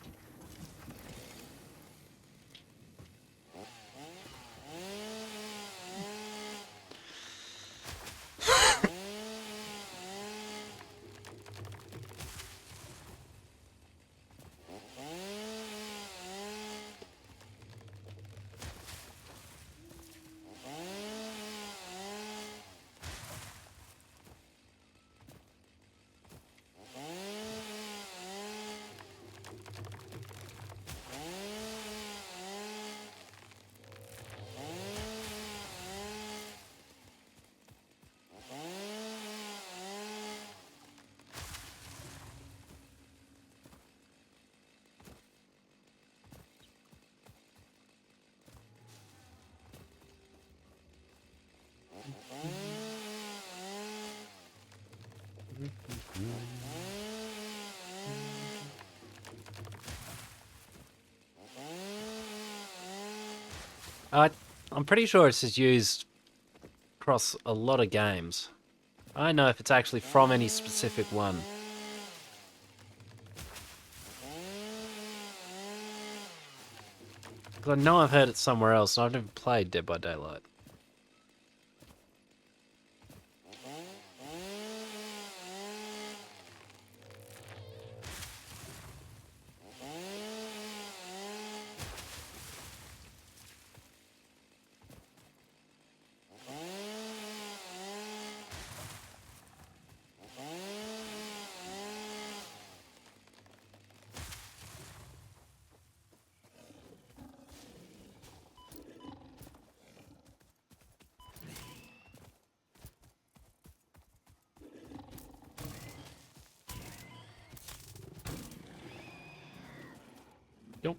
I'm pretty sure this is used across a lot of games. I don't know if it's actually from any specific one. Because I know I've heard it somewhere else, and I've never played Dead by Daylight. Yep.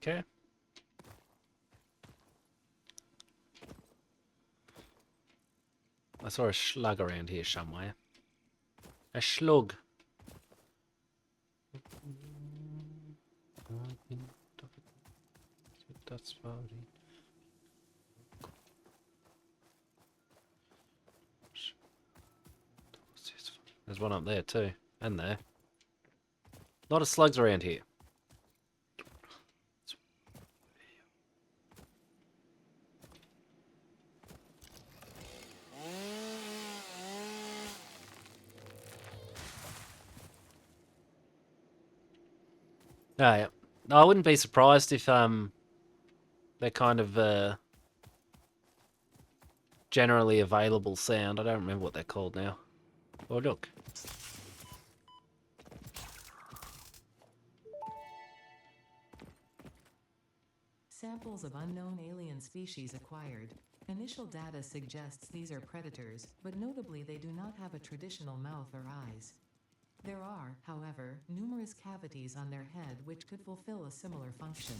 Okay. I saw a slug around here somewhere. A slug. There's one up there too, and there. A lot of slugs around here. Oh, yeah. I wouldn't be surprised if they're kind of generally available sound. I don't remember what they're called now. Oh, look. Samples of unknown alien species acquired. Initial data suggests these are predators, but notably they do not have a traditional mouth or eyes. There are, however, numerous cavities on their head which could fulfill a similar function.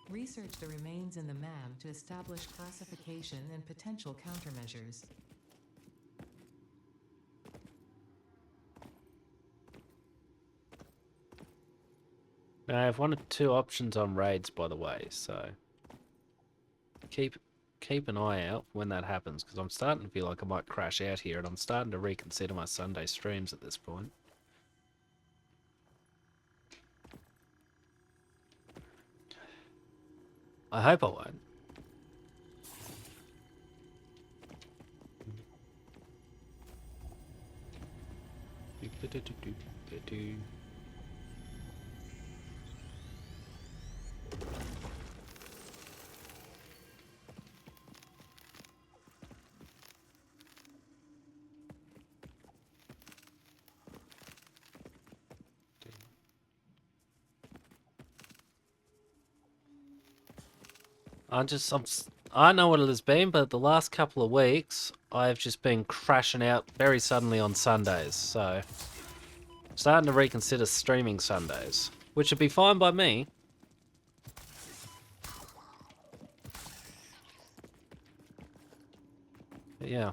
Research the remains in the MAM to establish classification and potential countermeasures. I have 1 or 2 options on raids, by the way, so keep an eye out when that happens, because I'm starting to feel like I might crash out here, and I'm starting to reconsider my Sunday streams at this point. I hope I won't. I know what it has been, but the last couple of weeks, I've just been crashing out very suddenly on Sundays, so I'm starting to reconsider streaming Sundays, which would be fine by me. But yeah.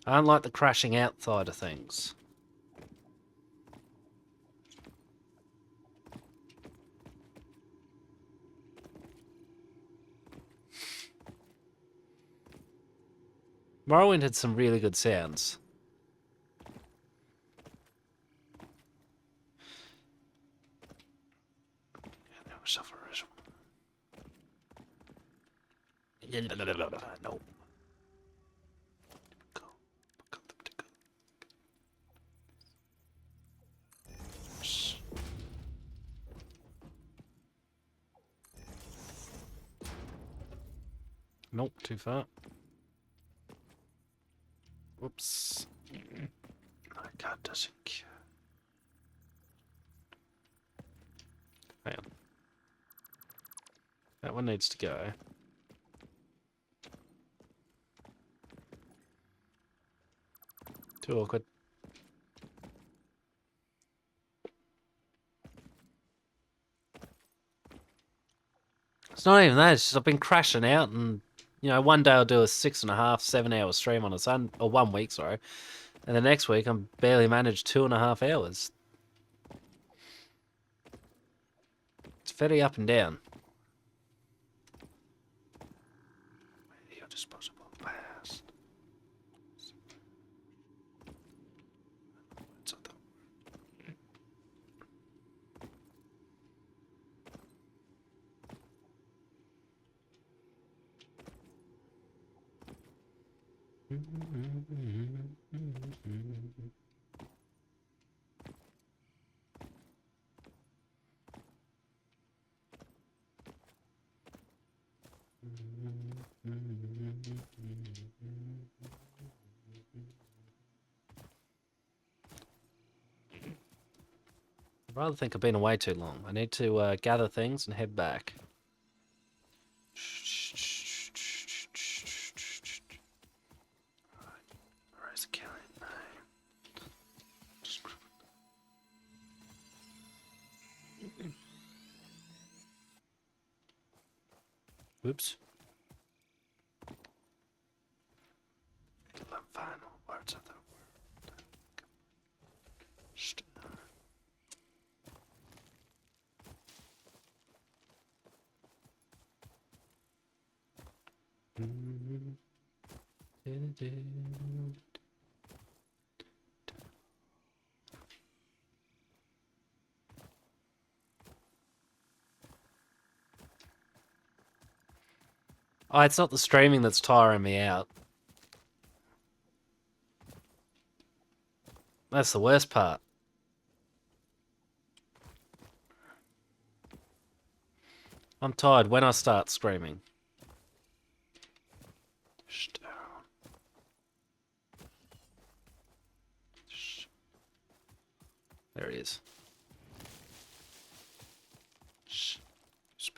I don't like the crashing out side of things. Morrowind had some really good sounds. No. Nope, too far. Whoops. My card doesn't cure. Hang on. That one needs to go. Too awkward. It's not even that, it's just I've been crashing out, and one day I'll do a 6.5, 7 hour stream on or 1 week, sorry. And the next week I'm barely managed 2.5 hours. It's very up and down. Your disposable blast. I rather think I've been away too long. I need to gather things and head back. Where's the killing? Whoops. The final words of the word. Oh, it's not the streaming that's tiring me out. That's the worst part. I'm tired when I start screaming. Shh. Shh. There it is. Shh. Shh.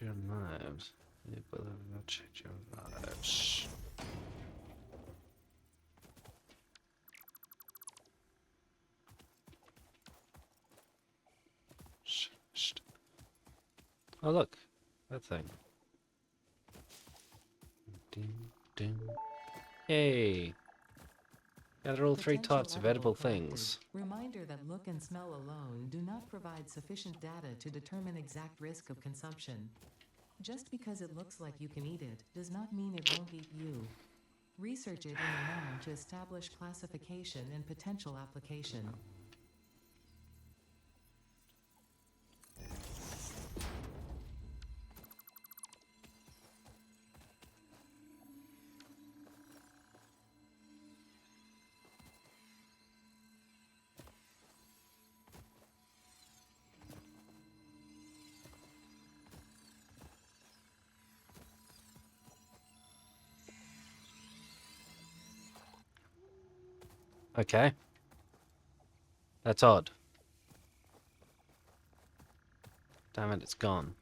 Your lives. You will not check your lives. Shh. Shh. Oh look, that thing. Ding, ding. Yay! Gather all three Potential types of edible collected. things. Reminder that look and smell alone do not provide sufficient data to determine exact risk of consumption. Just because it looks like you can eat it does not mean it won't eat you. Research it in the lab to establish classification and potential application. Okay. That's odd. Damn it, it's gone.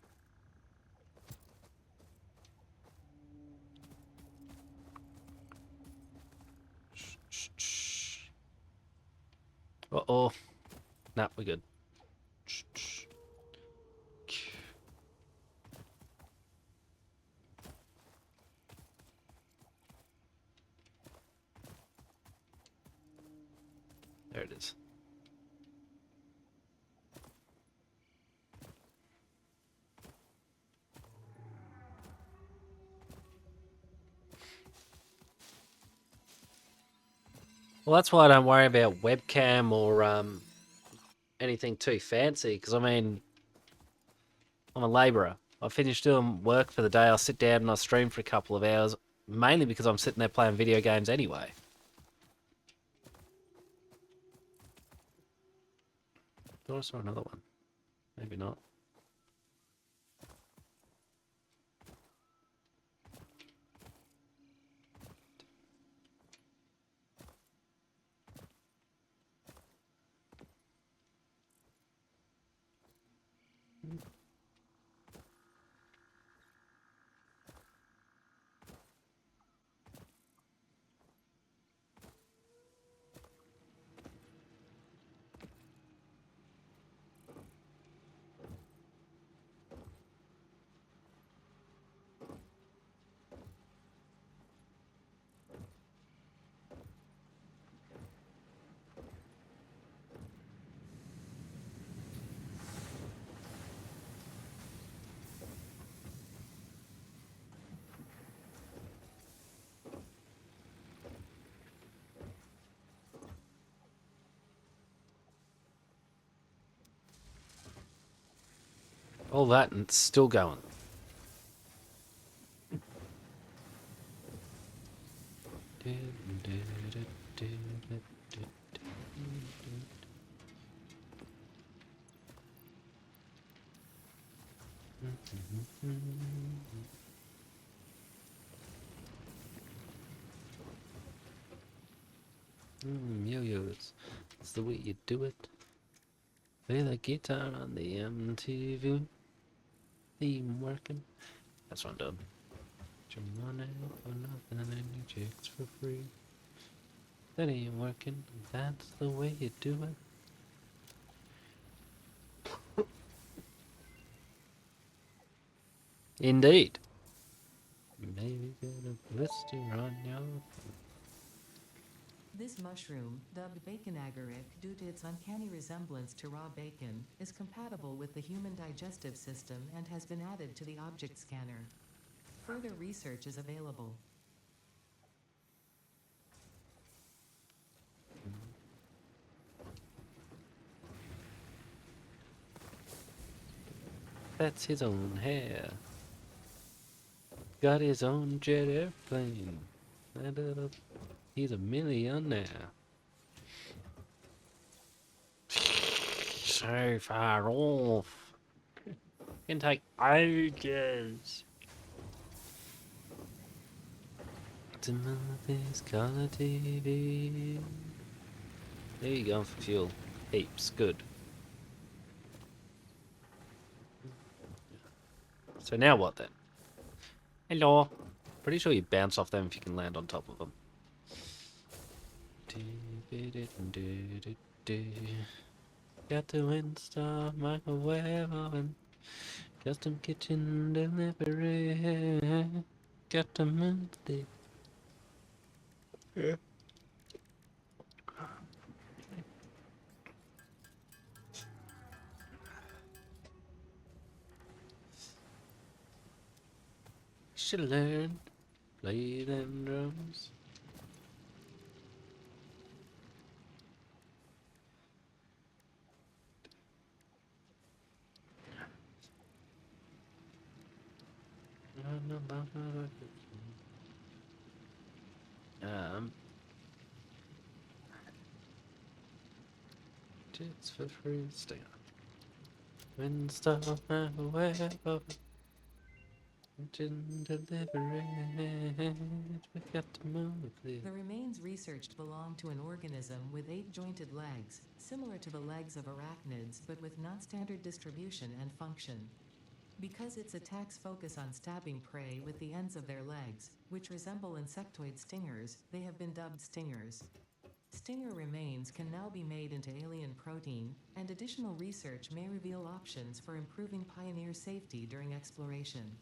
Uh-oh. Nah, we're good. There it is. Well, that's why I don't worry about webcam or anything too fancy, because I mean, I'm a labourer. I finish doing work for the day, I'll sit down and I'll stream for a couple of hours, mainly because I'm sitting there playing video games anyway. Thought I saw another one. Maybe not. All that and it's still going. Yo, it's the way you do it. Play the guitar on the MTV. Theme working. That's what I'm done. Your money for nothing and your chicks for free. That ain't working. That's the way you do it. Indeed. Maybe get a blister on your. This mushroom, dubbed bacon agaric due to its uncanny resemblance to raw bacon, is compatible with the human digestive system and has been added to the object scanner. Further research is available. that's his own hair. Got his own jet airplane. He's a millionaire. So far off. Can take ages. Timothy's color TV. There you go for fuel. Heaps. Good. So now what then? Hello. Pretty sure you bounce off them if you can land on top of them. Got to install microwave oven. Custom kitchen delivery. Got to move the... Yeah. Should learn. Play them drums. It's for free. Stay on. When stuff aware of delivery, we got to move this. The remains researched belong to an organism with 8 jointed legs, similar to the legs of arachnids but with non-standard distribution and function. Because its attacks focus on stabbing prey with the ends of their legs, which resemble insectoid stingers, they have been dubbed stingers. Stinger remains can now be made into alien protein, and additional research may reveal options for improving pioneer safety during exploration.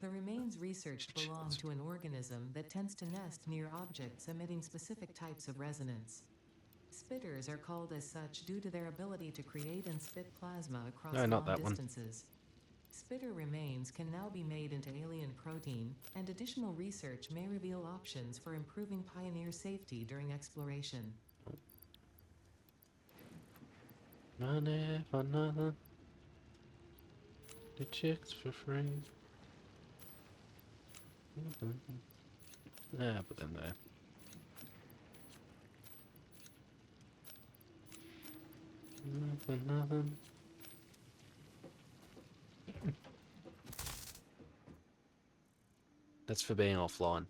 The remains researched belong to an organism that tends to nest near objects emitting specific types of resonance. Spitters are called as such due to their ability to create and spit plasma across long distances. Spitter remains can now be made into alien protein, and additional research may reveal options for improving pioneer safety during exploration. Money for nothing. The chicks for free. Yeah, put them there. Nothing. That's for being offline.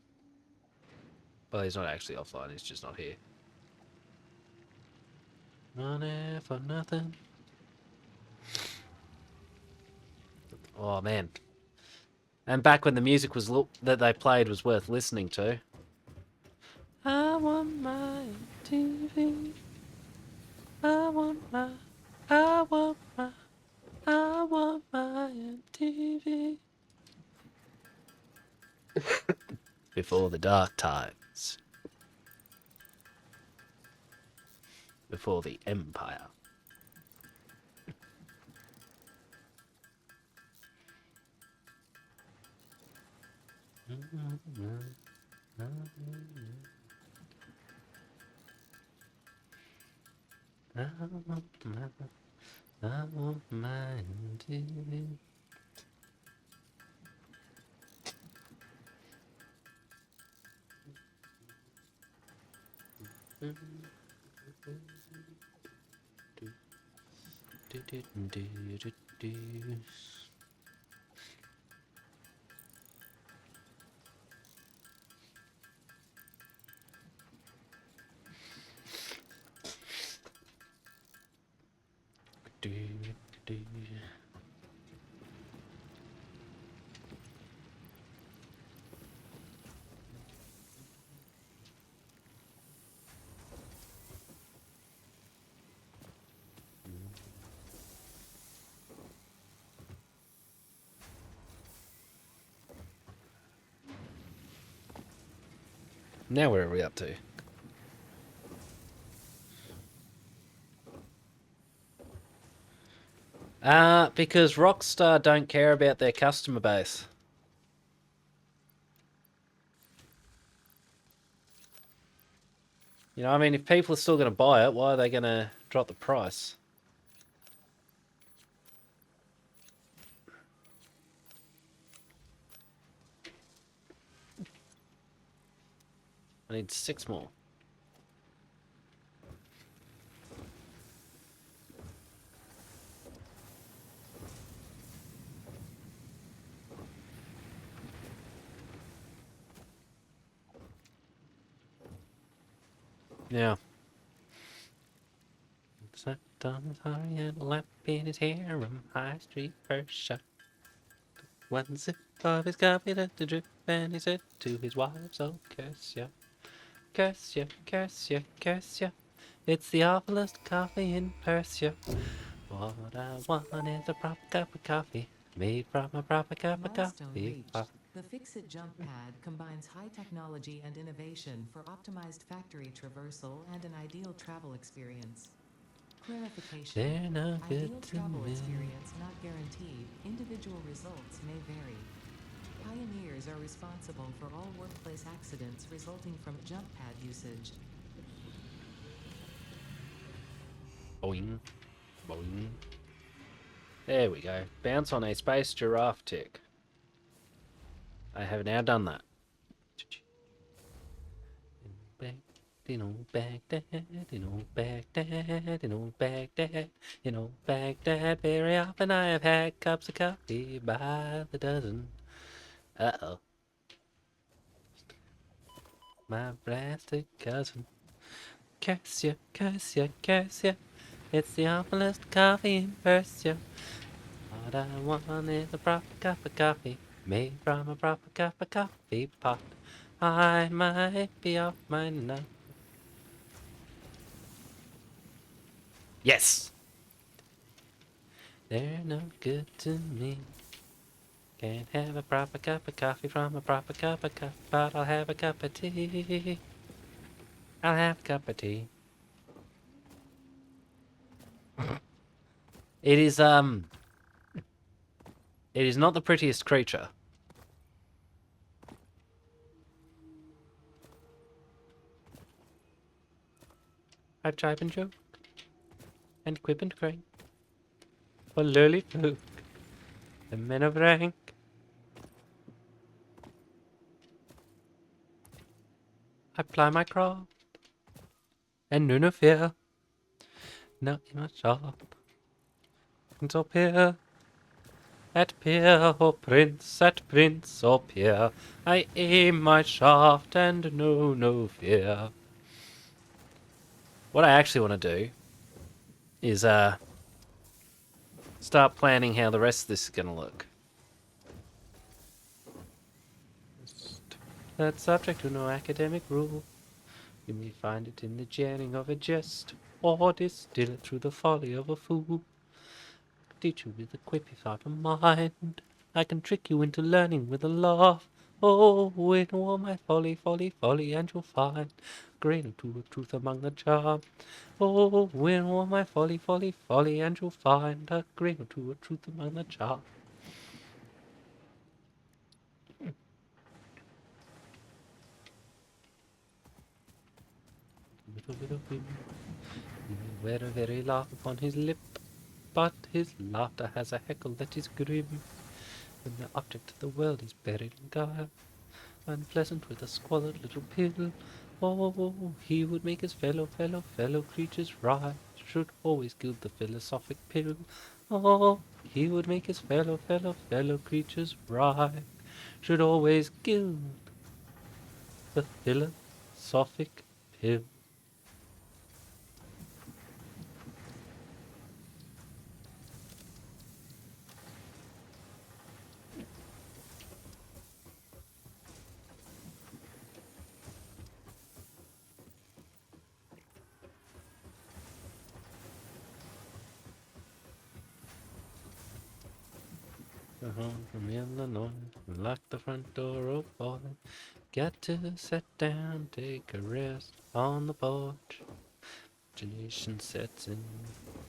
Well, he's not actually offline, he's just not here. Money for nothing. Oh, man. And back when the music was that they played was worth listening to. I want my TV. I want my TV. Before the dark times. Before the Empire. I want my TV. Now where are we up to? Because Rockstar don't care about their customer base. You know, I mean, if people are still going to buy it, why are they going to drop the price? I need 6 more. Yeah. Sat on his hurry and lap in his harem, High Street first shot. One sip of his coffee let the drip, and he said to his wife, "So curse ya, curse ya, curse ya, curse ya. It's the awfulest coffee in Persia. What I want is a proper cup of coffee, made from a proper cup of Milestone coffee." reached. The Fixit Jump Pad combines high technology and innovation for optimized factory traversal and an ideal travel experience. Clarification. They're no good Ideal to travel me. experience not guaranteed. Individual results may vary. Pioneers are responsible for all workplace accidents resulting from jump pad usage. Boing, boing. There we go. Bounce on a space giraffe tick. I have now done that. In old Baghdad, in old Baghdad, in old Baghdad, in old Baghdad. Very often I have had cups of coffee by the dozen. Uh-oh. My blasted cousin. Curse ya, curse ya, curse ya. It's the awfulest coffee in Persia. What I want is a proper cup of coffee, made from a proper cup of coffee pot. I might be off my nut. Yes! They're no good to me. Can't have a proper cup of coffee from a proper cup of coffee pot. I'll have a cup of tea. I'll have a cup of tea. It is not the prettiest creature. I've jibe and joke, and quip and crank, for lurly folk, the men of rank. I ply my craft, and no fear. Now in my shop, prince or peer, at peer or prince, at prince or peer, I aim my shaft and no fear. What I actually want to do is start planning how the rest of this is going to look. That's subject to no academic rule. You may find it in the jamming of a jest, or distill it through the folly of a fool. Teach you with a quippy thought of mind. I can trick you into learning with a laugh. Oh, win all my folly, folly, folly, and you'll find a grain or two of truth among the charm. Oh, win all my folly, folly, folly, and you'll find a grain or two of truth among the charm. Little bit of wind, he may wear a very laugh upon his lip, but his laughter has a heckle that is grim. When the object of the world is buried in guile, unpleasant with a squalid little pill. Oh, he would make his fellow creatures rise, should always gild the philosophic pill. Oh, he would make his fellow creatures rise, should always gild the philosophic pill. Home from Illinois, lock the front door, oh boy. Got to sit down, take a rest on the porch. Imagination sets in,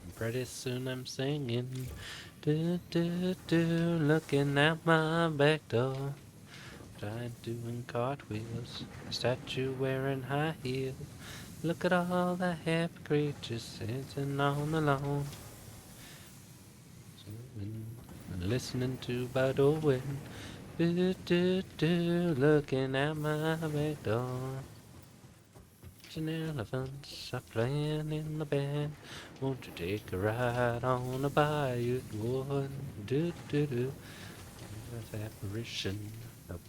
and pretty soon I'm singing. Do do do, looking out my back door. Trying doing cartwheels, statue wearing high heels. Look at all the happy creatures sitting on the lawn. Listening to Bado Wind. Do, do, do, looking at my back door. And elephants are playing in the band. Won't you take a ride on a bayou wood? Do, do, do. With apparition,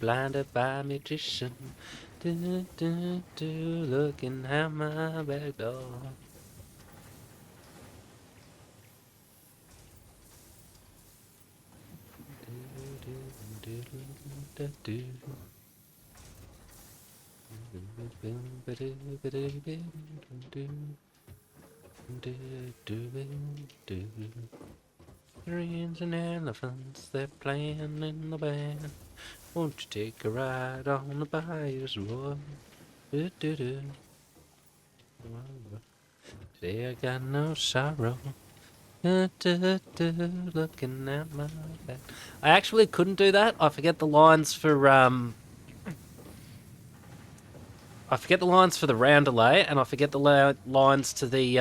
blinded by magician. Do, do, do, looking at my back door. Lions and elephants, they're playing in the band. Won't you take a ride on the bayou's wood? Do, do, do. Today I got no sorrow. Do, do, do, looking at my back. I actually couldn't do that. I forget the lines for I forget the lines for the roundelay, and I forget the lines to the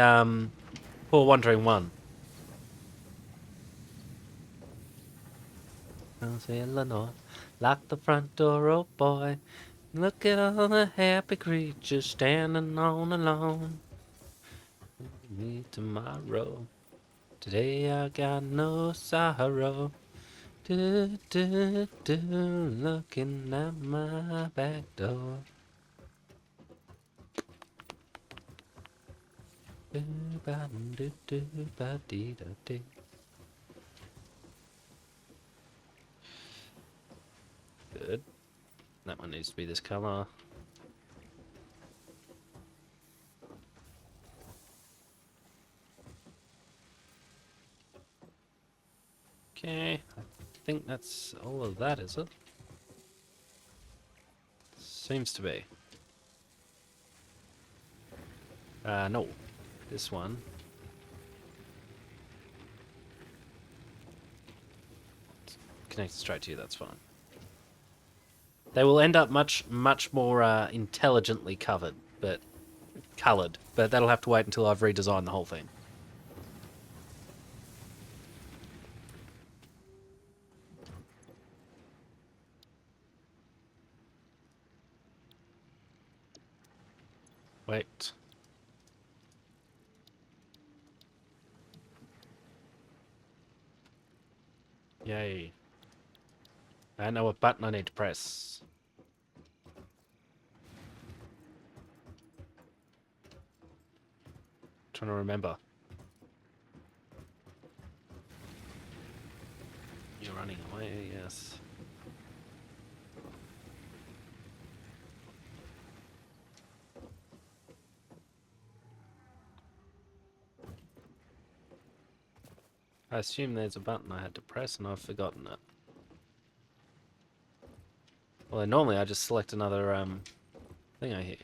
Poor Wandering One. I'll say Eleanor, lock the front door, oh boy. Look at all the happy creatures standing on the lawn. Me tomorrow. Today I got no sorrow. Do, do, do, looking at my back door. Do, ba, do, do, ba, dee, da, dee. Good. That one needs to be this color. Okay, I think that's all of that, is it? Seems to be. No. This one. Connected straight to you, that's fine. They will end up much more intelligently coloured, but that'll have to wait until I've redesigned the whole thing. Wait. Yay. I know what button I need to press. Trying to remember. You're running away, yes. I assume there's a button I had to press and I've forgotten it. Well, normally I just select another thing I hear.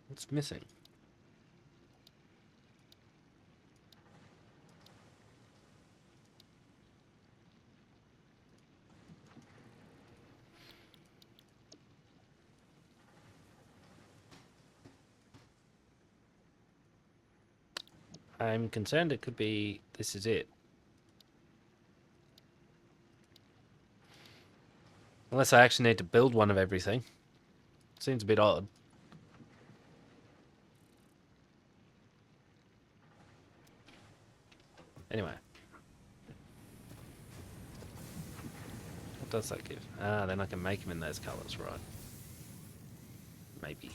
What's missing? I'm concerned it could be this is it. Unless I actually need to build one of everything. Seems a bit odd. Anyway. What does that give? Ah, then I can make them in those colours, right? Maybe.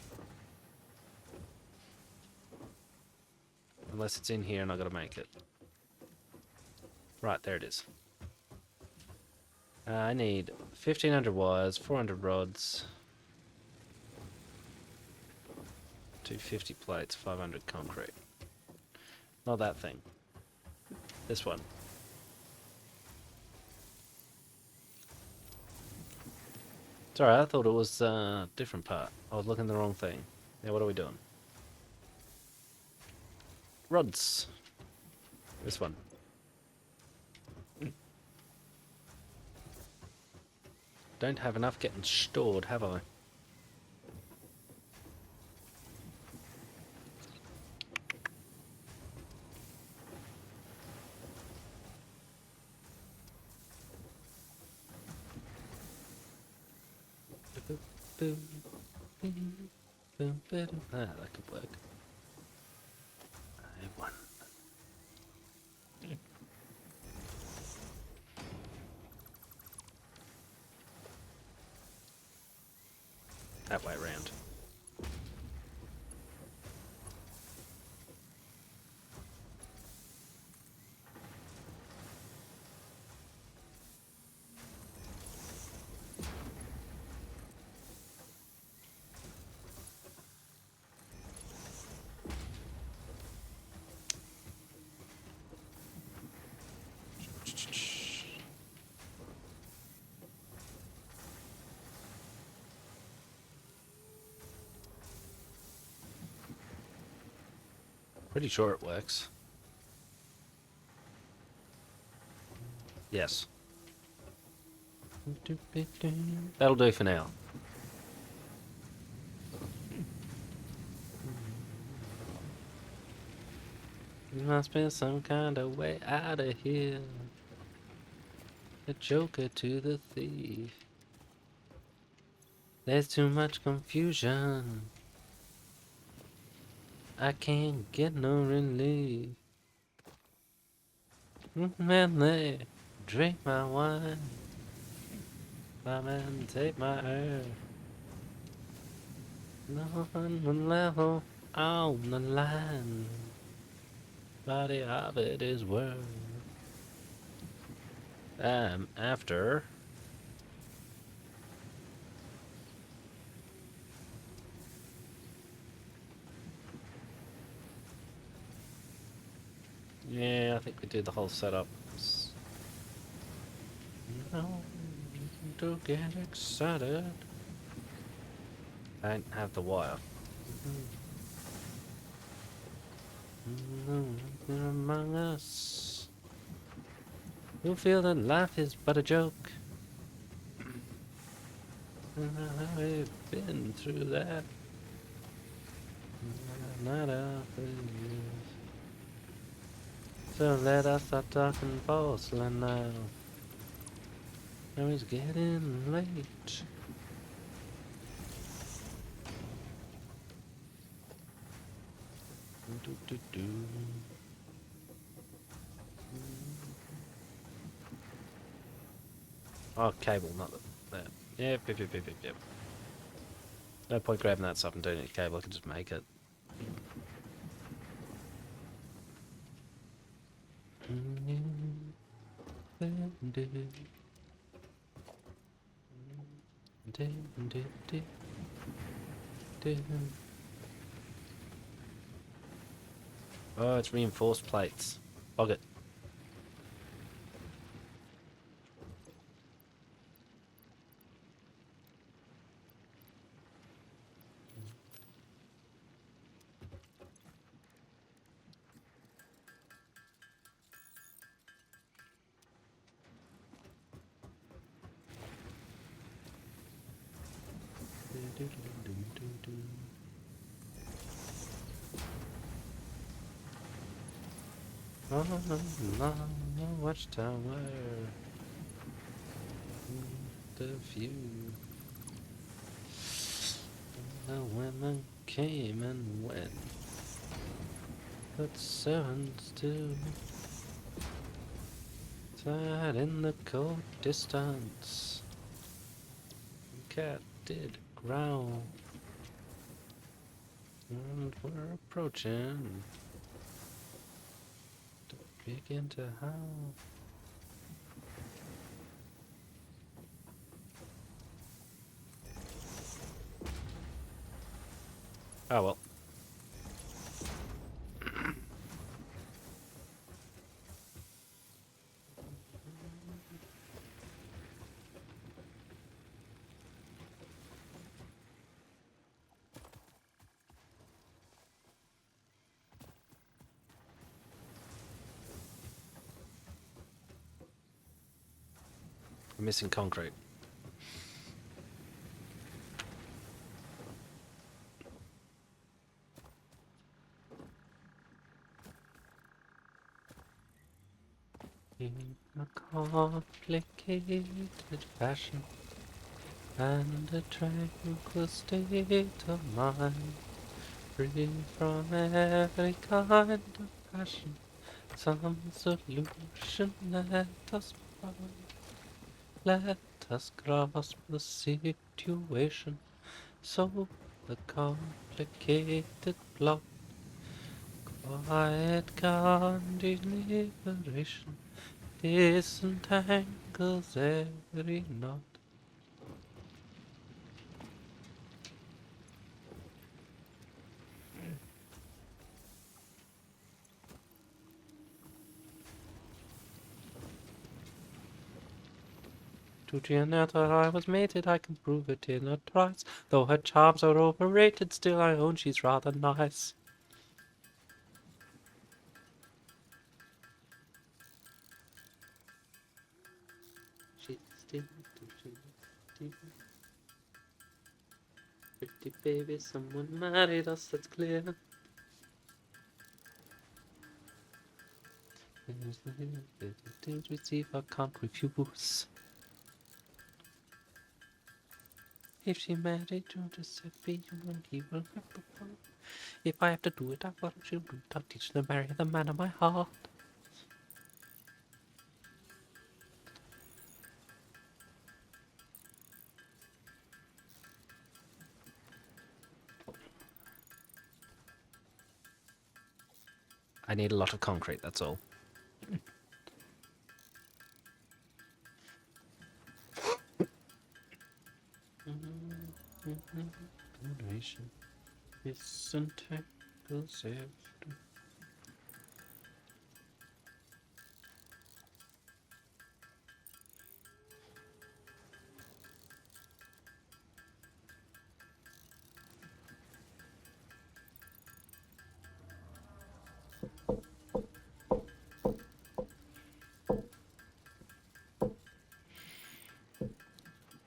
Unless it's in here and I gotta make it. Right, there it is. I need 1,500 wires, 400 rods, 250 plates, 500 concrete. Not that thing. This one. It's alright, I thought it was a different part. I was looking at the wrong thing. Yeah, what are we doing? Rods. This one. Don't have enough getting stored, have I? Ah, that could work. One. That way round. Pretty sure it works. Yes. That'll do for now. There must be some kind of way out of here. The Joker to the thief. There's too much confusion. I can't get no relief. Man, they drink my wine. My man, take my earth. No one level on the line. Body of it is worth. After. Yeah, I think we did the whole setup. No, don't get excited. I don't have the wire. Among us, who feel that life is but a joke. I've been through that. Not after years. So let us start talking porcelain now. Now it's getting late. Oh, cable, not that. Yep. No point grabbing that stuff and doing it with cable, I can just make it. Oh, it's reinforced plates. Bog it. Oh, no, watchtower. The view. The women came and went, but servants too. Sat in the cold distance. Cat did growl, and we're approaching. Begin to howl. Oh well. We're missing concrete. complicated fashion and a tranquil state of mind, free from every kind of passion, some solution let us find. Let us grasp the situation, solve the complicated plot, quiet calm deliberation, disentangles every knot. To Gianetta I was mated, I can prove it in a trice. Though her charms are overrated, still I own she's rather nice. She's still pretty baby, someone married us, that's clear. Receive, I can't refuse. If she married to Giuseppe, he will have to fall. If I have to do it, I've got to do it. I'll teach them to marry the man of my heart. I need a lot of concrete, that's all. Donation. Disentangles every.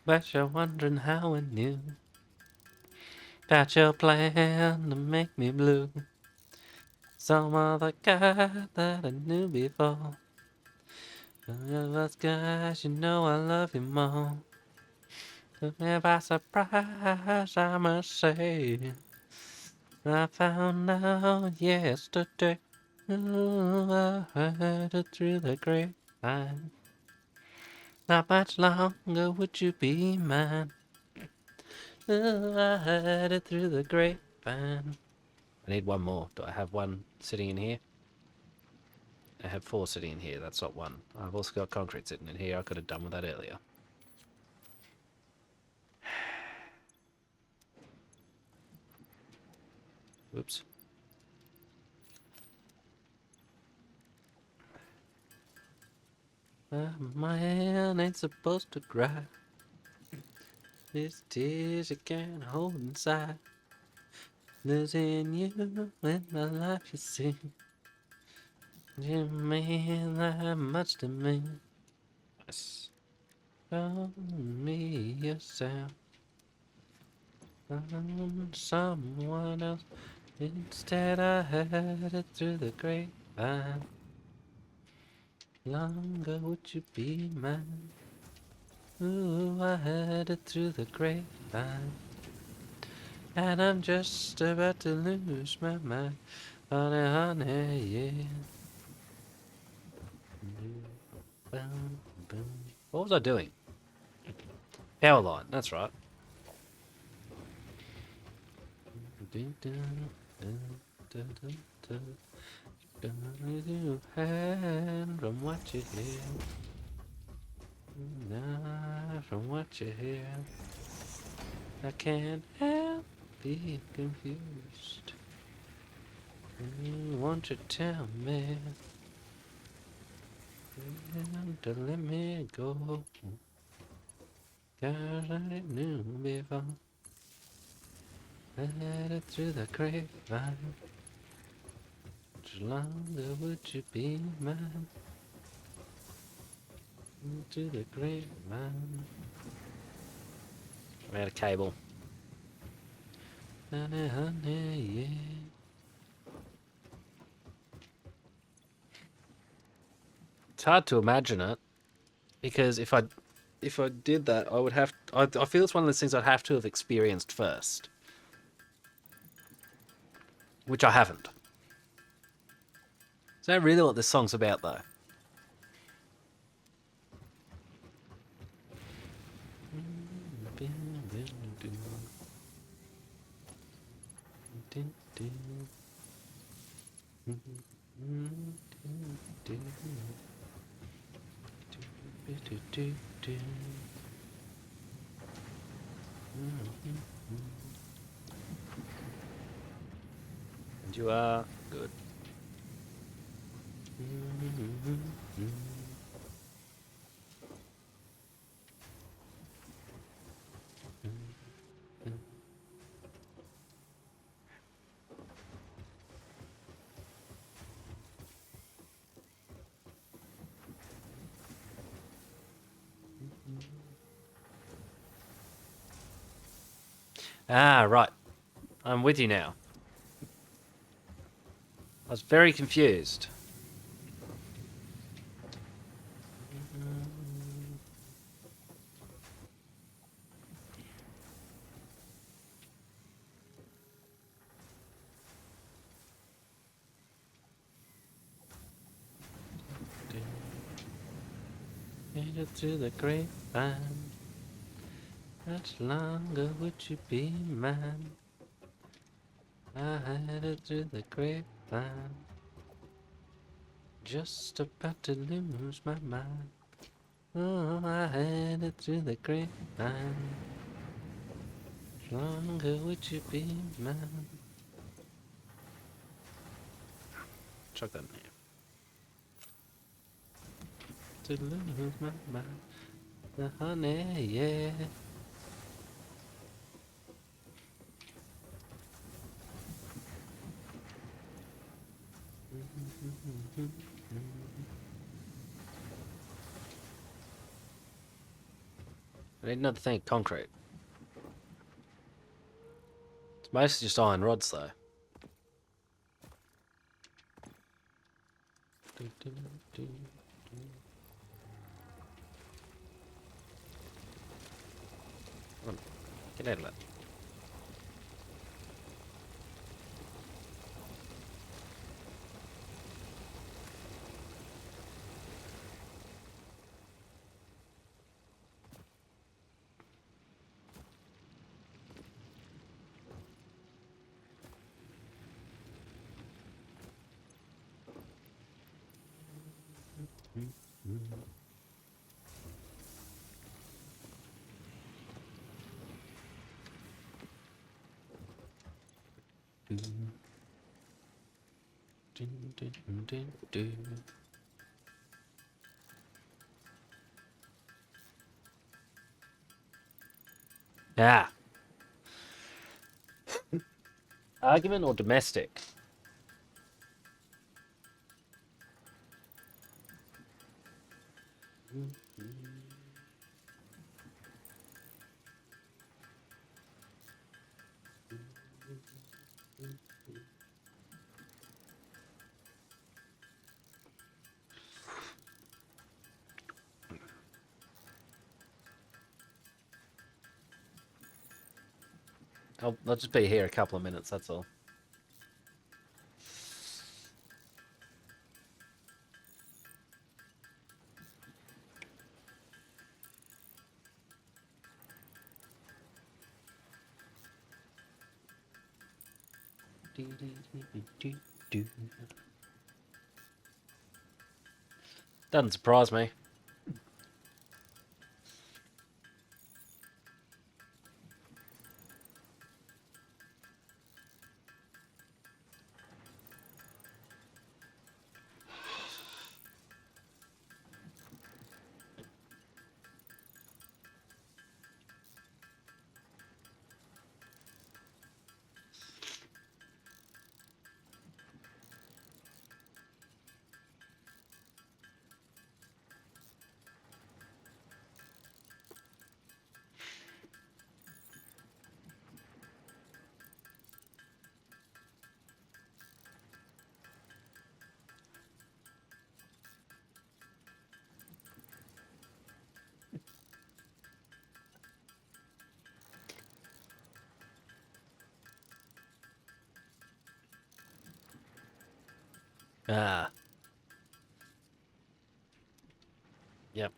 Bet you're wondering how I knew that your plan to make me blue. Some other guy that I knew before. Of us guys, you know I love you more. Took me by surprise, I must say. I found out yesterday. Ooh, I heard it through the grapevine. Not much longer would you be mine. Ooh, I heard it through the grapevine. I need one more. Do I have one sitting in here? I have 4 sitting in here. That's not one. I've also got concrete sitting in here. I could have done with that earlier. Whoops. My hand ain't supposed to cry. These tears you can't hold inside. Losing you in the life you see. You mean that much to me. Yes. Show me yourself. Someone else. Instead I heard it through the grapevine. Longer would you be mine? Ooh, I heard it through the grapevine. And I'm just about to lose my mind. Honey, honey, yeah. Boom, boom. What was I doing? Power line, that's right. Hand from what you hear. Nah, from what you hear. I can't help being confused. Won't you tell me? To let me go. 'Cause I knew before. I had it through the grapevine. Much longer would you be mine? To the grapevine. I'm out of cable. Honey, honey, yeah. It's hard to imagine it. Because if I did that, I would have. I feel it's one of those things I'd have to have experienced first, which I haven't. Is that really what this song's about, though? And you are good. Ah, right. I'm with you now. I was very confused. Made it through the grapevine. Much longer would you be mine? I had it through the grapevine. Just about to lose my mind. Oh, I had it through the grapevine. Much longer would you be mine? Chuck that in there. To lose my mind. The honey, yeah. I need another thing of concrete. It's mostly just iron rods, though. Come on, get out of that. Ah. Argument or domestic? I'll just be here a couple of minutes, that's all. Doesn't surprise me. Ah. Yep.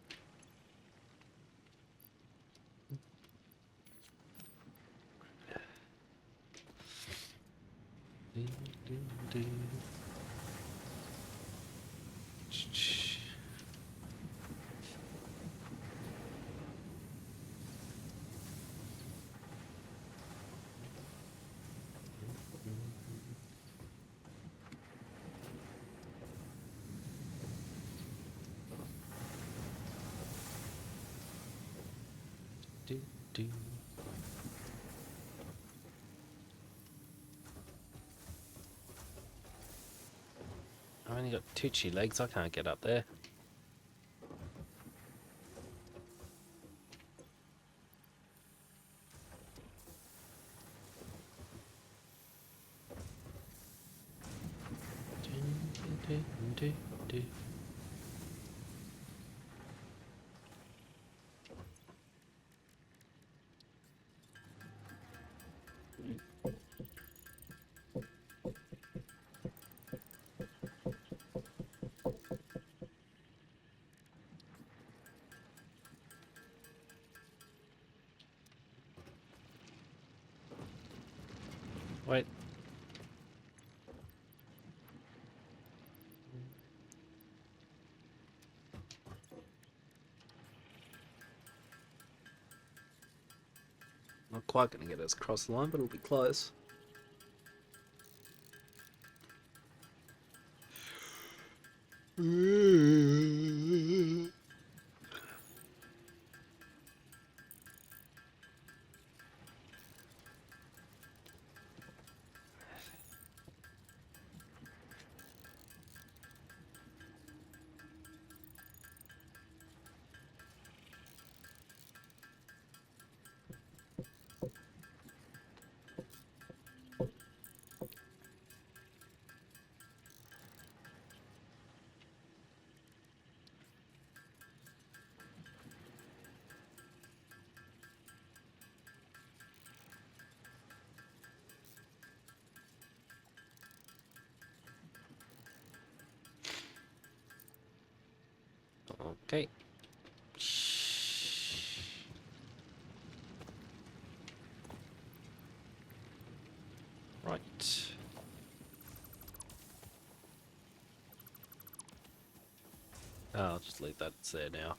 I've only got two chi legs, I can't get up there. Wait. Not quite going to get us across the line, but it'll be close. Okay. Right. I'll just leave that there now.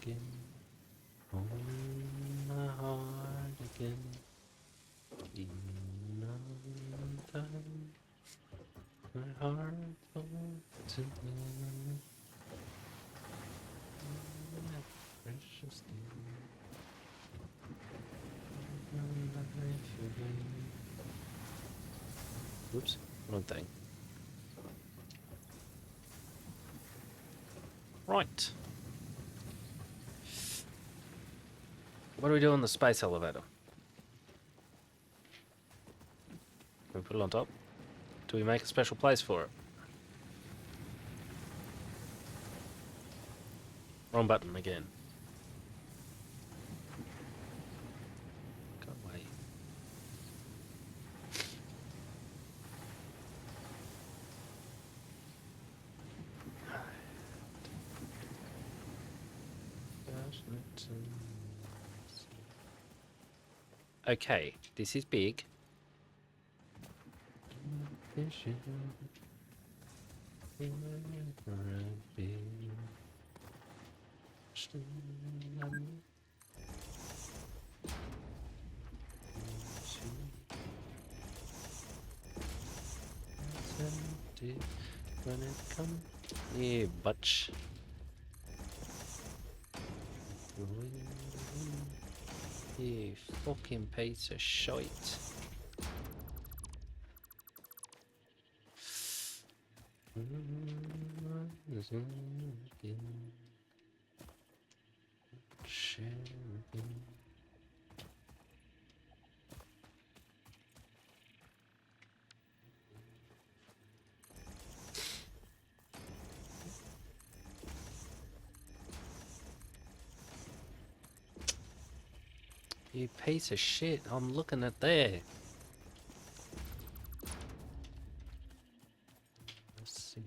Again. On my heart again. Time. My heart goes to precious thing. Whoops, wrong thing. Right. What do we do on the space elevator? Can we put it on top? Do we make a special place for it? Wrong button again. Go away. Okay, this is big. When it comes, yeah, butch. You fucking piece of shite. You piece of shit. I'm looking at there. Let's see.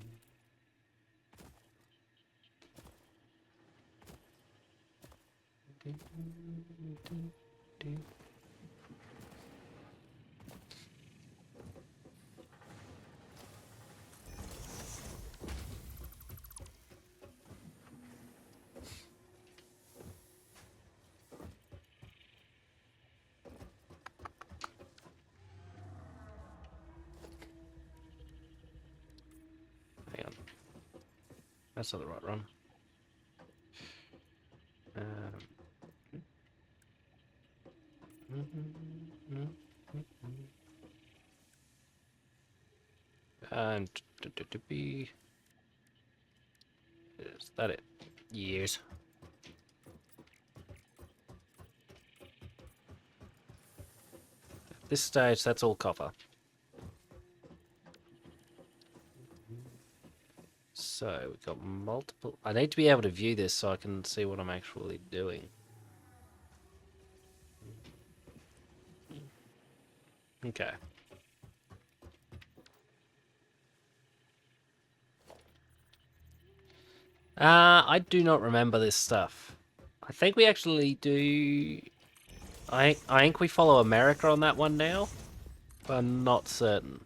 Hang on. That's not the right run. And be is that it? Yes. At this stage, that's all copper. So we've got multiple. I need to be able to view this so I can see what I'm actually doing. Okay. I do not remember this stuff. I think we actually do. I think we follow America on that one now, but I'm not certain.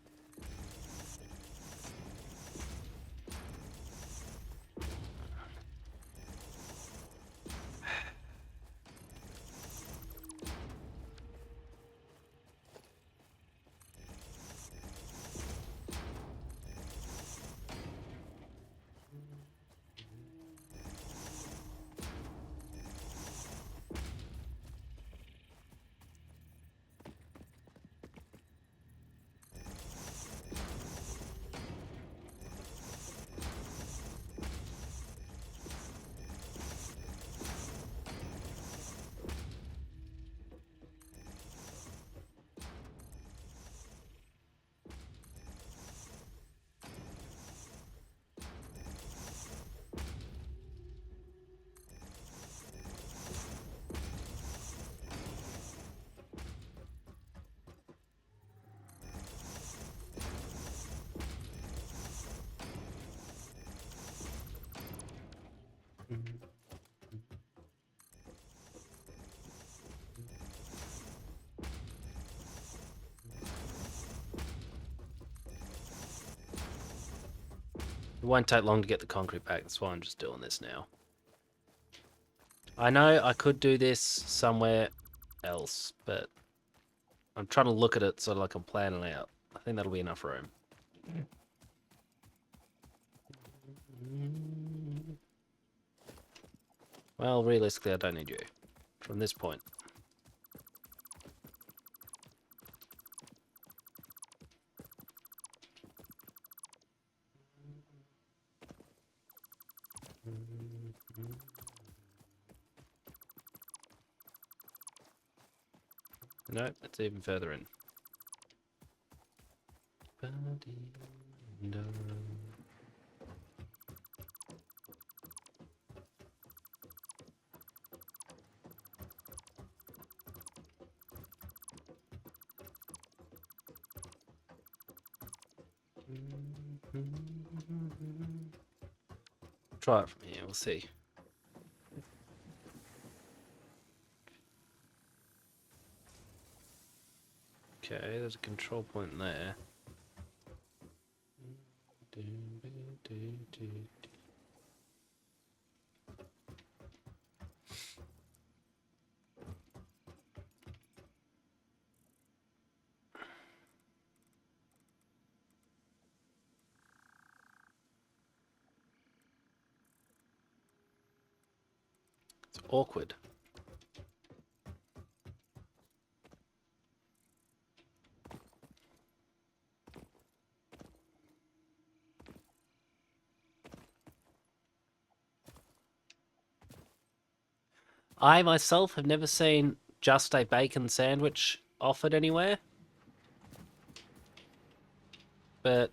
It won't take long to get the concrete back. That's why I'm just doing this now. I know I could do this somewhere else, but I'm trying to look at it so like I'm planning out. I think that'll be enough room. Well, realistically, I don't need you from this point. No, it's even further in. Try it from here, we'll see. Okay, there's a control point there. It's awkward. I myself have never seen just a bacon sandwich offered anywhere. But,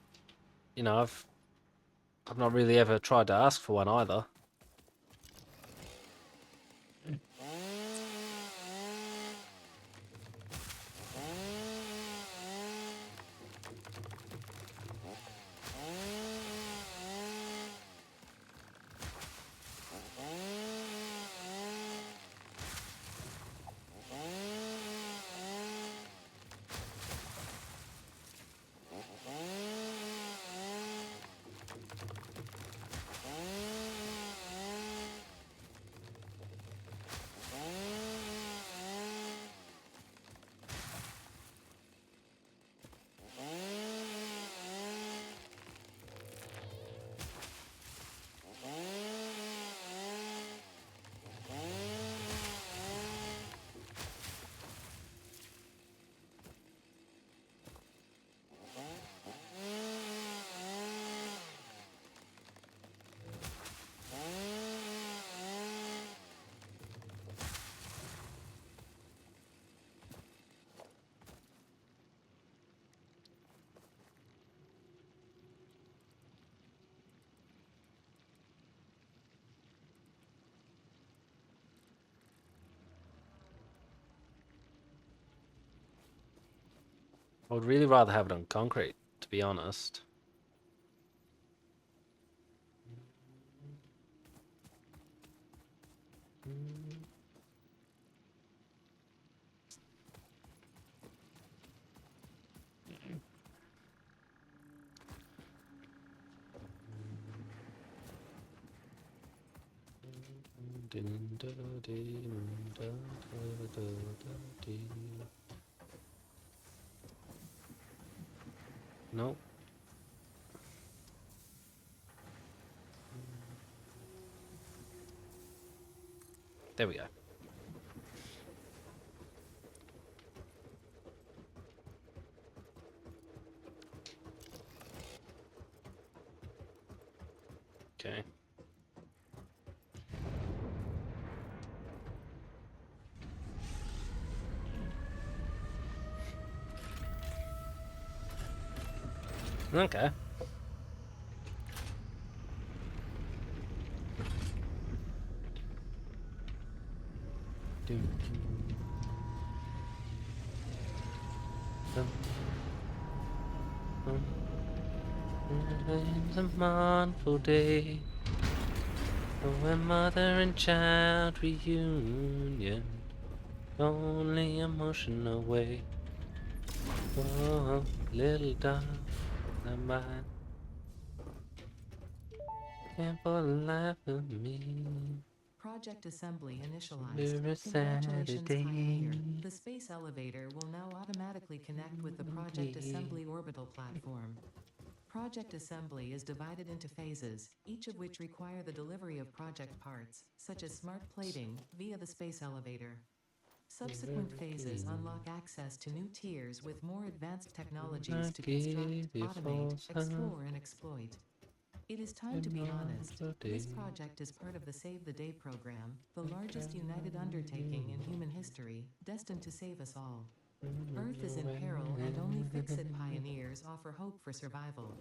you know, I've not really ever tried to ask for one either. I would really rather have it on concrete, to be honest. No. There we go. Okay. Okay. It's a mournful day, when mother and child reunion, only emotional way. Oh, little dog, not mine, can't for the life of me. Project assembly initialized. We're a Congratulations, Pioneer. Saturday. The space elevator will now automatically connect with the Project Assembly orbital platform. Project assembly is divided into phases, each of which require the delivery of project parts, such as smart plating, via the space elevator. Subsequent phases unlock access to new tiers with more advanced technologies to construct, automate, explore, and exploit. It is time to be honest. This project is part of the Save the Day program, the largest united undertaking in human history, destined to save us all. Earth is in peril and only Fix-It pioneers offer hope for survival.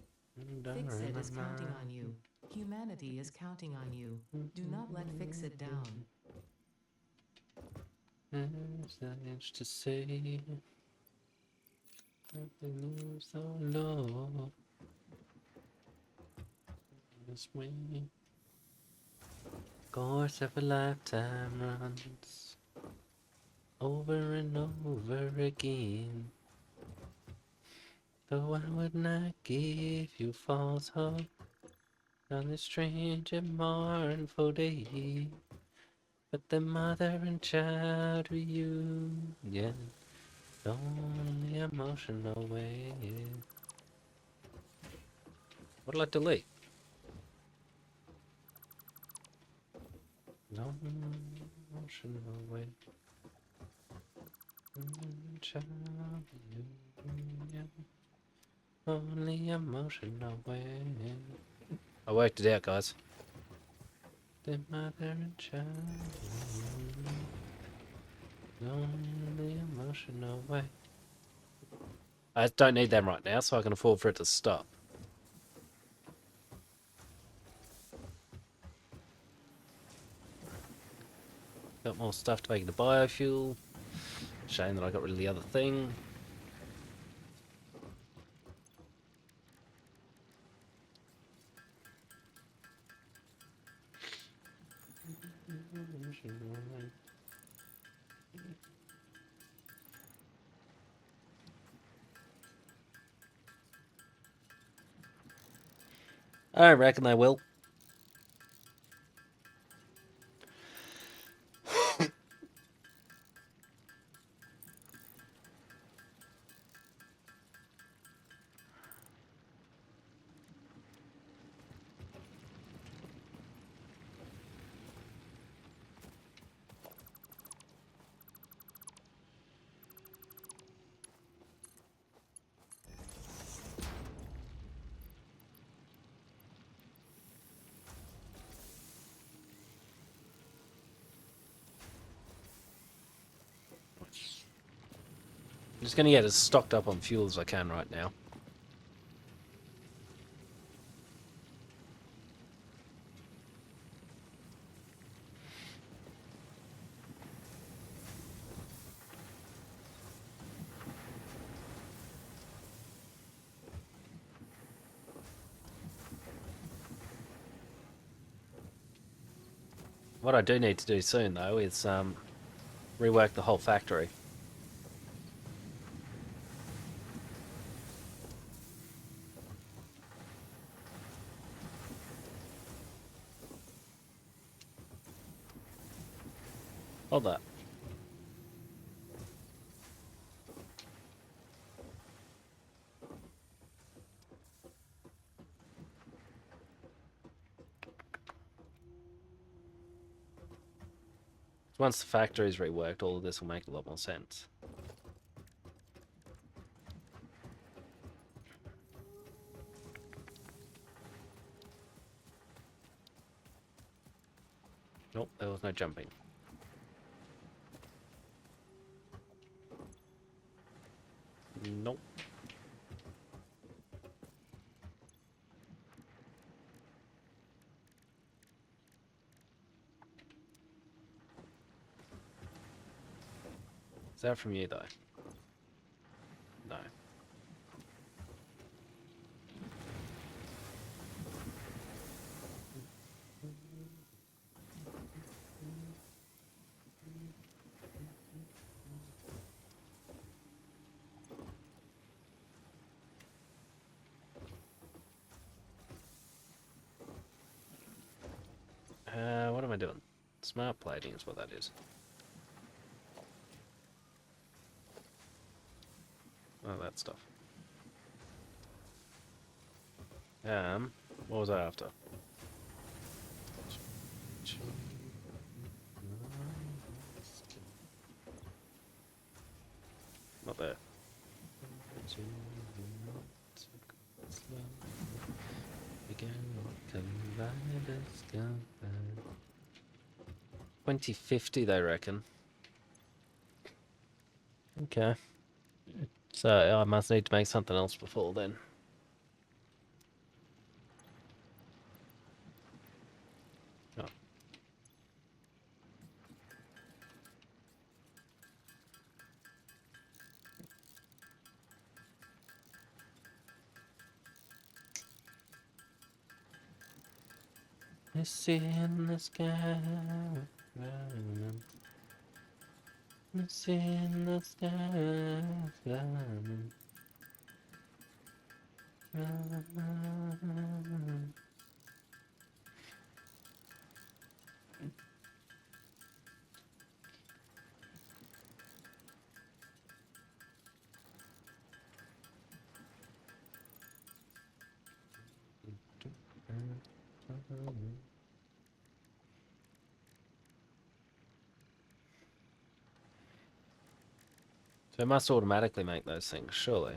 Fix-It is counting on you. Humanity is counting on you. Do not let Fix-It down. There's not much to say. Nothing moves so low. This way. Course of a lifetime runs over and over again. Though I would not give you false hope on this strange and mournful day, but the mother and child reunion, only emotional way. What'll I delete? No emotional way. Child reunion, only emotional way. I worked it out, guys. The mother and child reunion, only emotional way. I don't need them right now, so I can afford for it to stop. Got more stuff to make into biofuel. Shame that I got rid of the other thing. I reckon they will. I'm just going to get as stocked up on fuel as I can right now. What I do need to do soon, though, is rework the whole factory. Hold that. Once the factory is reworked, all of this will make a lot more sense. Nope, there was no jumping. Nope. Is that from you, though? No. What am I doing? Smart plating is what that is. Oh, that stuff. What was I after? Not there. Again, 2050, they reckon. Okay. So I must need to make something else before then. Oh. It's in the sky. It's in the sky. So it must automatically make those things, surely.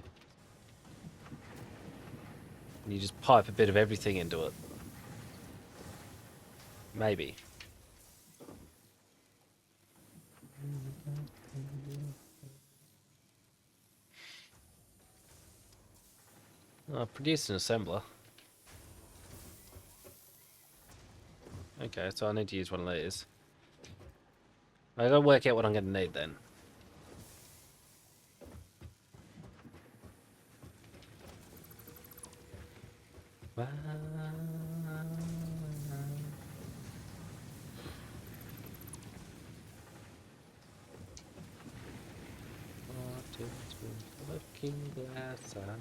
And you just pipe a bit of everything into it. Maybe. Oh, produce an assembler. Okay, so I need to use one of these. I gotta work out what I'm gonna need then. Looking glass eye.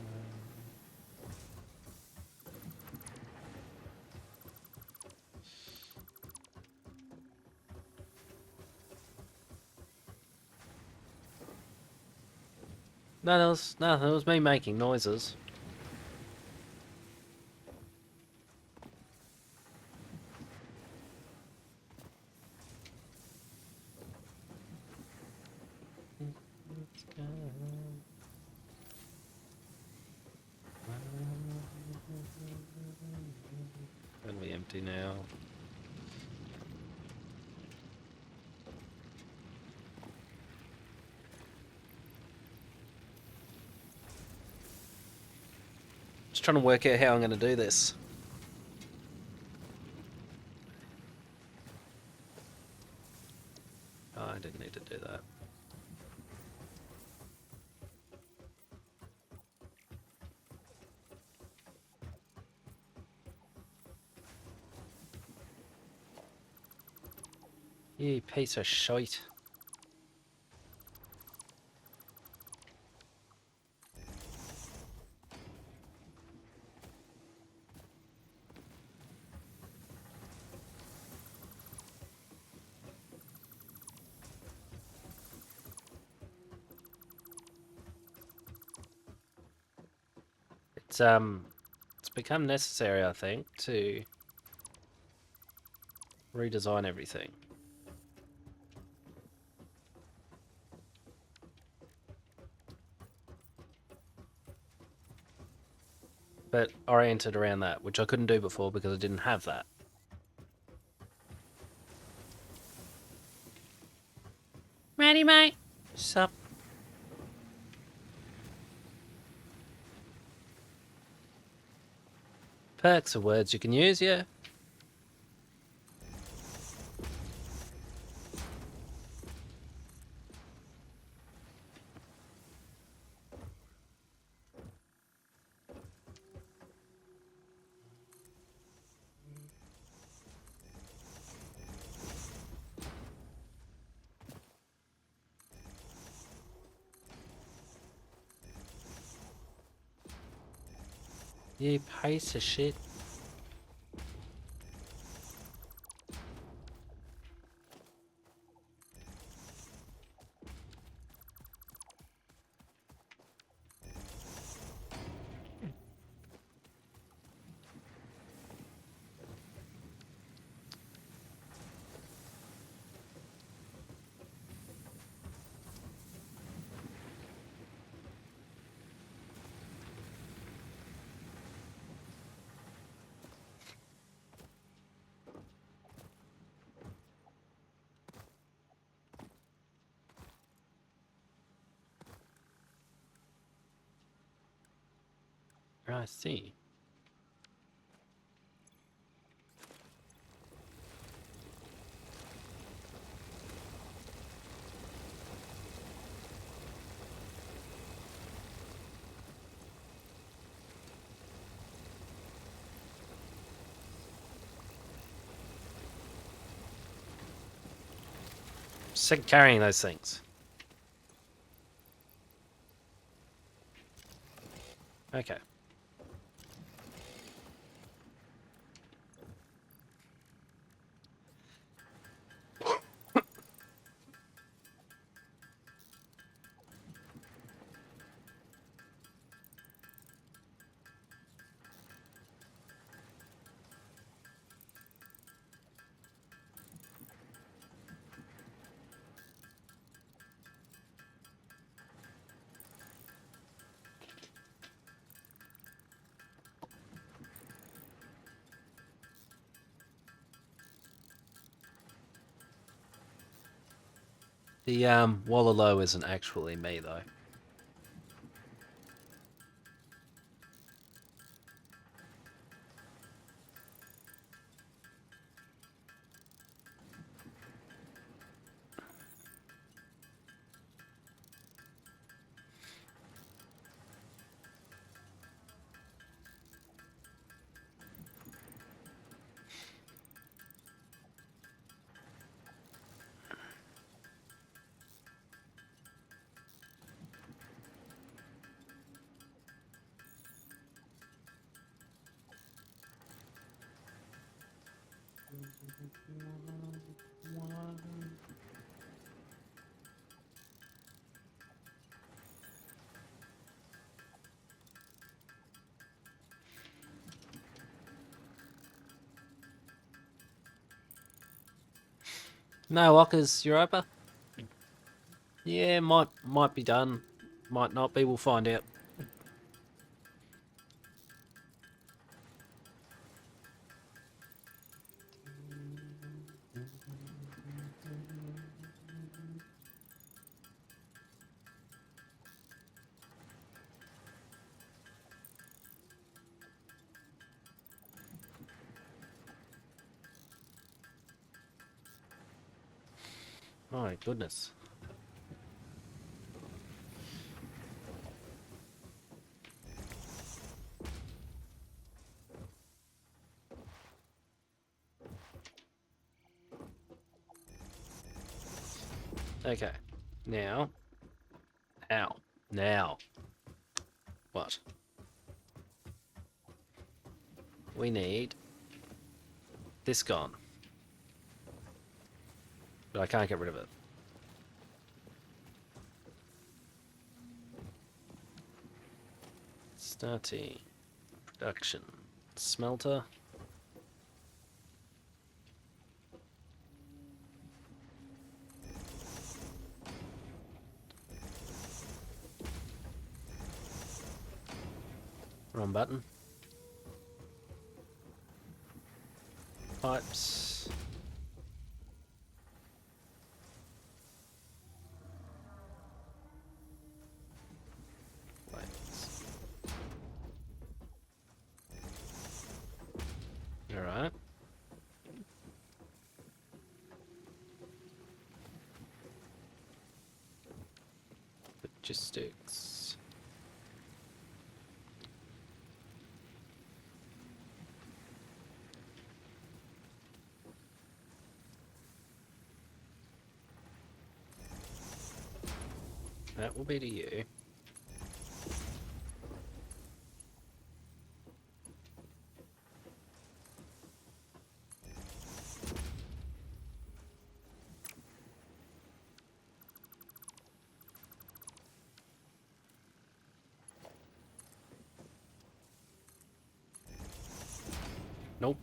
No, that was me making noises. Gonna be empty now. Just trying to work out how I'm gonna do this. Oh, I didn't need to do that. You piece of shite. It's become necessary, I think, to redesign everything. But oriented around that, which I couldn't do before because I didn't have that. Ready, mate? Sup? Perks are words you can use, yeah. You piece of shit. I see. Sick of carrying those things. Okay. The Wallaloo isn't actually me though. No, Walkers, Europa? Yeah, might be done. Might not be, we'll find out. My goodness. Okay. Now. How? Now. What? We need this gone. But I can't get rid of it. Starting production. Smelter. Wrong button. Pipes. Lights. Alright. Logistics. That will be to you. Nope.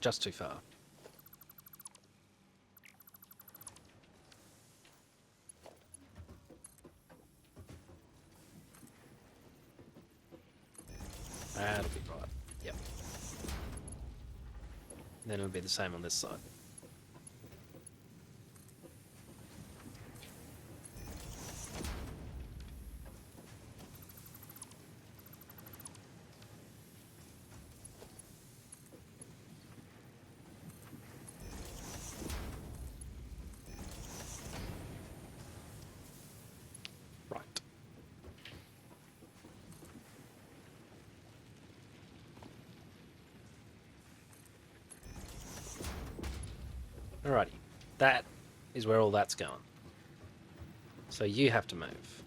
Just too far. That'll be right. Yep. Then it'll be the same on this side. Right. Alrighty. That is where all that's going. So you have to move.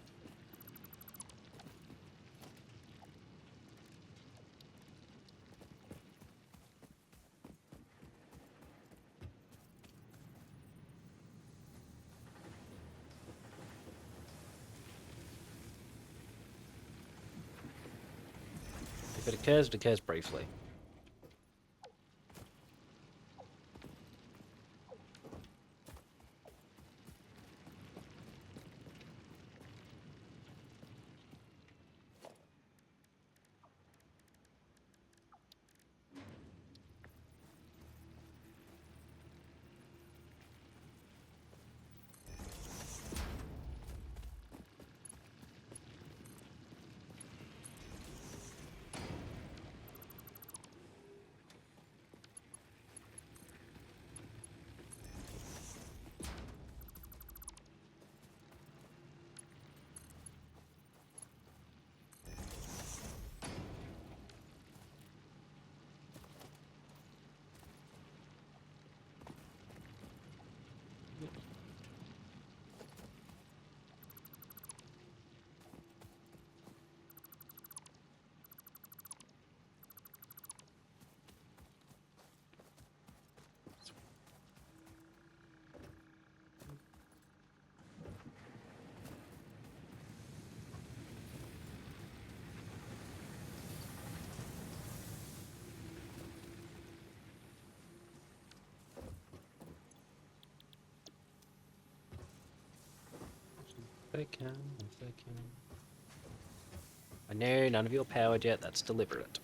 If it occurs briefly. If they can. I know none of you are powered yet, that's deliberate.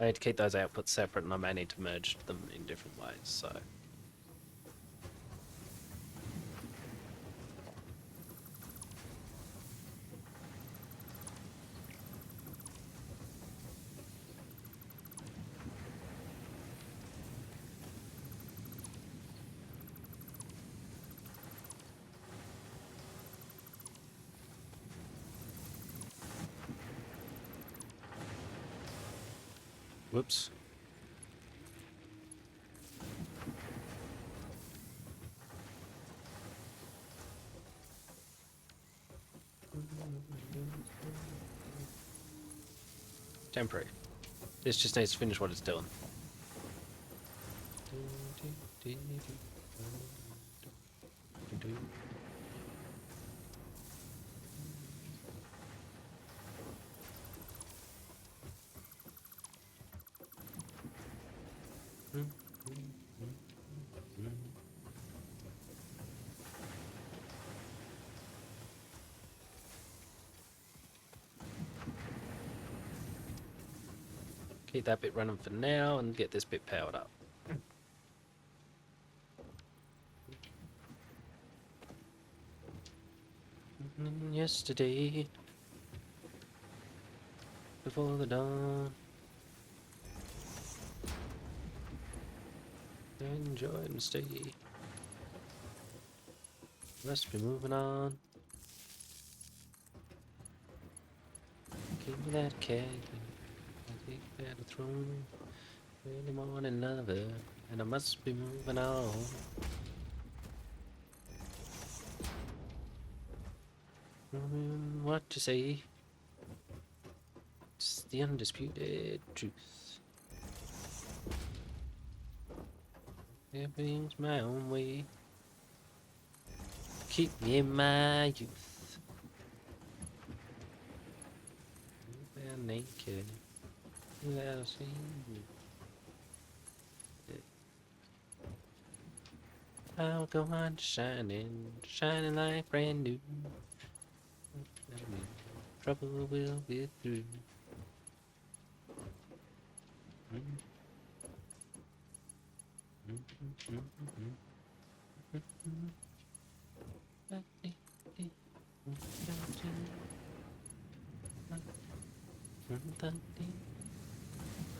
I need to keep those outputs separate and I may need to merge them in different ways, so... Whoops. Temporary. This just needs to finish what it's doing. Keep that bit running for now and get this bit powered up. Yesterday, before the dawn, enjoy and stay. Must be moving on. Give me that cat. I take that throne. Early morning lover, and I must be moving on. What to say? It's the undisputed truth. Everything's my own way. Keep me in my youth. They're naked without seeing you. I'll go on shining, shining like brand new. Trouble will be through.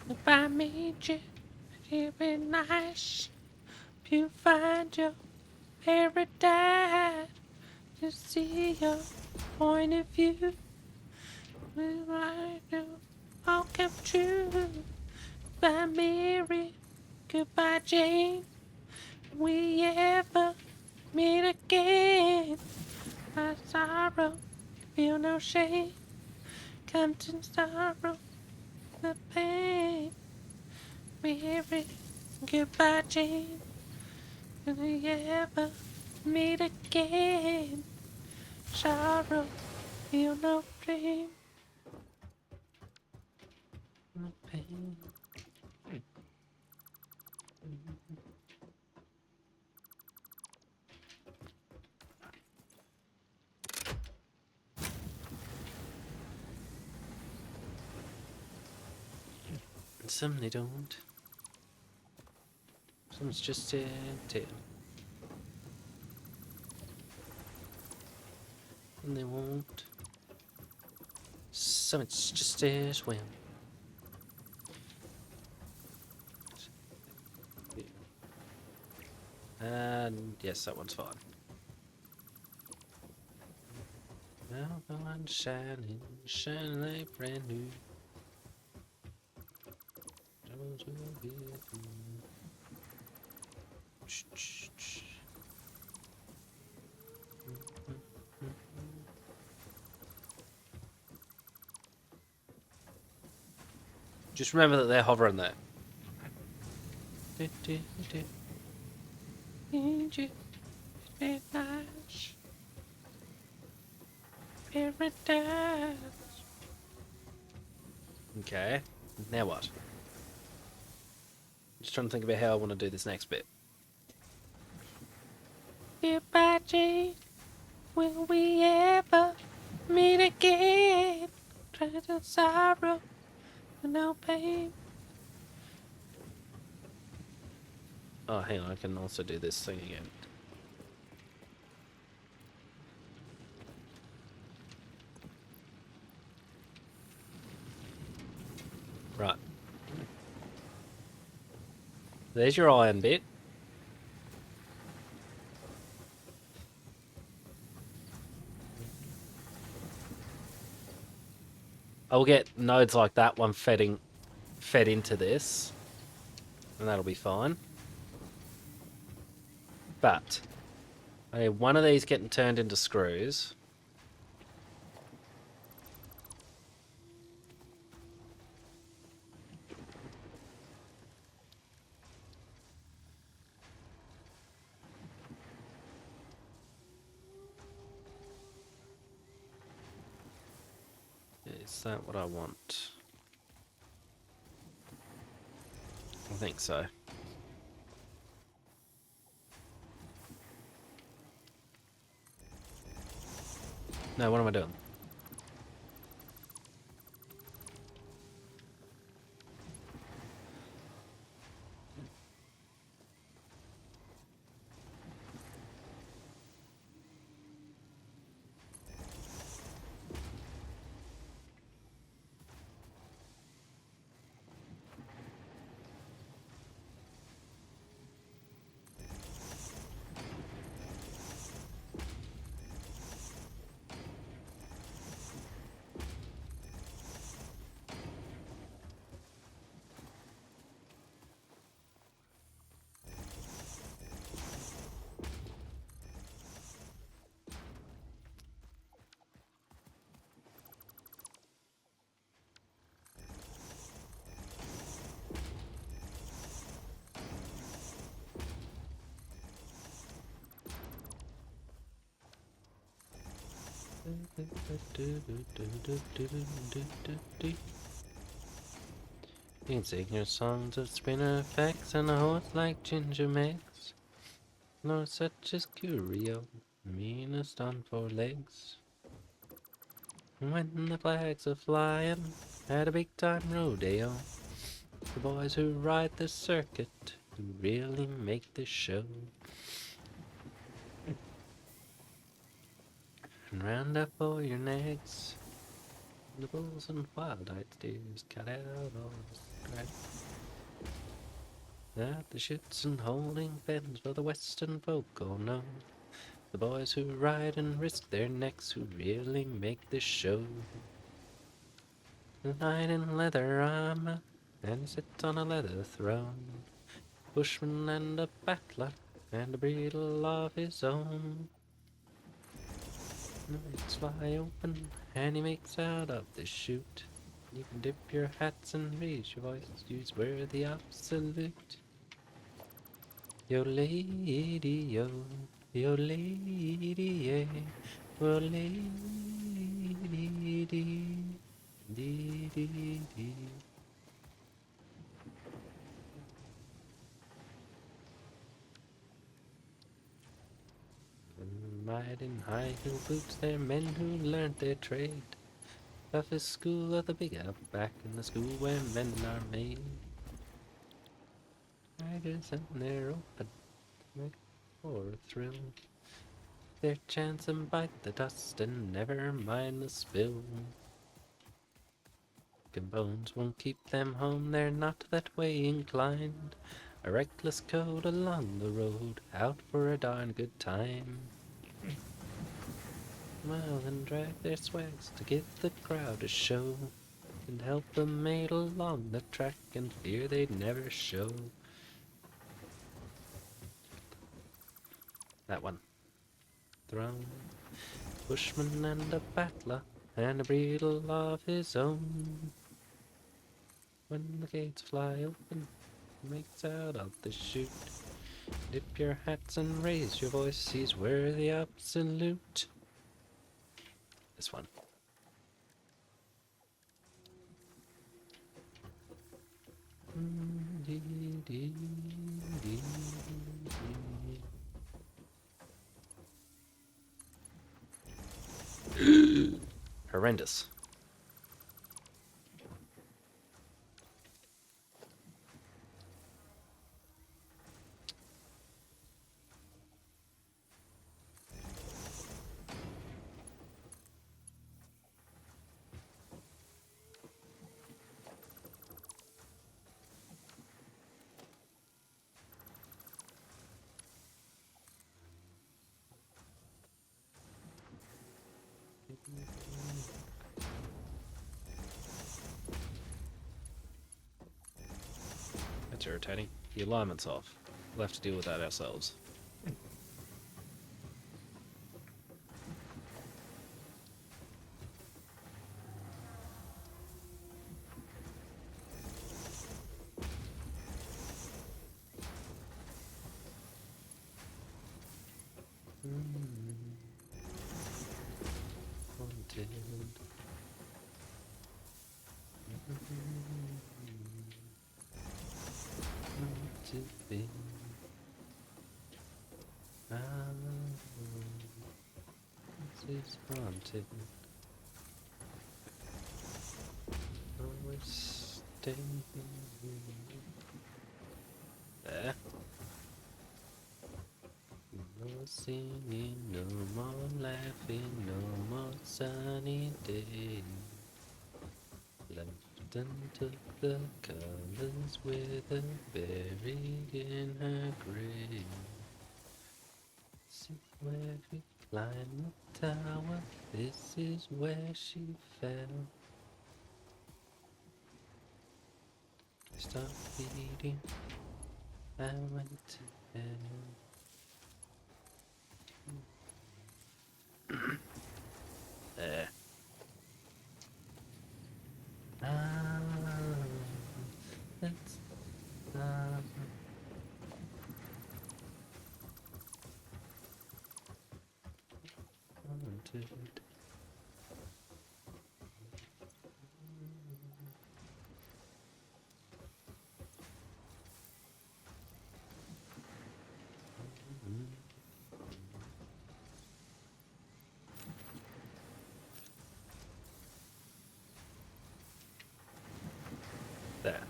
If I made you, it'd be nice. If you find your paradise, to see your point of view. Will I do all come true? Goodbye, Mary. Goodbye, Jane. We ever meet again. My sorrow, feel no shame. Come to sorrow, the pain. Mary, goodbye, Jane. Will we ever meet again? Sorrow, feel no shame. No pain. Some they don't. Some's just a tail. And they won't. Some it's just a swim. And yes, that one's fine. Now go on shining, shining like brand new. Troubles will be through. Just remember that they're hovering there. Paradise. Okay, now what? Just trying to think about how I want to do this next bit. Goodbye, Jane. Will we ever meet again? Try to sorrow, no pain. Oh, hang on, I can also do this thing again. Right. There's your iron bit. I will get nodes like that one feeding fed into this, and that'll be fine. But I need one of these getting turned into screws. Is that what I want? I think so. No, what am I doing? You can sing your songs of spinner effects and a horse like ginger mix. No such as curio, meanest on four legs. When the flags are flying at a big time rodeo, the boys who ride the circuit who really make the show. And round up all your necks, the bulls and wild-eyed steers cut out all the scrap. At the shoots and holding pens for the western folk all know, the boys who ride and risk their necks who really make the show. The knight in leather armor and sits on a leather throne, bushman and a battler and a bridle of his own. The nights fly open and he makes out of the chute. You can dip your hats and raise your voice, use worthy absolute. Yo lady, yo lady, yeah, yo lady, dee, dee, dee, dee. Riding high-heel boots, they're men who learnt their trade. Toughest school of the big outback, in the school where men are made. Riders and they're open, make for a thrill. Their chance and bite the dust and never mind the spill. Broken bones won't keep them home, they're not that way inclined. A reckless code along the road, out for a darn good time. Smile and drag their swags to give the crowd a show, and help them mate along the track and fear they'd never show. That one. Throne, bushman and a battler, and a bridle of his own. When the gates fly open, he makes out of the chute. Dip your hats and raise your voice, he's worthy absolute. This one. Horrendous. That's irritating. The alignment's off. We'll have to deal with that ourselves. Haunted. Haunted bin. This is haunted. Always staying there. No singing, no more laughing, no more sunny days. Left until the colors wither, buried in her grave. This is where she climbed the tower, this is where she fell. Stop bleeding, I went to hell. There. That's haunted. There.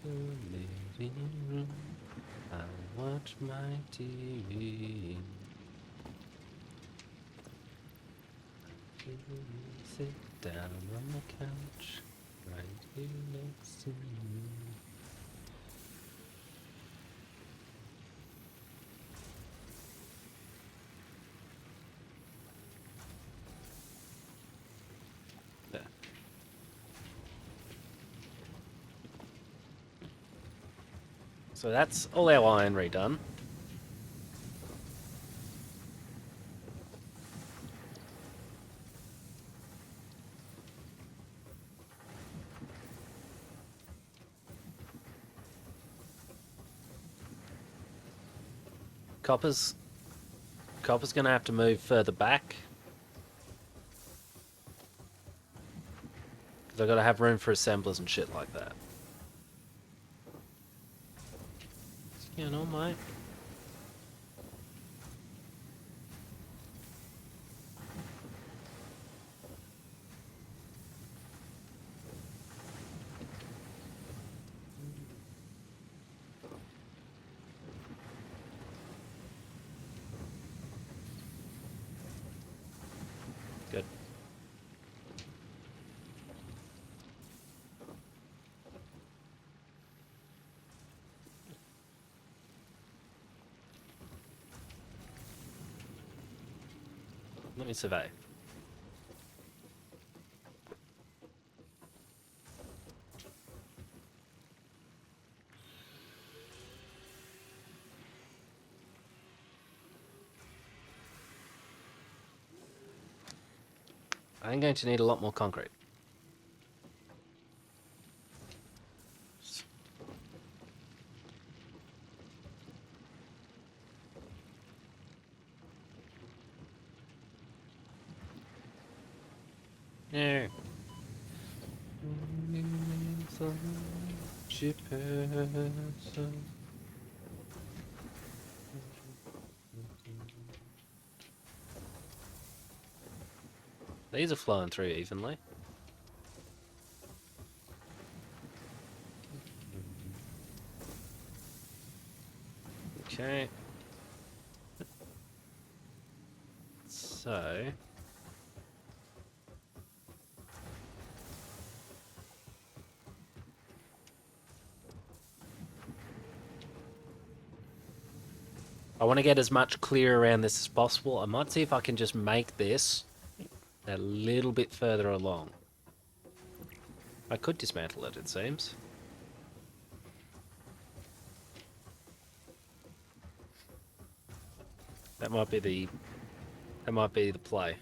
The living room, I watch my TV. Sit down on the couch, right here next to me. There. So that's all our iron redone. Copper's gonna have to move further back. Because I've got to have room for assemblers and shit like that. What's going on, mate? Good. Let me survey. I'm going to need a lot more concrete. Yeah. These are flowing through evenly. Okay. So... I want to get as much clear around this as possible. I might see if I can just make this a little bit further along. I could dismantle it, it seems. That might be the play.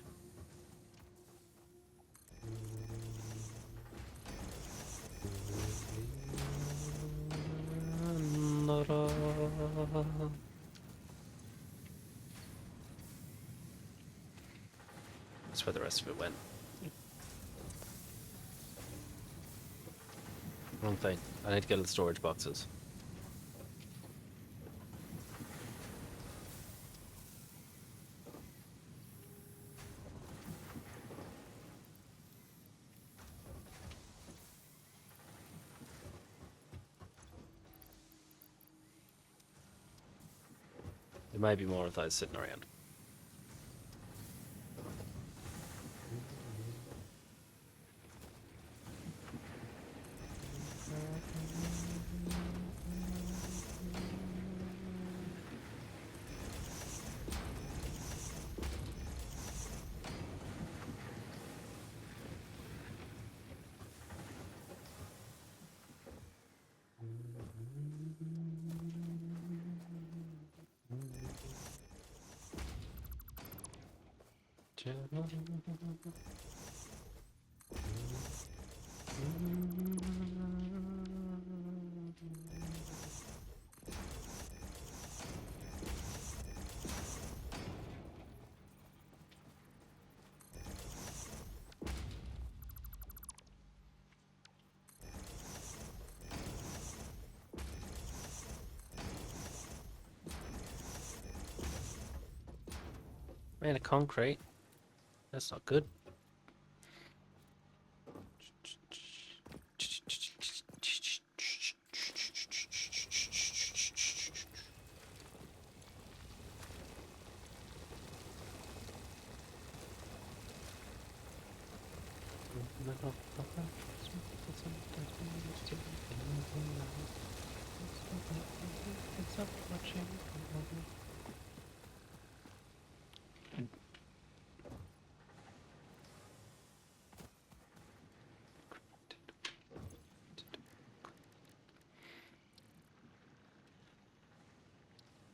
That's where the rest of it went. Wrong thing. I need to go to the storage boxes. There may be more of those sitting around. Man of concrete. That's not good.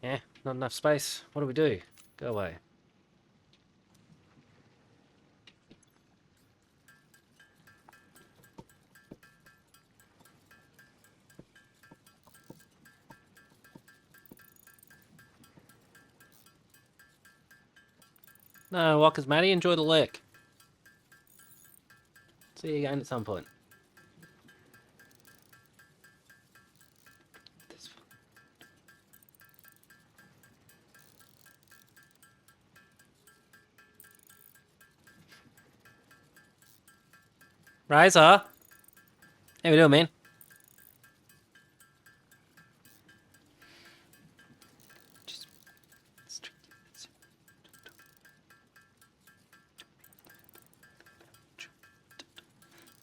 Yeah, not enough space. What do we do? Go away. No, Walker's Matty, enjoy the lake. See you again at some point. Riser! How we doing, man?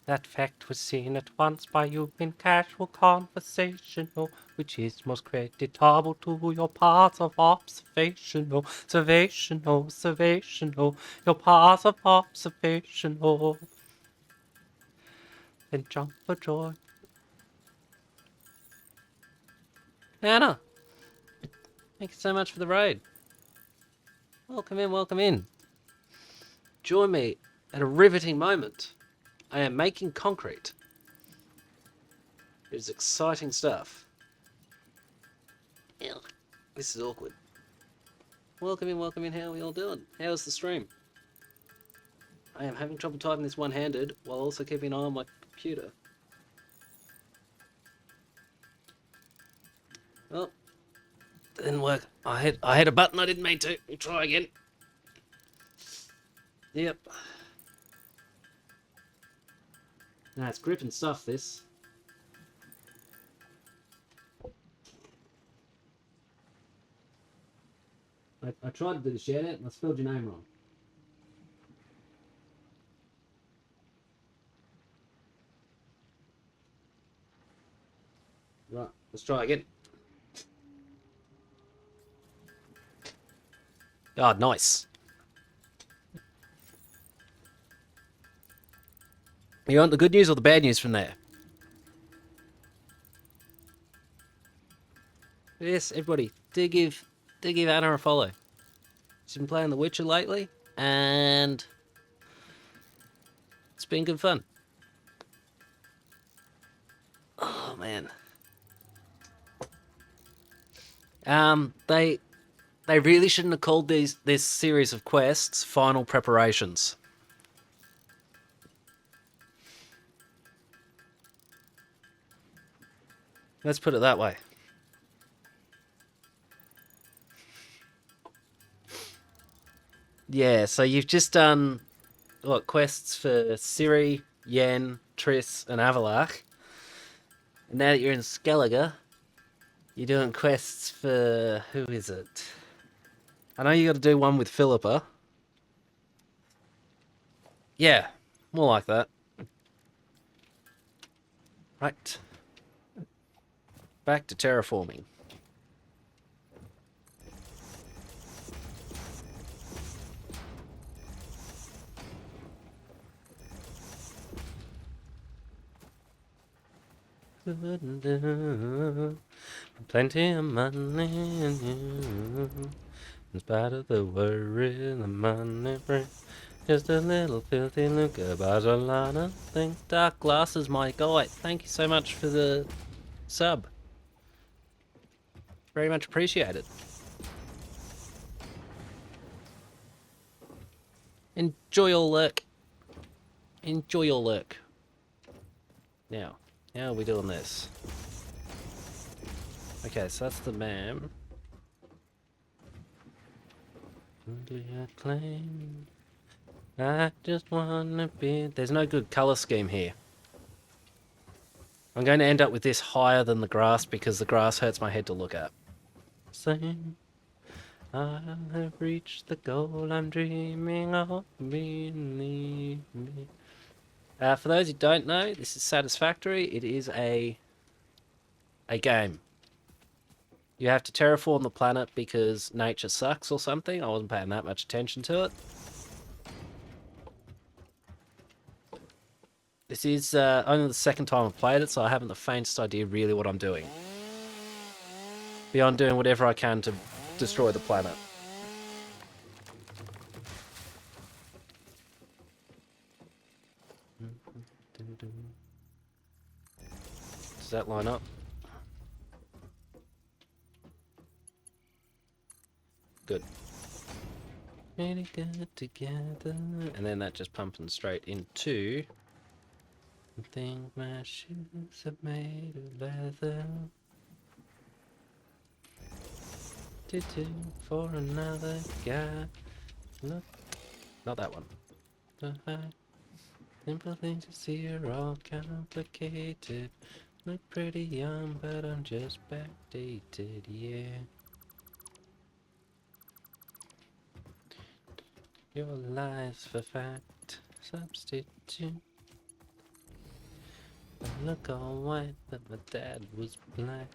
That fact was seen at once by you in casual conversation, which is most creditable to your paths of observation, observation, your paths of observation, Then jump for joy. Anna, thank you so much for the raid. Welcome in, welcome in. Join me at a riveting moment. I am making concrete. It is exciting stuff. Ew. This is awkward. Welcome in, welcome in. How are we all doing? How's the stream? I am having trouble typing this one-handed while also keeping an eye on my computer. Well, didn't work. I hit a button I didn't mean to. We'll try again. Yep. Nah, it's gripping stuff, this. I tried to do the shout out and I spelled your name wrong. Right, let's try again. Oh, nice. You want the good news or the bad news from there? Yes, everybody, do give Anna a follow. She's been playing The Witcher lately, and it's been good fun. Oh man. They really shouldn't have called this series of quests Final Preparations. Let's put it that way. Yeah, so you've just done what quests for Ciri, Yen, Triss, and Avalach. And now that you're in Skellige, you're doing quests for who is it? I know you got to do one with Philippa. Yeah, more like that. Right. Back to terraforming. Plenty of money in you. In spite of the worry the money brings. Just a little filthy lucre buys a lot of things. Dark Glasses, my guy. Thank you so much for the sub. Very much appreciated. Enjoy your lurk. Enjoy your lurk. Now, how are we doing this? Okay, so that's the man. Claim. I just wanna be. There's no good color scheme here. I'm going to end up with this higher than the grass because the grass hurts my head to look at. Sing. I have reached the goal I'm dreaming of. Believe me. For those who don't know, this is Satisfactory. It is a game. You have to terraform the planet because nature sucks or something. I wasn't paying that much attention to it. This is only the second time I've played it, so I haven't the faintest idea really what I'm doing. Beyond doing whatever I can to destroy the planet. Does that line up? Good. Really good together. And then that just pumping straight into... I think my shoes are made of leather. For another guy. Look. Not that one. Simple things you see are all complicated. Look pretty young, but I'm just backdated, yeah. Your lies for fact, substitute. I look all white, but my dad was black.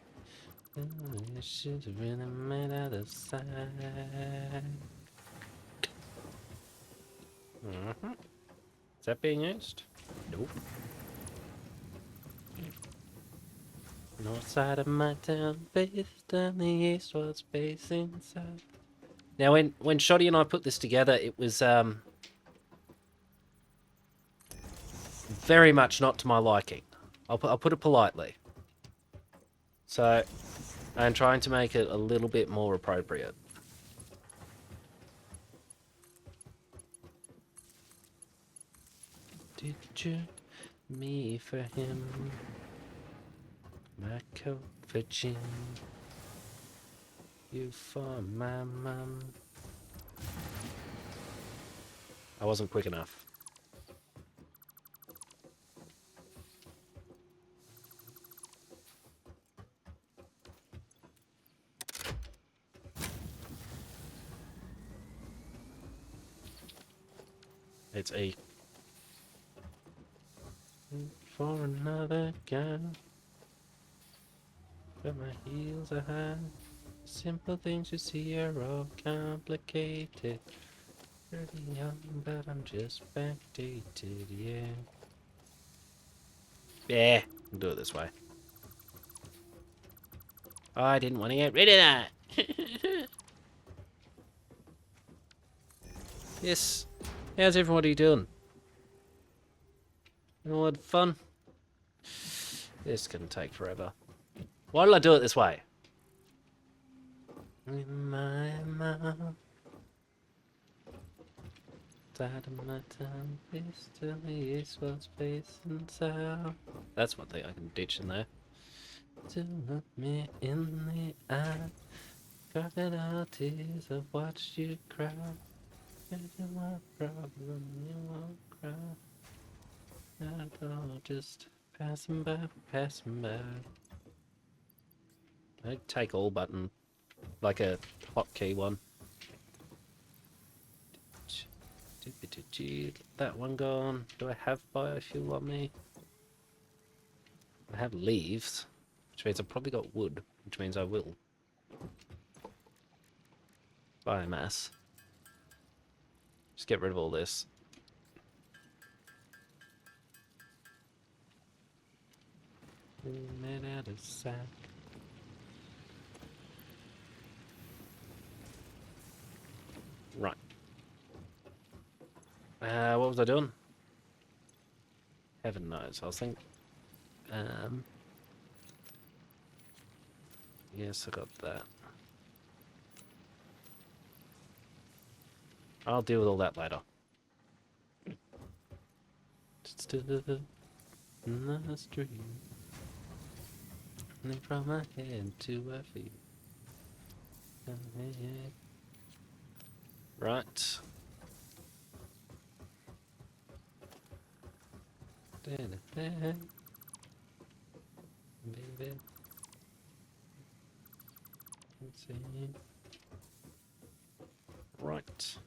This shit's really made out of sack. Is that being used? Nope. North side of my town, based on the east, was facing south. Now, when Shotty and I put this together, it was very much not to my liking. I'll put it politely. So, I'm trying to make it a little bit more appropriate. Did you me for him? My coat for Jim. You for my mum. I wasn't quick enough. It's E. For another guy. But my heels are high. Simple things you see are all complicated. Pretty young, but I'm just backdated, yeah. Yeah, I'll do it this way. Oh, I didn't want to get rid of that. Yes. How's everybody doing? All had fun? This can take forever. Why did I do it this way? In my mouth, side of my tongue, is still is what's facing south. That's one thing I can ditch in there. To look me in the eye, crocodile tears, I've watched you cry. If you want problem, you won't cry. I don't just passing by, passing by. I take all button, like a hotkey one. That one gone. Do I have biofuel on me? I have leaves, which means I've probably got wood, which means I will. Biomass. Just get rid of all this. Made out of sack. Right. What was I doing? Heaven knows. I was thinking. Yes, I got that. I'll deal with all that later. Stood in the street, running from my head to my feet. Right. Baby. Let's see. Right.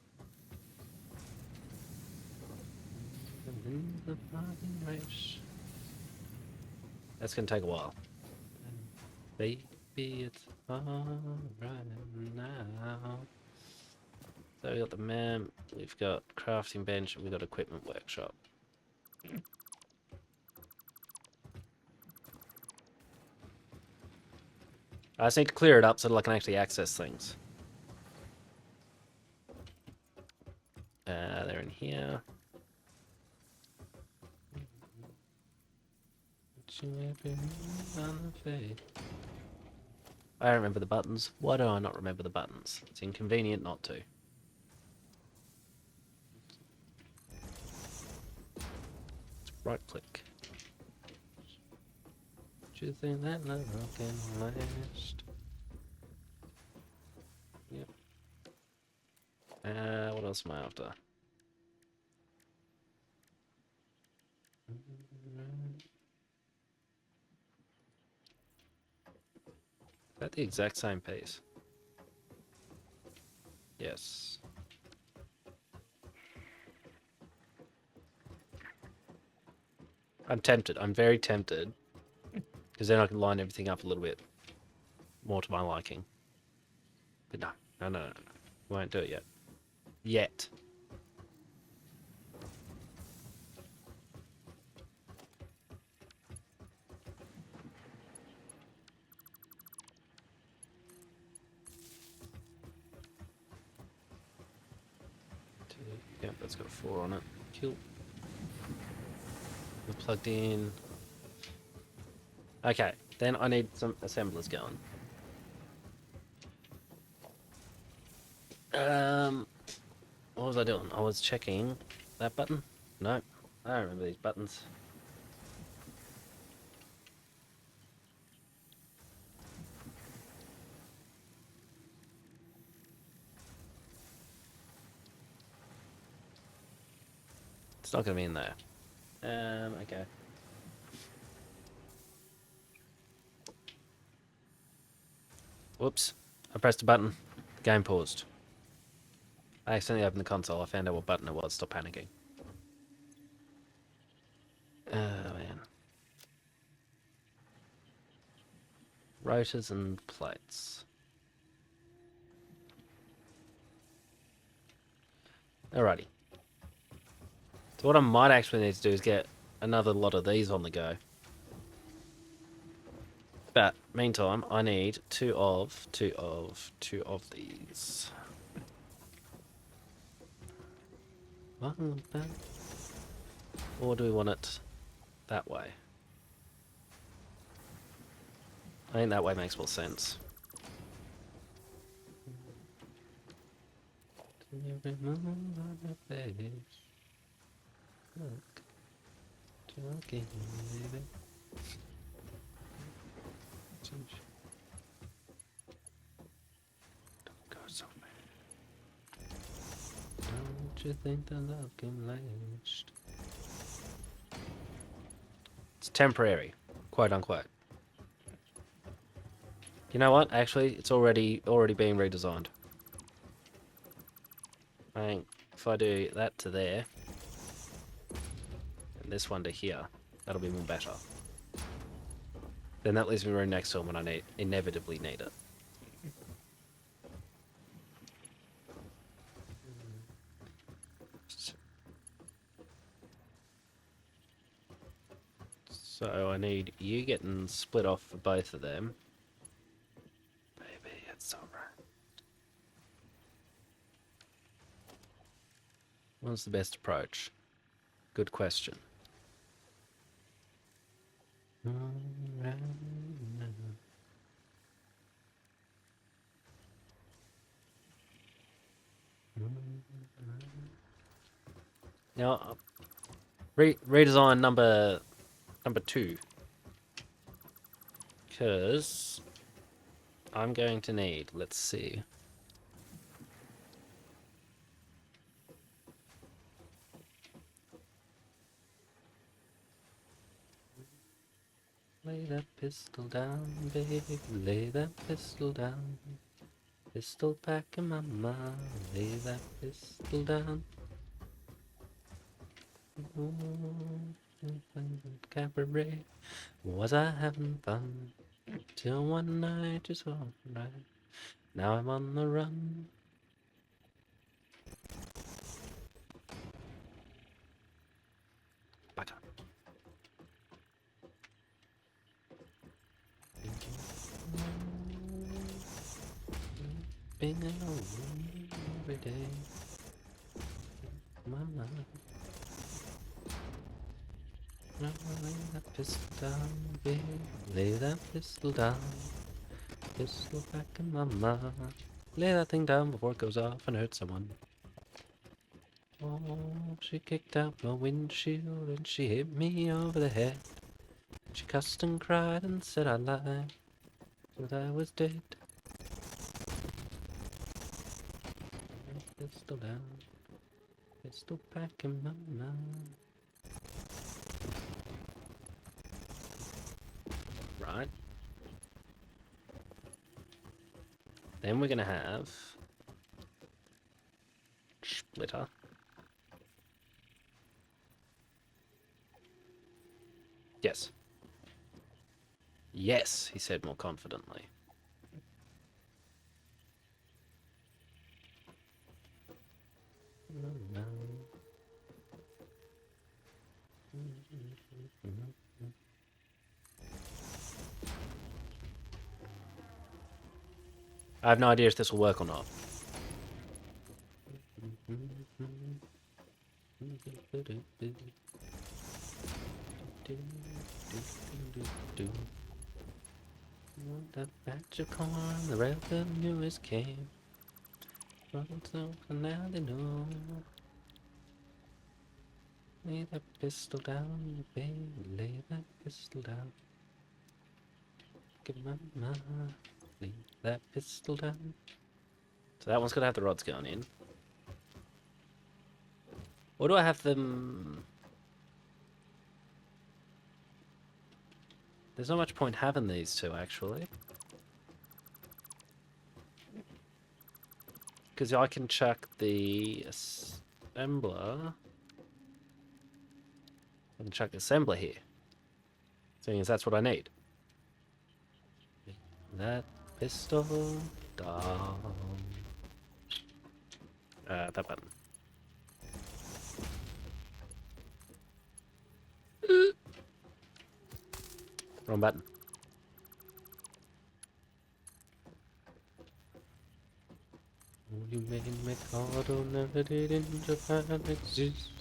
The parting race. That's gonna take a while. Baby, it's alright now. So we got the map, we've got crafting bench, and we've got equipment workshop. I just need to clear it up so that I can actually access things. They're in here. I don't remember the buttons. Why do I not remember the buttons? It's inconvenient not to. Let's right click. Do you think that love can last? Yep. What else am I after? Is that the exact same piece? Yes. I'm tempted. I'm very tempted. Because then I can line everything up a little bit more to my liking. But no. We won't do it yet. Yet. Yep, that's got 4 on it. Cool. We're plugged in. Okay, then I need some assemblers going. What was I doing? I was checking that button. No, I don't remember these buttons. It's not going to be in there. Okay. Whoops. I pressed a button. The game paused. I accidentally opened the console. I found out what button it was. Stop panicking. Oh, man. Rotors and plates. Alrighty. So what I might actually need to do is get another lot of these on the go. But meantime, I need two of these. Or do we want it that way? I think that way makes more sense. Do you remember the face? Look, joking, baby. Don't go somewhere. Don't you think the love can last? It's temporary, quote unquote. You know what? Actually, it's already being redesigned. I think if I do that to there, and this one to here, that'll be more better. Then that leaves me room next to them when I inevitably need it. So I need you getting split off for both of them. Baby, it's alright. What's the best approach? Good question. Now, redesign number 2. Because I'm going to need, let's see. Lay that pistol down, baby, lay that pistol down. Pistol packing mama, lay that pistol down. Cabaret, was I having fun? Till one night just alright. Now I'm on the run. Back up. Being alone every day. Mama. Lay that pistol down, baby. Lay that pistol down. Pistol back in mama. Lay that thing down before it goes off and hurts someone. Oh, she kicked out my windshield and she hit me over the head. She cussed and cried and said I lied, that I was dead. Pistol down, pistol back in mama. Right. Then we're gonna have splitter. Yes. Yes, he said more confidently. I have no idea if this will work or not. The batch of corn, the revenue is came. So now they know. Lay that pistol down, baby, lay that pistol down. Give mama, lay that pistol down. So that one's gonna have the rods going in. Or do I have them? There's not much point having these two, actually. Because I can chuck the assembler. I can chuck the assembler here. Seeing as that's what I need. That pistol down. That button. Wrong button. You made Mikado never did in Japan exist.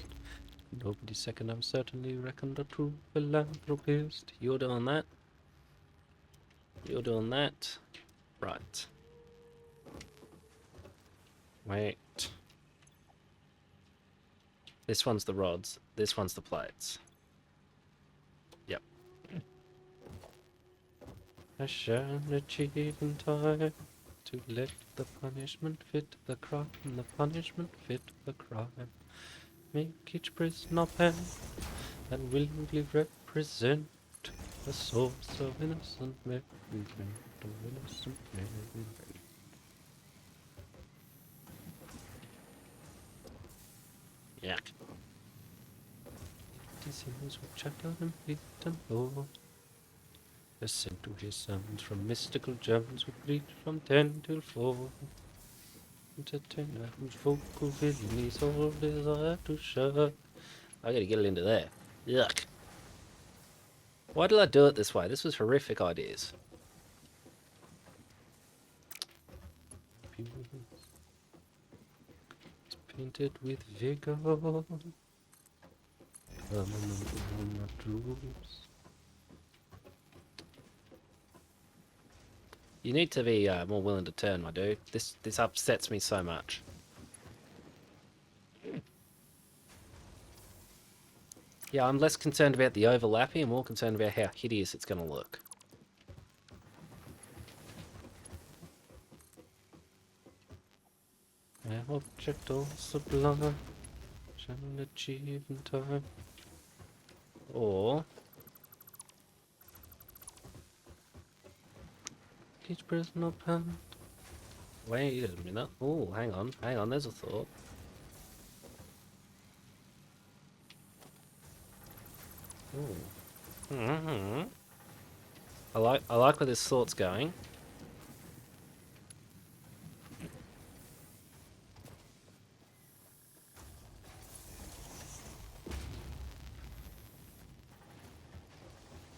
Nobody second, I'm certainly reckoned a true philanthropist. You're doing that. You're doing that. Right. Wait. This one's the rods. This one's the plates. Yep. I shall achieve in time to let the punishment fit the crime, and the punishment fit the crime. Make each prisoner pen and willingly represent the source of innocent merriment, of innocent merriment. Yuck. These sins which are done and beat and law, are sent to his sons from mystical germs who preach from 10 till 4. Entertainer whose vocal villainies all desire to show. I gotta get it into there. Yuck. Why did I do it this way? This was horrific ideas. It's painted with vigor. Permanent on my troops. You need to be more willing to turn, my dude. This upsets me so much. Yeah, I'm less concerned about the overlapping and more concerned about how hideous it's going to look. An object all sublime shall achieve in time. Or each prisoner pen. Wait a minute. Oh, hang on, there's a thought. Ooh. Mm-hmm. I like where this thought's going.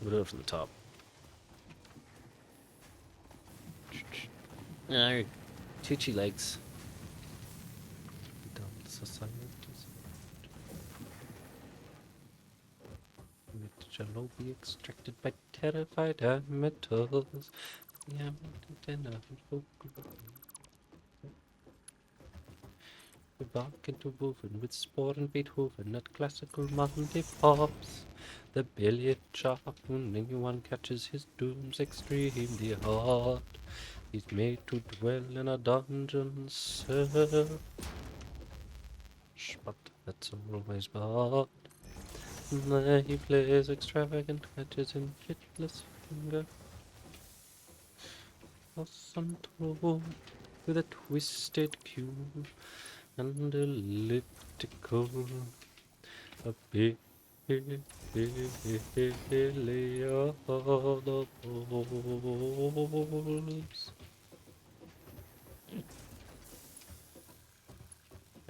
We'll do it from the top. No, twitchy legs. Societies. It shall all be extracted by terrified metals. Yeah, the bark interwoven with spore and Beethoven at classical Monday pops. The billiard sharp when anyone catches his dooms extremely hard. He's made to dwell in a dungeon cell. But that's always bad. There he plays extravagant catches in fitless finger. Awesome toe with a twisted cue and elliptical. A big balls.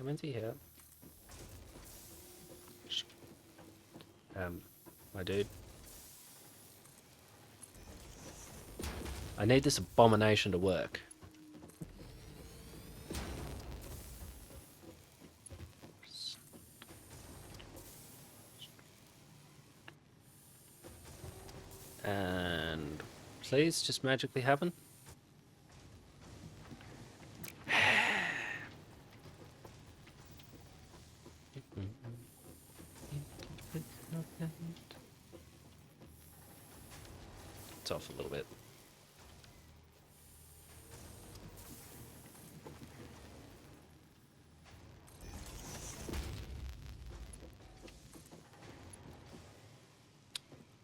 When's he here? My dude. I need this abomination to work. And please just magically happen. It's off a little bit.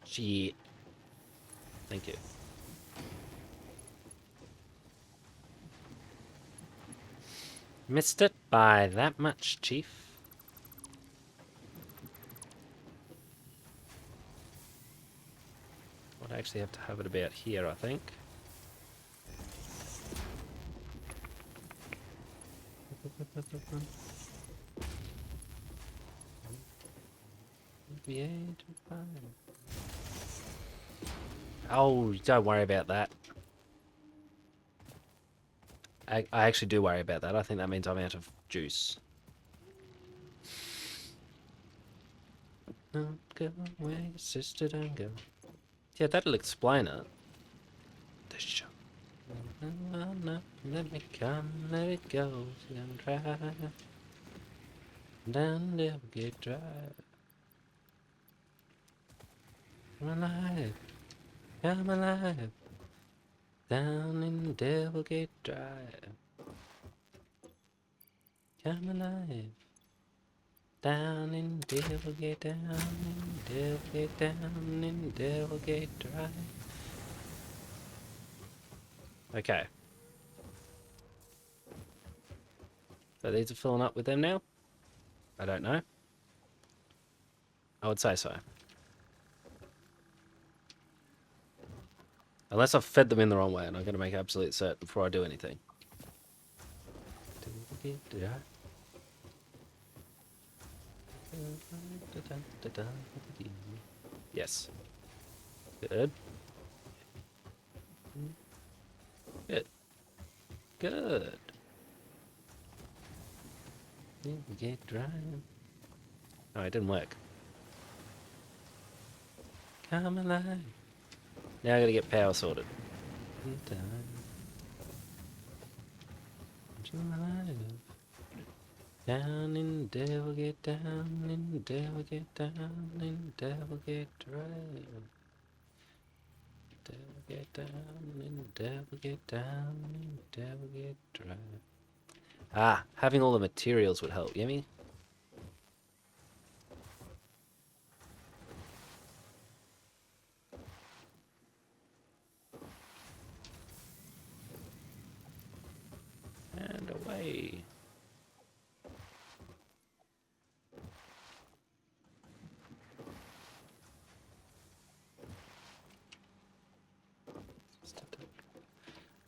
Shit. Thank you. Missed it by that much, Chief. I'd actually have to have it about here, I think. Oh, don't worry about that. I actually do worry about that. I think that means I'm out of juice. Don't go away, sister, don't go. Yeah, that'll explain it. The show. No, let me come, let it go. Down dry. Down Devilgate Drive. Come alive. Come alive. Down in Devilgate Drive. Come alive. Down in Devilgate, down in Devilgate, down in Devilgate Drive. Okay. So these are filling up with them now? I don't know. I would say so. Unless I've fed them in the wrong way, and I'm going to make absolute certain before I do anything. Yes. Good. Good. Good. Get dry. Oh, it didn't work. Come alive. Now I gotta get power sorted. Down in Devilgate, down in Devilgate, down in Devilgate Drive. Devilgate, down in Devilgate, down in Devilgate Drive. Ah, having all the materials would help, Yimmy. And away.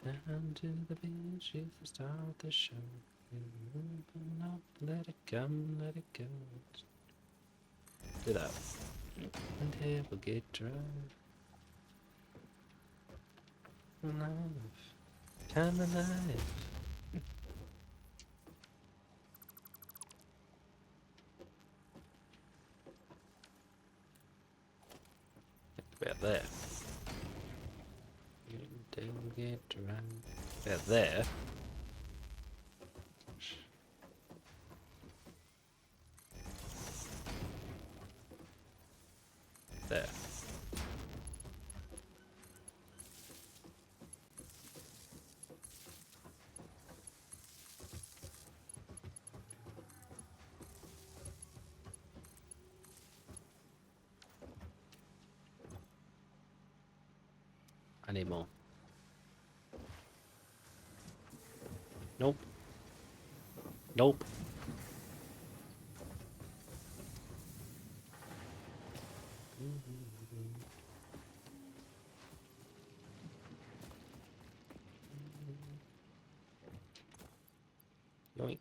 Down to the beach, she's the star of the show. Open up, let it come, let it go. Do that. And here we'll get drive. Alive. Come alive. About there. We'll get drive. About there. There. I need more. Nope. Nope. Yoink.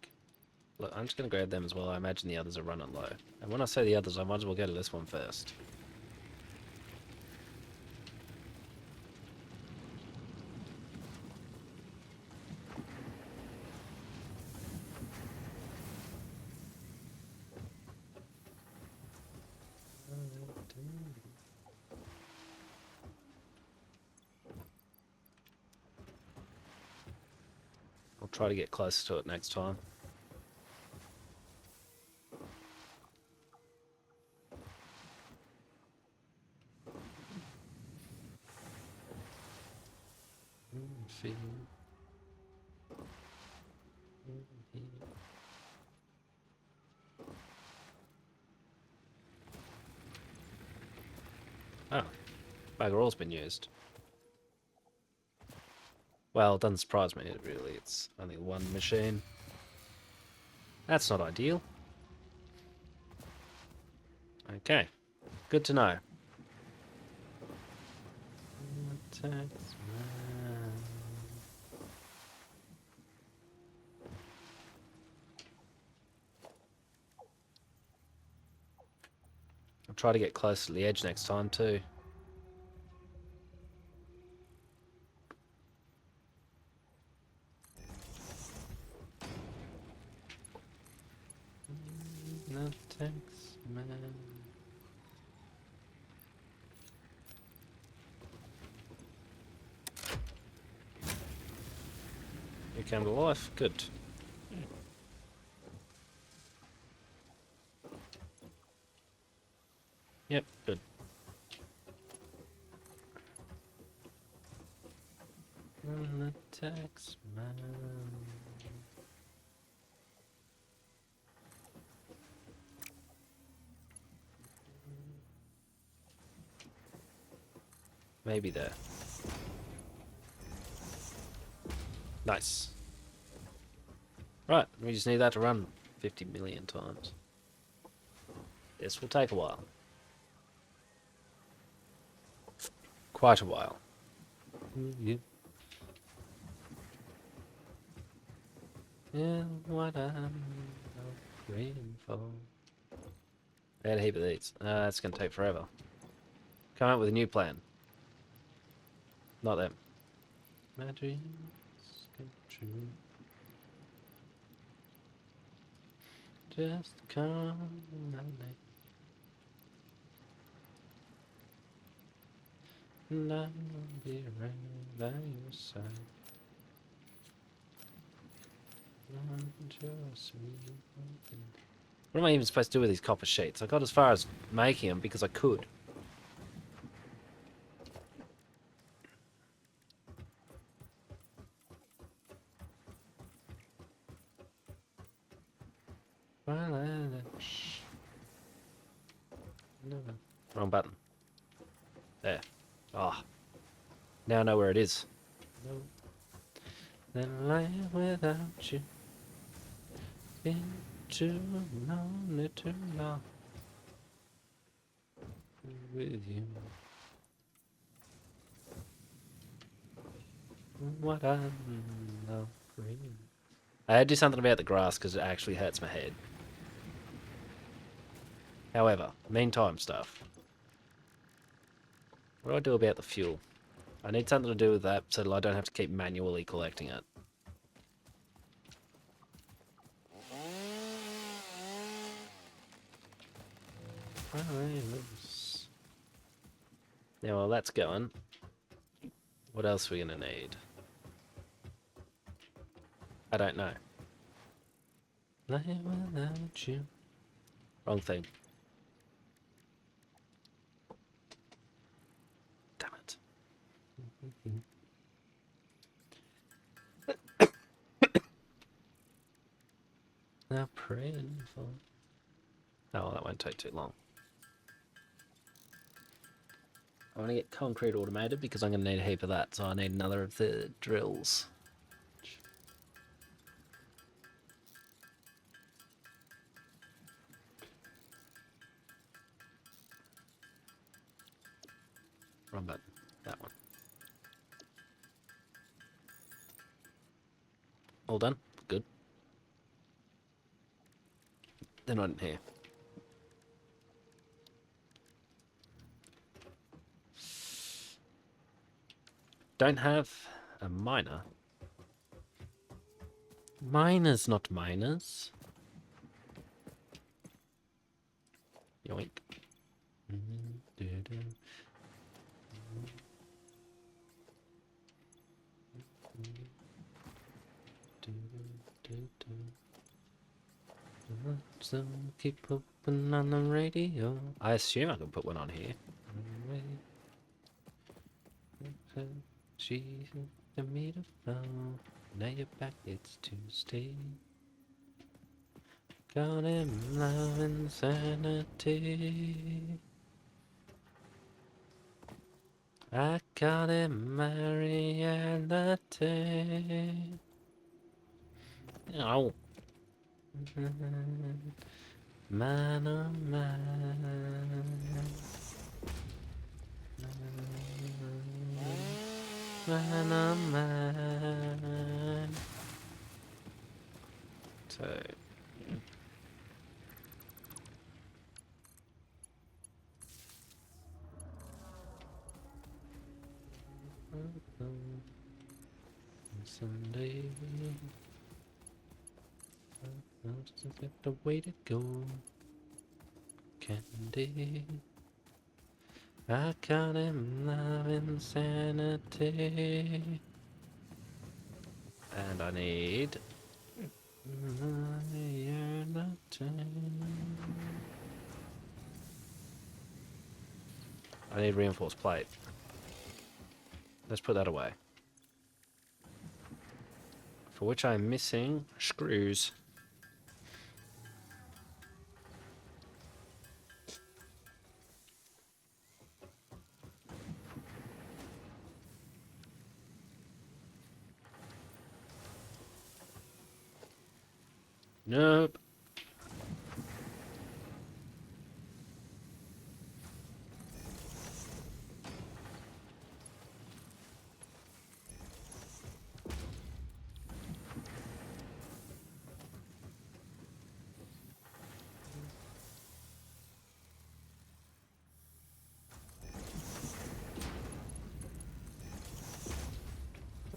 Look, I'm just going to grab them as well. I imagine the others are running low. And when I say the others, I might as well go to this one first. I'll try to get closer to it next time. Oh, bugger all's been used. Well, it doesn't surprise me, really. It's only one machine. That's not ideal. Okay, good to know. I'll try to get close to the edge next time, too. Taxman. You came to life. Good. Yep, good. The taxman. Maybe there. Nice. Right, we just need that to run 50 million times. This will take a while. Quite a while. Yep. Yeah, what I'm waiting for. I had a heap of these. That's going to take forever. Come up with a new plan. Not them. My dreams come true. Just come my name. And I'll be right by your side. What am I even supposed to do with these copper sheets? I got as far as making them because I could. Wrong button. There. Ah. Oh. Now I know where it is. No. Then life without you. Been too lonely, too long. With you. What I'm not free. I had to do something about the grass because it actually hurts my head. However, meantime stuff. What do I do about the fuel? I need something to do with that so that I don't have to keep manually collecting it. Now while that's going, what else are we going to need? I don't know. Life without you. Wrong thing. Damn it. Now praying for... Oh, that won't take too long. I want to get concrete automated because I'm going to need a heap of that, so I need another of the drills. Wrong button. That one. All done? Good. They're not in here. Don't have a miner. Miners, not miners. Yoink. So keep putting on the radio. I assume I can put one on here. She's the meat of love. Now you're back, it's Tuesday. Got him love insanity. I got him reality. Oh. Man, oh man. Man, oh man. So. Sunday. That's the way to go. candy. I caught him love insanity. And I need... I need reinforced plate. Let's put that away. For which I'm missing screws. Nope.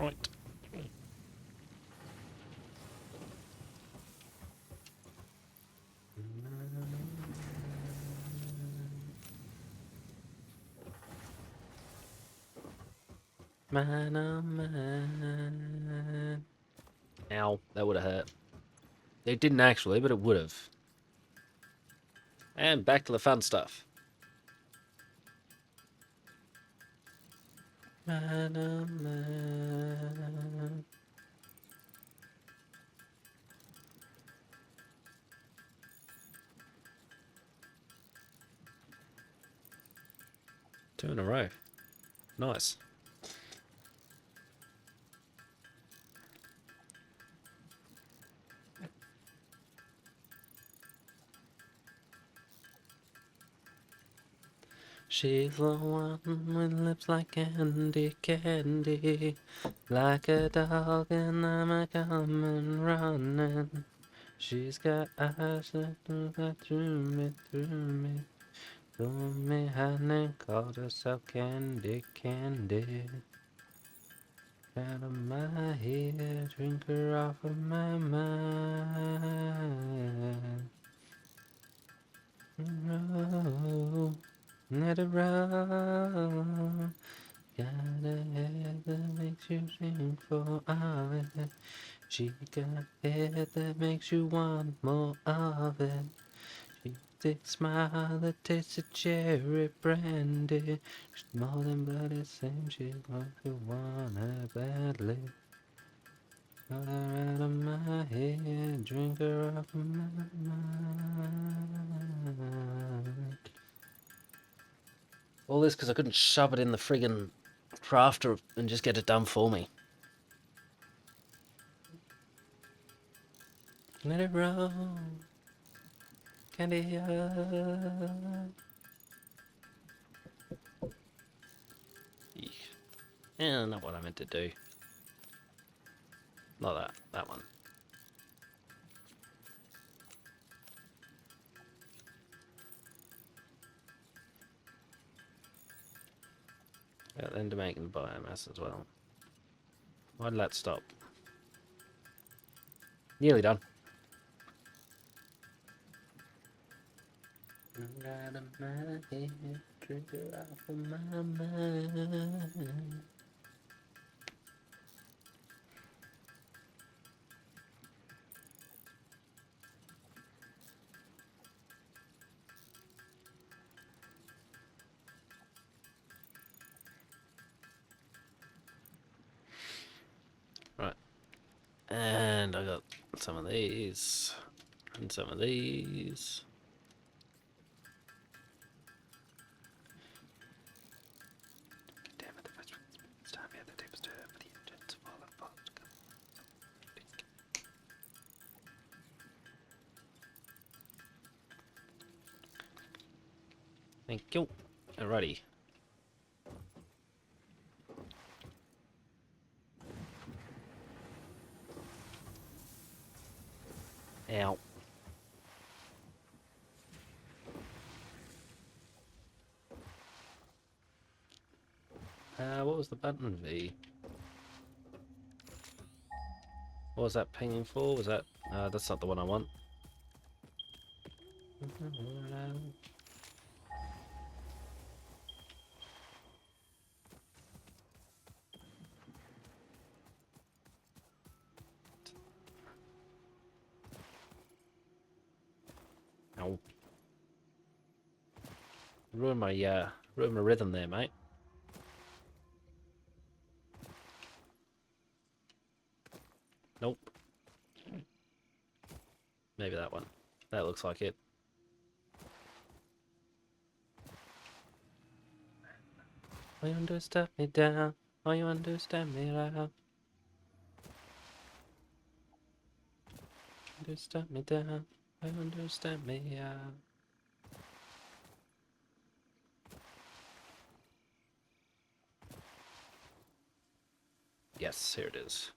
Right. Man, oh man. Ow, that would have hurt. It didn't actually, but it would have. And back to the fun stuff. Man, oh man. Two in a row. Nice. She's the one with lips like candy, candy. Like a dog and I'm coming running. She's got eyes that look through me, through me. Through me, honey, called herself Candy, Candy. Out of my head, drink her off of my mind. Roll, let it roll. Got a head that makes you sing for all of it. She got a head that makes you want more of it. She thick smile that tastes of cherry brandy. She's more than bloody, same she's going to want her badly. Got her out of my head, drink her off of my mind. All this because I couldn't shove it in the friggin' crafter and just get it done for me. Let it roll. Candy up. Eesh. Yeah, not what I meant to do. Not that. That one. Yeah, then to make the biomass as well. Why did that stop? Nearly done. Out of my head, drink it off of my mind. Right. And I got some of these. And some of these. Damn it, it's time here the tables to for the engines of all the boats. Thank you. Alrighty. Ow. What was the button V? What was that pinging for? Was that... that's not the one I want. Ow. Ruin my rhythm there, mate. Nope. Maybe that one. That looks like it. Oh, you understand me down. Oh, you understand me now. Understand me down. I understand me now. Yes, here it is.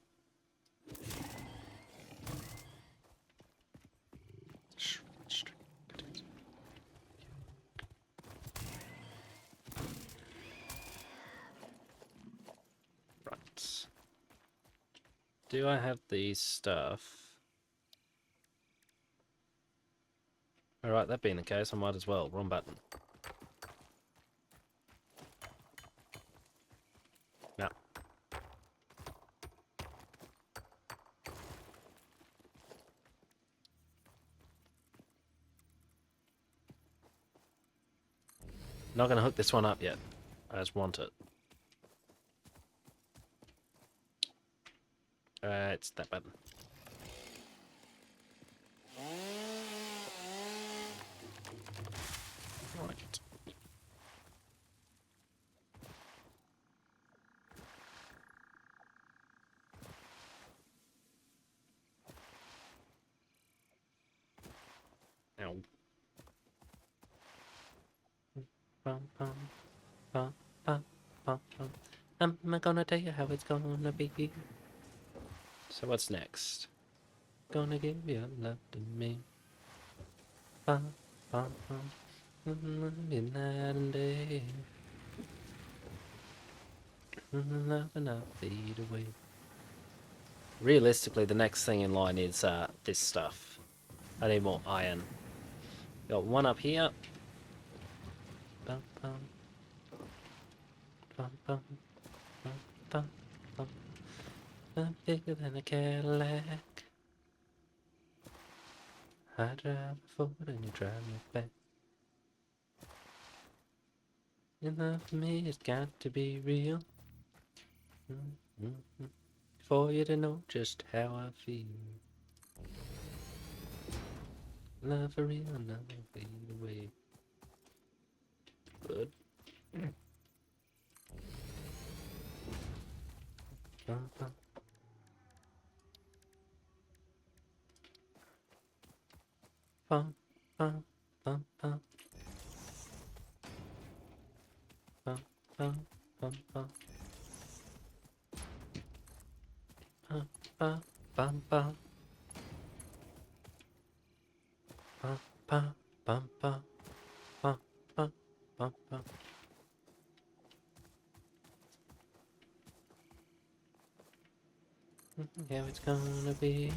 Right. Do I have the stuff? Alright, that being the case, I might as well. Wrong button. No. Not going to hook this one up yet. I just want it. It's that button. Right. Ow. Bum, bum, bum, bum, bum, bum. I'm gonna tell you how it's gonna be. So what's next? Gonna give your love to me. Bum, bum, bum. Night and day. Love and I'll fade away. Realistically, the next thing in line is this stuff. I need more iron. Got one up here. Bum, bum. Bum, bum, bum, bum, bum. I'm bigger than a Cadillac. I drive forward and you drive me back. Your love for me has got to be real. For you to know just how I feel. Love for real, never fade away. Good. Bum, bum. Bum, bum, bum, bum. Bum, bum, bum, bum. Bum, bum, bum, bum. Bum, bum, bum, bum. Bum, bum, bum, bum. How it's gonna be.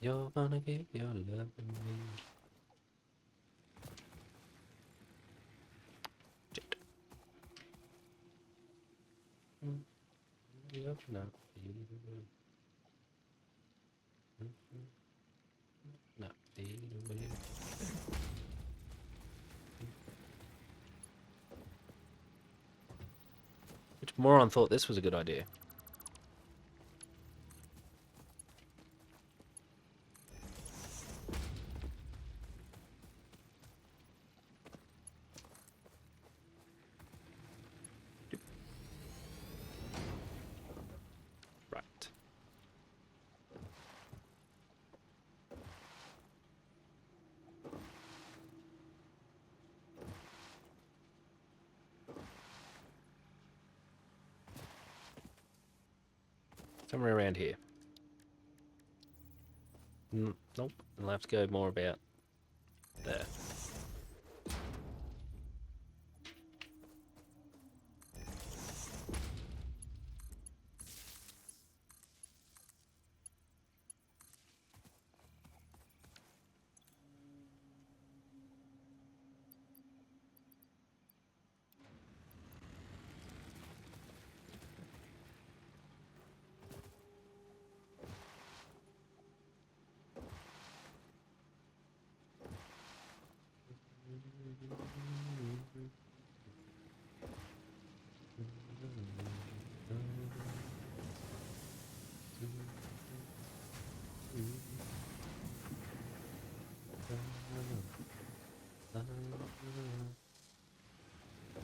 You're gonna give your love to me. Shit. Love not fade away. Not fade away. Which moron thought this was a good idea? Right. Somewhere around here. Nope. I'll have to go more about there.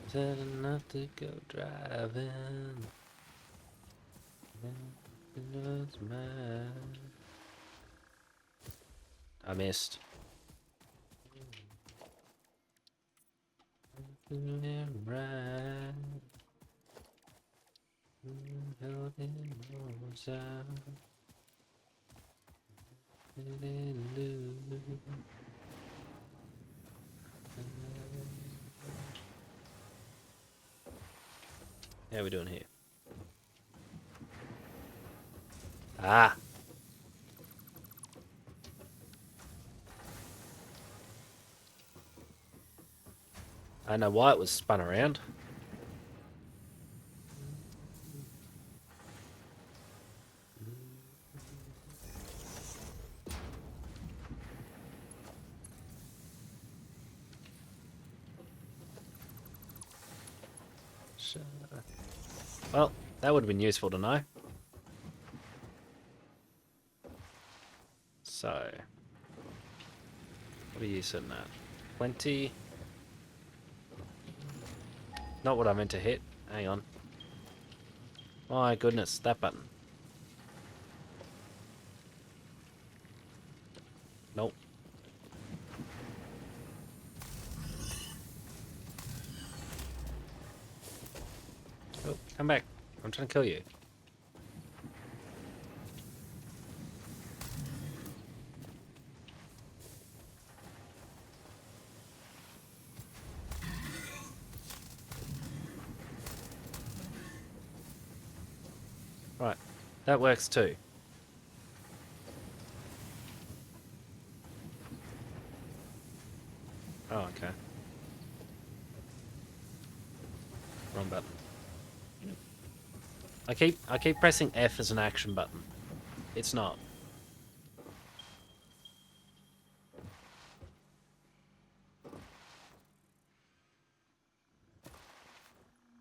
Said not to go driving. I missed. Right. How are we doing here? Ah! I know why it was spun around. Well, that would have been useful to know. So, what are you sitting at? 20. Not what I meant to hit. Hang on. My goodness, that button. Nope. Oh, come back. I'm trying to kill you. Right. That works too. Oh, okay. Wrong button. I keep pressing F as an action button. It's not.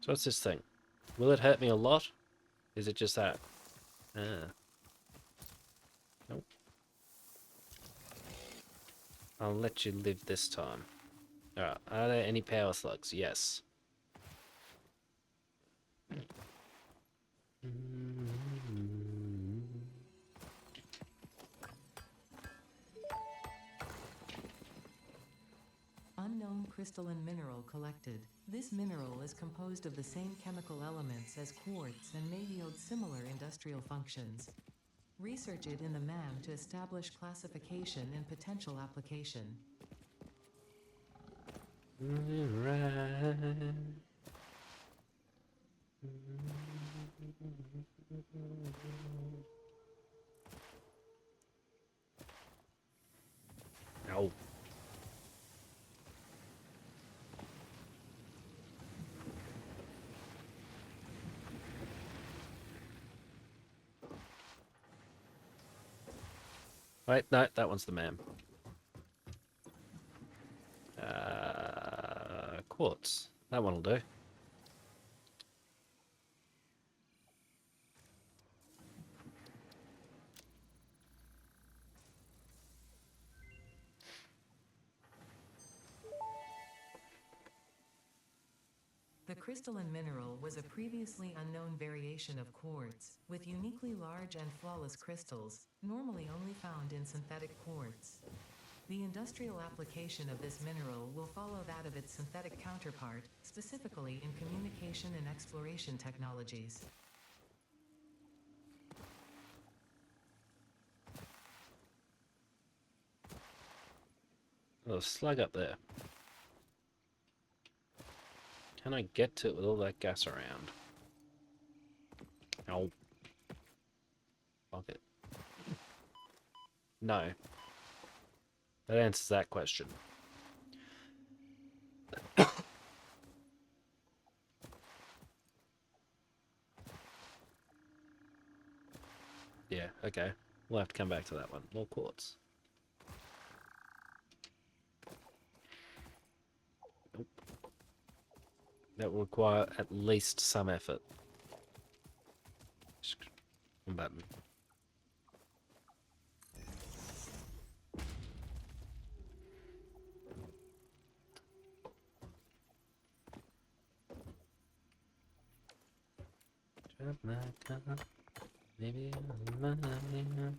So what's this thing? Will it hurt me a lot? Is it just that? Ah. Nope. I'll let you live this time. Alright, are there any power slugs? Yes. Unknown crystalline mineral collected. This mineral is composed of the same chemical elements as quartz and may yield similar industrial functions. Research it in the MAM to establish classification and potential application. No. Wait, no, that one's the man. Quartz. That one'll do. The crystalline mineral was a previously unknown variation of quartz, with uniquely large and flawless crystals, normally only found in synthetic quartz. The industrial application of this mineral will follow that of its synthetic counterpart, specifically in communication and exploration technologies. There's a slug up there. Can I get to it with all that gas around? No. Fuck it. No. That answers that question. Yeah, okay. We'll have to come back to that one. More quartz. Nope. That will require at least some effort. One button. car. Maybe I'm lying.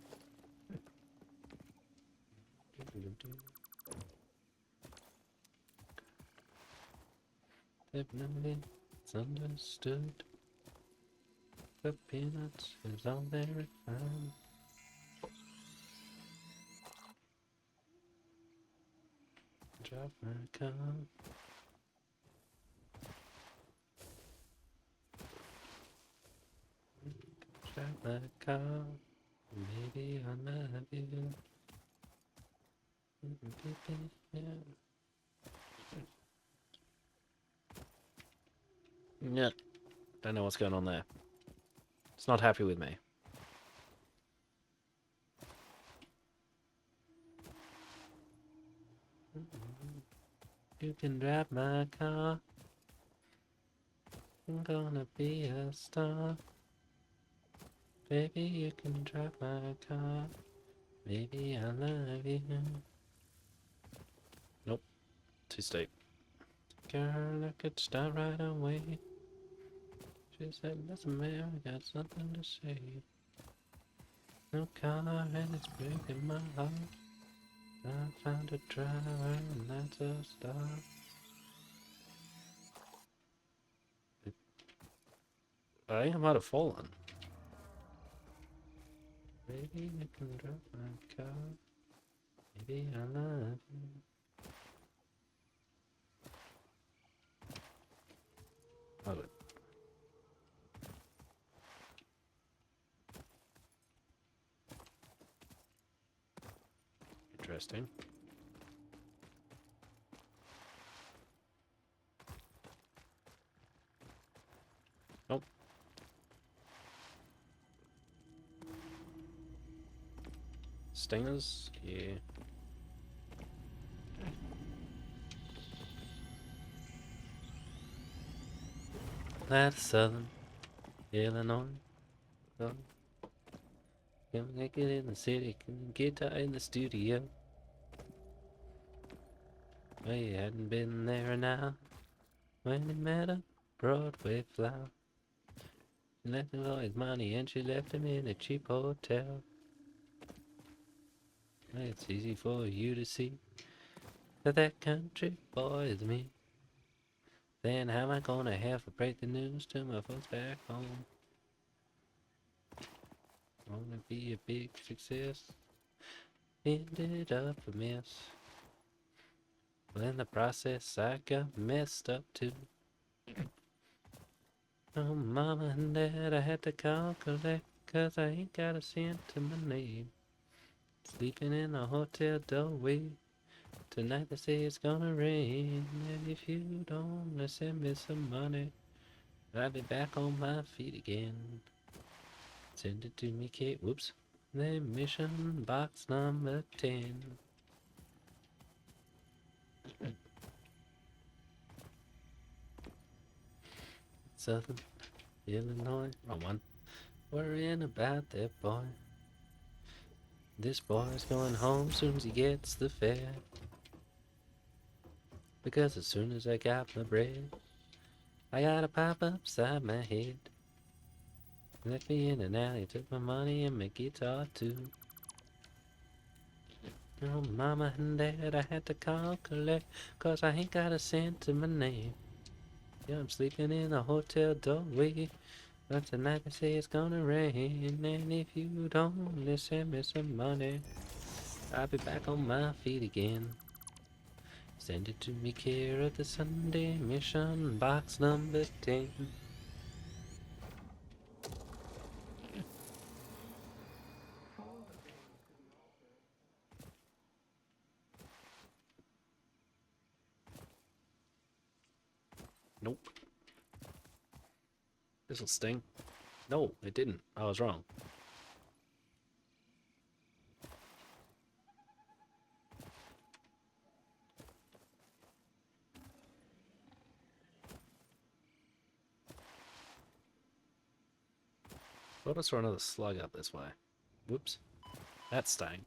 Definitely, it's understood. The peanuts is all very fine. Drive my car. Drive my car. Maybe I love you. Yeah. Yeah. Don't know what's going on there. It's not happy with me. You can drive my car. I'm gonna be a star. Baby, you can drive my car. Maybe I love you. Nope. Too steep. Girl, I could start right away. She said, listen, man, I got something to say. No car and it's breaking my heart. I found a driver and that's a star. I think I might have fallen. Maybe you can drive my car. Maybe I love you. Oh, good. Interesting. Nope. Stingers? Yeah. That's Southern Illinois. So, can make it in the city, can guitar in the studio. We hadn't been there now when he met a Broadway flower. She left him all his money and she left him in a cheap hotel. It's easy for you to see that that country boy is me. Then how am I gonna have to break the news to my folks back home? Wanna be a big success, ended up a mess. Well, in the process I got messed up too. Oh, mama and dad, I had to call collect, 'cause I ain't got a cent to my name. Sleeping in a hotel doorway. Tonight they say it's gonna rain, and if you don't send me some money, I'll be back on my feet again. Send it to me, Kate. Whoops. The mission box number 10. Southern Illinois. Wrong one. Worrying about that boy. This boy's going home soon as he gets the fare. Because as soon as I got my bread, I got a pop upside my head. Left me in an alley, took my money and my guitar too. Oh, mama and dad, I had to call collect, 'cause I ain't got a cent to my name. Yeah, I'm sleeping in a hotel doorway, but tonight they say it's gonna rain, and if you don't send me some money, I'll be back on my feet again. Send it to me care of the Sunday Mission box number 10. Nope. This'll sting. No, it didn't. I was wrong. Thought I saw another slug up this way. Whoops. That's staying.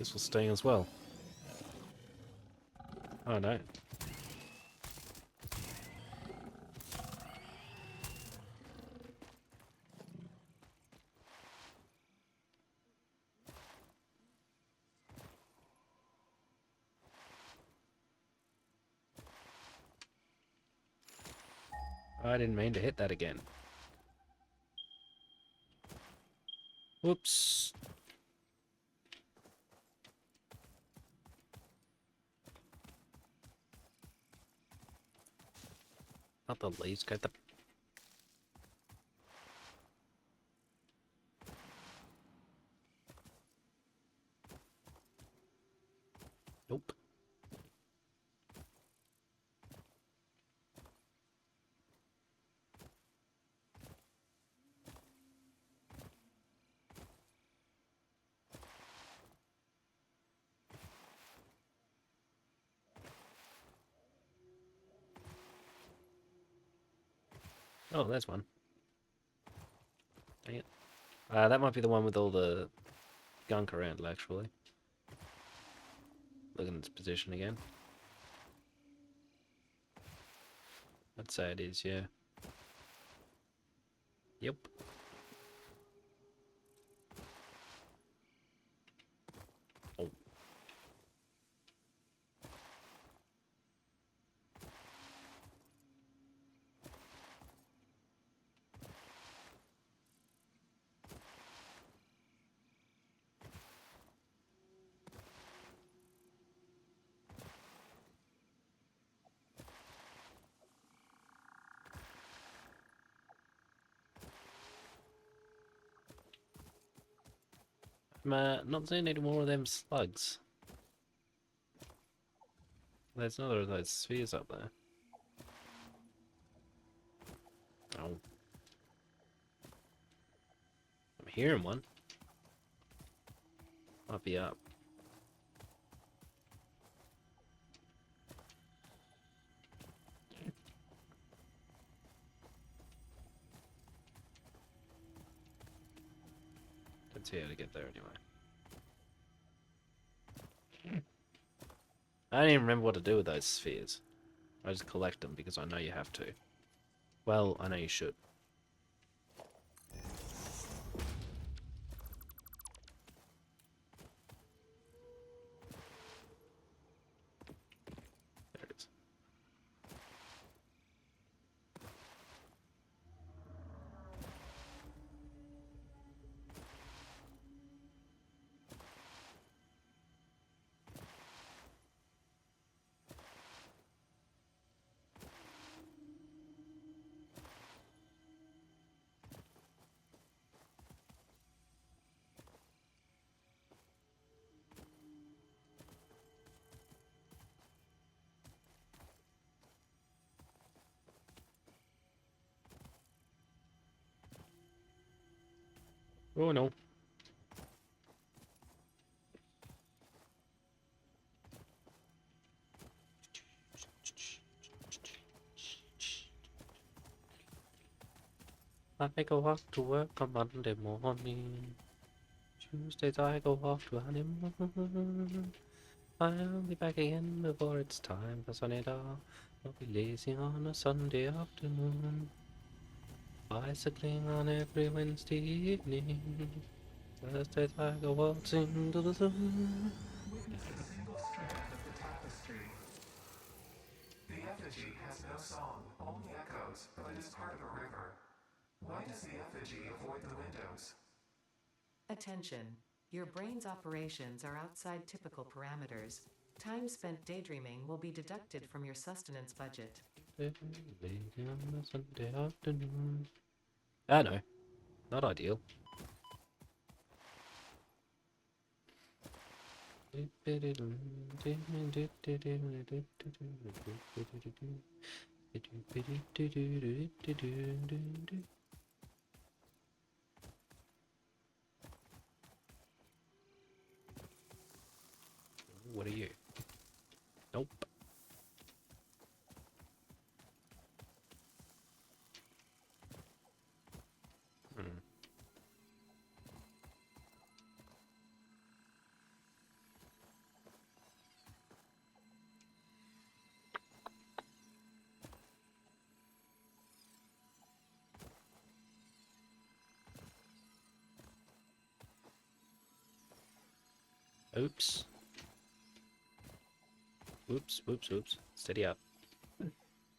This will sting as well. Oh no. I didn't mean to hit that again. Whoops. Not the leaves, go the... Nope. Oh, there's one. Dang it. That might be the one with all the gunk around it, actually. Look at its position again. I'd say it is, yeah. Yep. Oh. I'm not seeing any more of them slugs. There's another of those spheres up there. Oh. I'm hearing one. Might be up. Don't see how to get there anyway. I don't even remember what to do with those spheres. I just collect them because I know you have to. Well, I know you should. There it is. Oh no. I go off to work on Monday morning. Tuesdays I go off to honeymoon. I'll be back again before it's time for Sunday off. I'll be lazy on a Sunday afternoon. Bicycling on every Wednesday evening. Thursdays I go waltzing to the sun. Witness a single strand of the tapestry. The effigy has no song, only echoes, but it is part of a river. Why does the effigy avoid the windows? Attention. Your brain's operations are outside typical parameters. Time spent daydreaming will be deducted from your sustenance budget. Lazy on a Sunday afternoon. Ah no, not ideal. What are you? Nope. Oops. Oops, oops, oops. Steady up.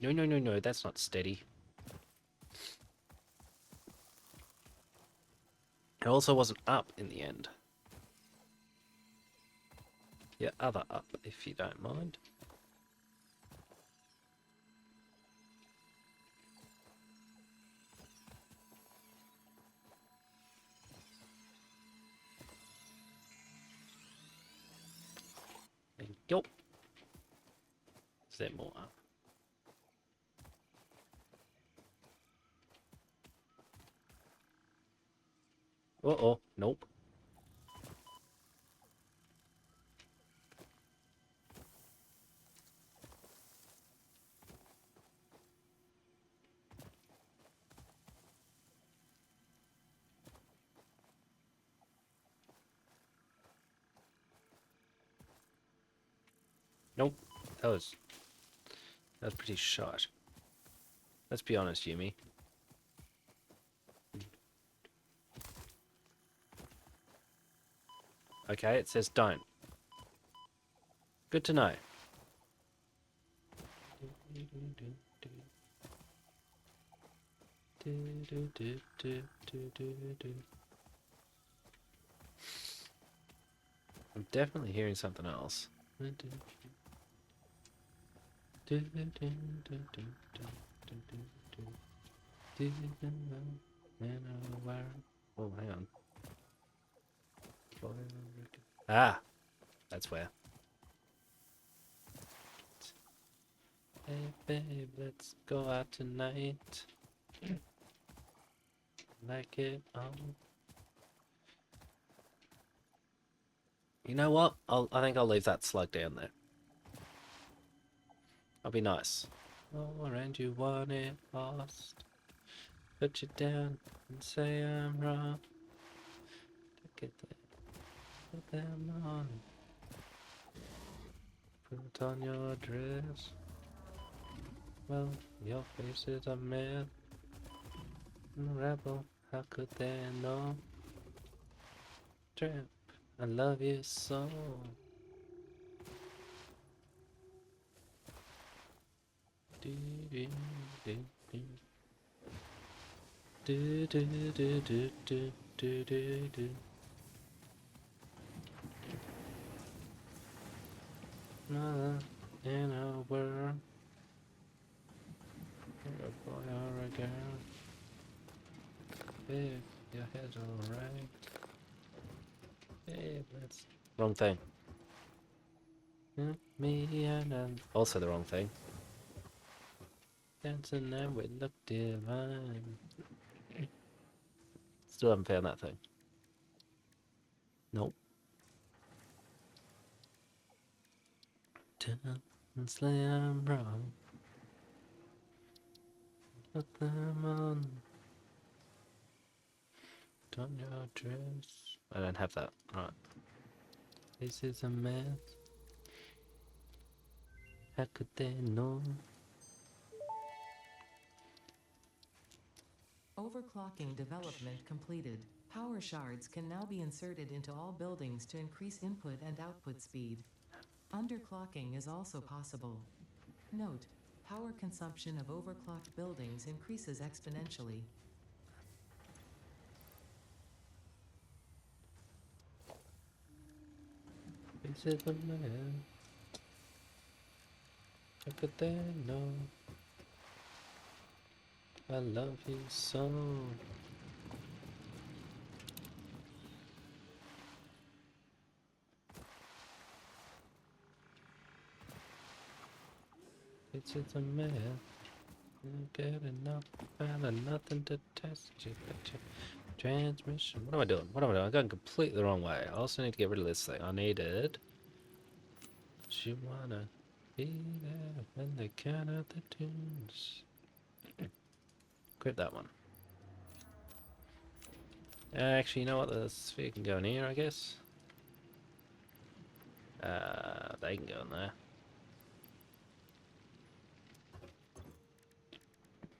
No, no, no, no, that's not steady. It also wasn't up in the end. Yeah, other up, if you don't mind. Thank you. Is there more up? Uh-oh, nope. Nope. That was pretty shot. Let's be honest, YimmY. Okay, it says don't. Good to know. I'm definitely hearing something else. Oh, hang on. Ah, that's where. Hey, babe, let's go out tonight. Like it on. You know what? I think I'll leave that slug down there. I'll be nice. Oh, and you want it lost. Put you down and say I'm wrong. Take it there. Put them on. Put on your dress. Well, your face is a mess. Rebel, how could they know? Tramp, I love you so. Do do do do. Do do do do do do do do. Mother in a world. You're a boy or a girl. Babe, your head's alright. Babe, let's. Wrong thing. Me and also the wrong thing. Dancing and we look divine. Still haven't found that thing. Nope. And say I'm wrong. Put them on your dress. I don't have that. Right. This is a mess. How could they know? Overclocking development completed. Power shards can now be inserted into all buildings to increase input and output speed. Underclocking is also possible. Note: power consumption of overclocked buildings increases exponentially. This is a mess. How could they know? I love you so. It's just a mess. You get enough, found nothing to test you, but your transmission. What am I doing? What am I doing? I'm going completely the wrong way. I also need to get rid of this thing. I needed. You wanna be there when they count out the tunes. Grab that one. Actually, you know what? The sphere can go in here, I guess. They can go in there.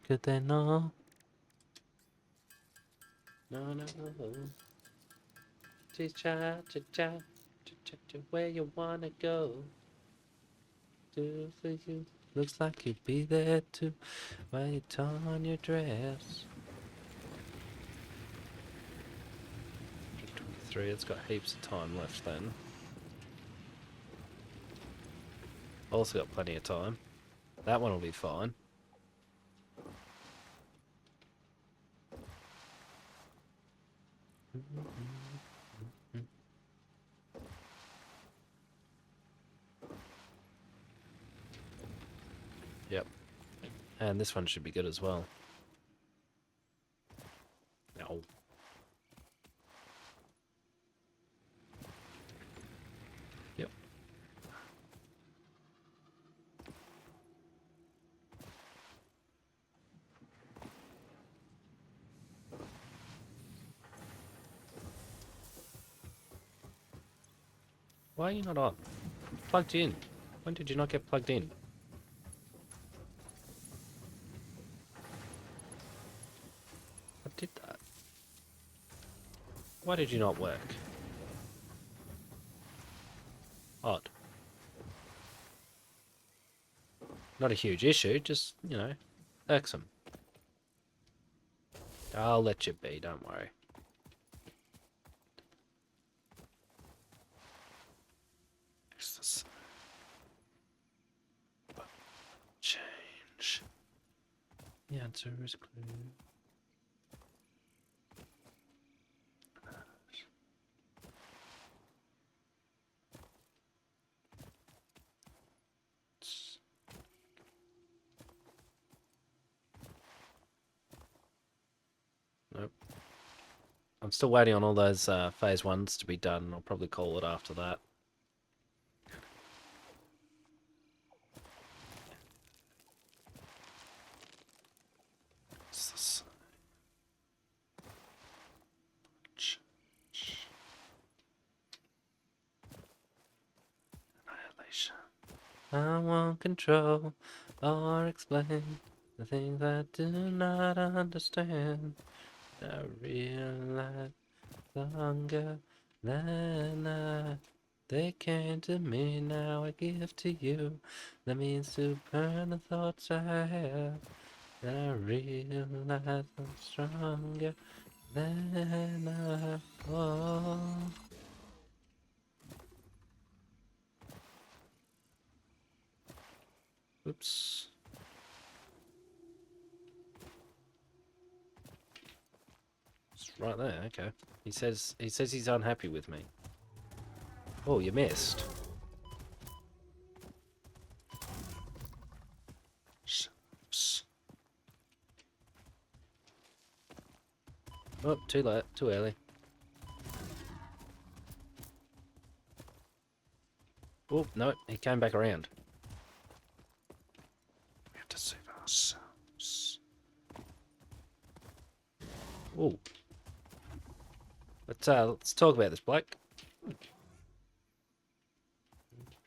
Could they know? No, no, no. Cha cha cha cha cha Check you where you wanna go. Do for you. Looks like you'd be there too. While you tie on your dress. 23. It's got heaps of time left then. Also got plenty of time. That one will be fine. Yep. And this one should be good as well. No. Yep. Why are you not on? Plugged in. When did you not get plugged in? I did that. Why did you not work? Odd. Not a huge issue, just, you know, irksome. I'll let you be, don't worry. Change. The answer is clear. Nope. I'm still waiting on all those phase ones to be done. I'll probably call it after that. Annihilation. I won't control or explain the things I do not understand. I realize longer than they came to me, now I give to you. That means to burn the thoughts I have. And I realize I'm stronger than I was. Oops. It's right there, okay. He says he's unhappy with me. Oh, you missed. Oh, too late, too early. Oh, no, he came back around. We have to save ourselves. Oh. Let's talk about this, bloke.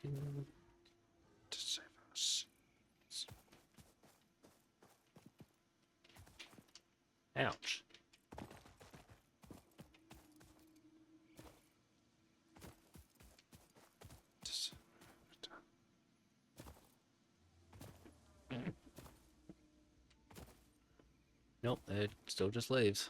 To save us. Ouch. Nope, it still just leaves.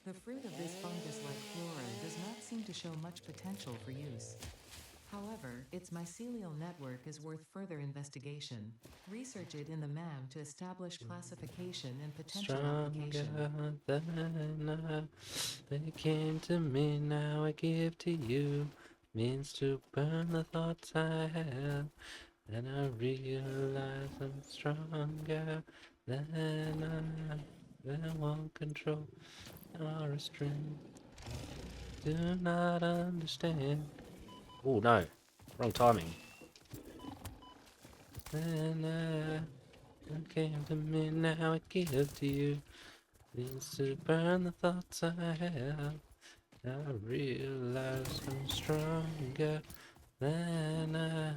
The fruit of this fungus-like flora does not seem to show much potential for use. However, its mycelial network is worth further investigation. Research it in the MAM to establish classification and potential application. Than they came to me, now I give to you. Means to burn the thoughts I have, and I realize I'm stronger than won't control or restrain. Do not understand. Oh no, wrong timing. Then came to me, now I give to you. Means to burn the thoughts I have, I realize I'm stronger than I...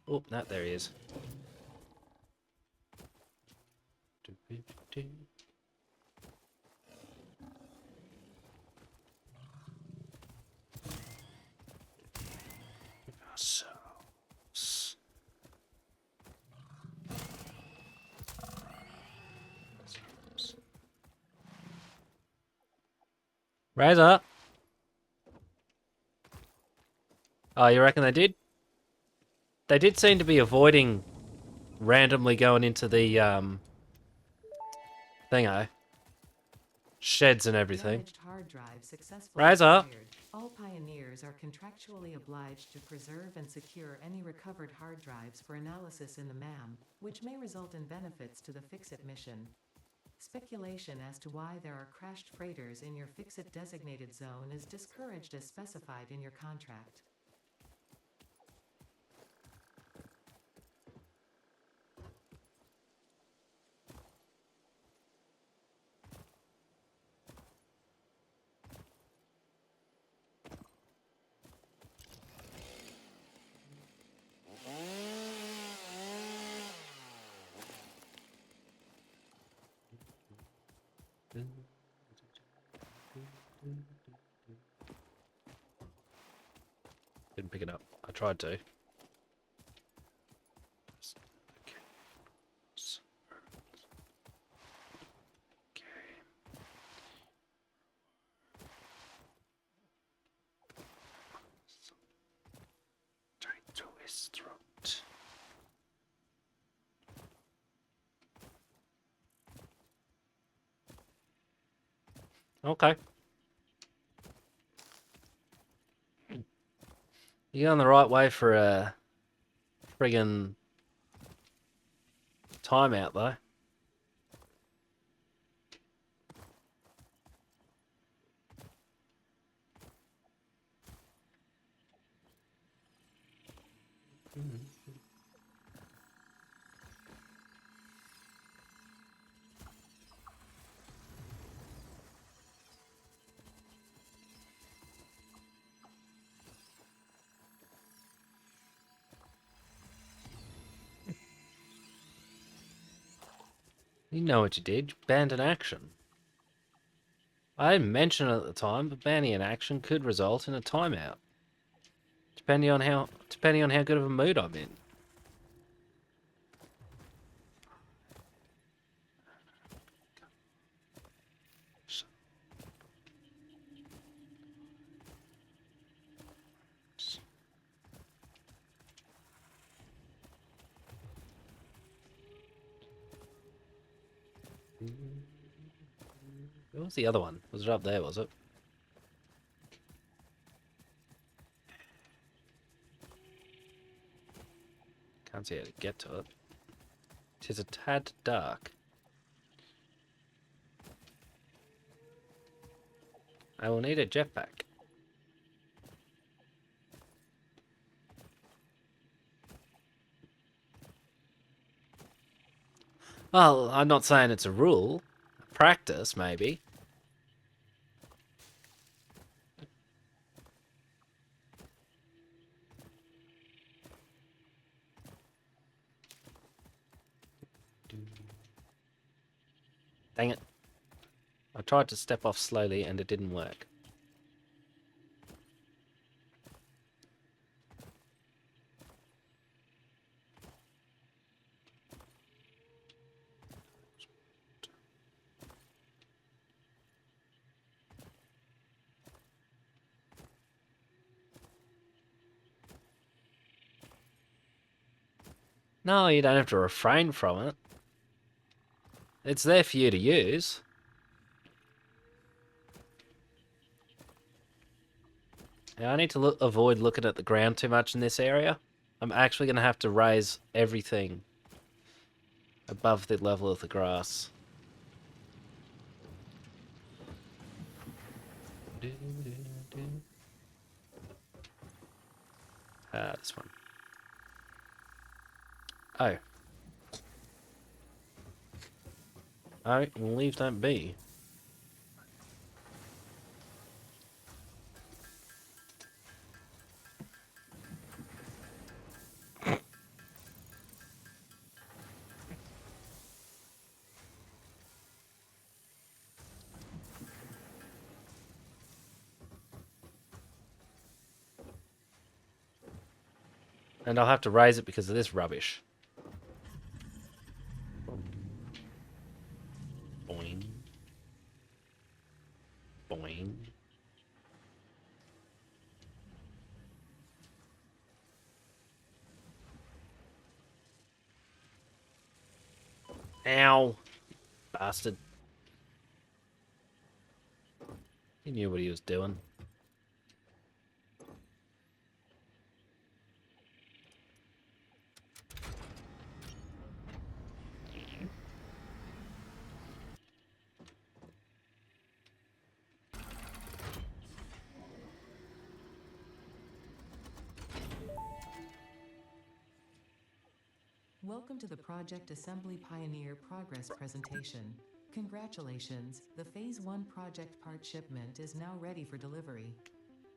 Oh, no, there he is. Ourselves. Razor! Oh, you reckon they did? They did seem to be avoiding randomly going into the, thingo. Sheds and everything. Damaged hard drive successfully Razor! repaired. All pioneers are contractually obliged to preserve and secure any recovered hard drives for analysis in the MAM, which may result in benefits to the Fix-It mission. Speculation as to why there are crashed freighters in your Fix-It designated zone is discouraged as specified in your contract. Didn't pick it up. I tried to. Straight through his throat. Okay. You're going the right way for a friggin' timeout, though. You know what you did. You banned an action. I didn't mention it at the time, but banning an action could result in a timeout. Depending on how good of a mood I'm in. What was the other one? Was it up there, was it? Can't see how to get to it. 'Tis a tad dark. I will need a jetpack. Well, I'm not saying it's a rule. Practice, maybe. Dang it. I tried to step off slowly and it didn't work. No, you don't have to refrain from it. It's there for you to use. Yeah, I need to avoid looking at the ground too much in this area. I'm actually going to have to raise everything above the level of the grass. This one. Oh. I will leave that be. And I'll have to raise it because of this rubbish. Boing. Boing. Ow. Bastard. He knew what he was doing. Welcome to the Project Assembly Pioneer Progress presentation. Congratulations, the Phase 1 project part shipment is now ready for delivery.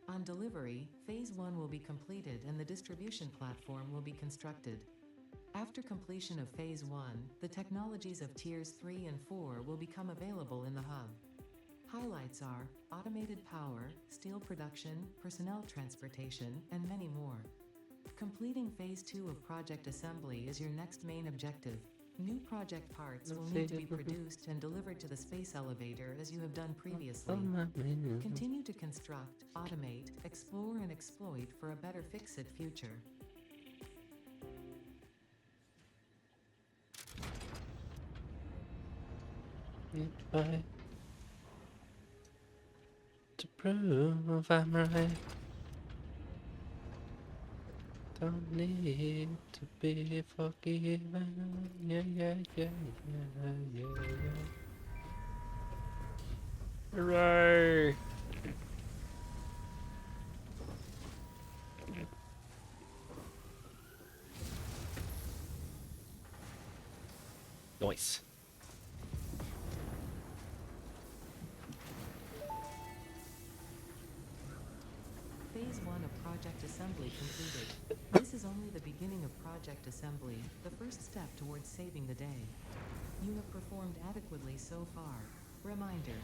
On delivery, Phase 1 will be completed and the distribution platform will be constructed. After completion of Phase 1, the technologies of Tiers 3 and 4 will become available in the hub. Highlights are automated power, steel production, personnel transportation, and many more. Completing Phase 2 of Project Assembly is your next main objective. New project parts will need to be produced and delivered to the space elevator as you have done previously. Continue to construct, automate, explore and exploit for a better Fix-It future. To prove I'm right. Don't need to be forgiven. Yeah, yeah, yeah, yeah, yeah, yeah. Hooray! Nice. Phase 1 of Project Assembly completed. This is only the beginning of Project Assembly, the first step towards saving the day. You have performed adequately so far. Reminder,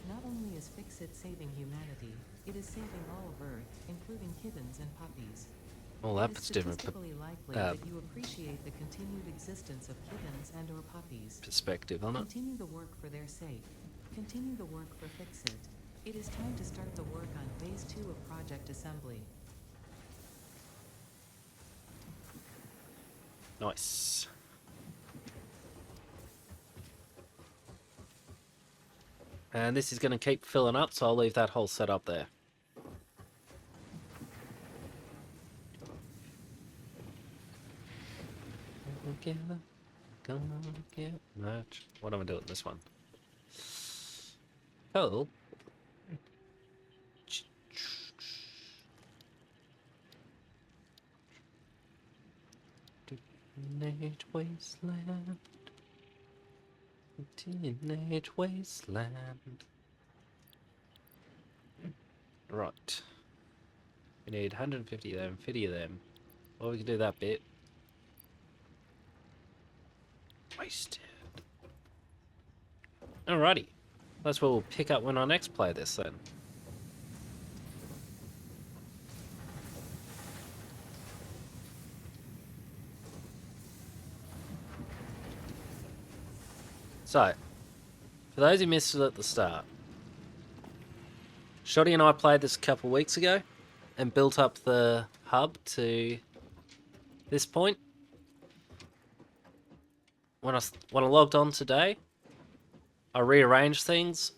not only is Fix-It saving humanity, it is saving all of Earth, including kittens and puppies. Well, It that is puts different statistically likely that you appreciate the continued existence of kittens and or puppies. perspective on it. Continue the work for their sake. Continue the work for Fix-It. It is time to start the work on Phase 2 of Project Assembly. Nice. And this is going to keep filling up, so I'll leave that whole set up there. Together, gonna get much. What am I doing this one? Cool. Teenage wasteland. Teenage wasteland. Right. We need 150 of them, 50 of them. Well, we can do that bit. Wasted. Alrighty. That's what we'll pick up when I next play this then. So, for those who missed it at the start, Shotty and I played this a couple of weeks ago and built up the hub to this point. When I logged on today, I rearranged things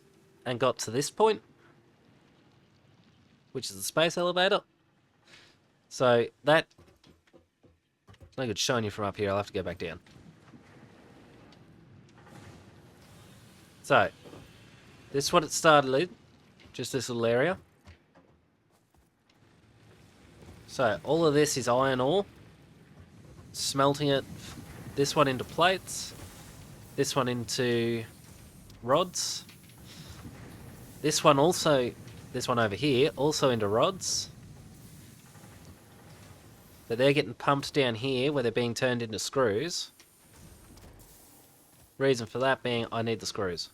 and got to this point, which is the space elevator. So that... It's no good showing you from up here, I'll have to go back down. So, this is what it started with, just this little area. So, all of this is iron ore. Smelting it, this one into plates, this one into rods. This one also, this one over here, also into rods. But they're getting pumped down here where they're being turned into screws. Reason for that being I need the screws.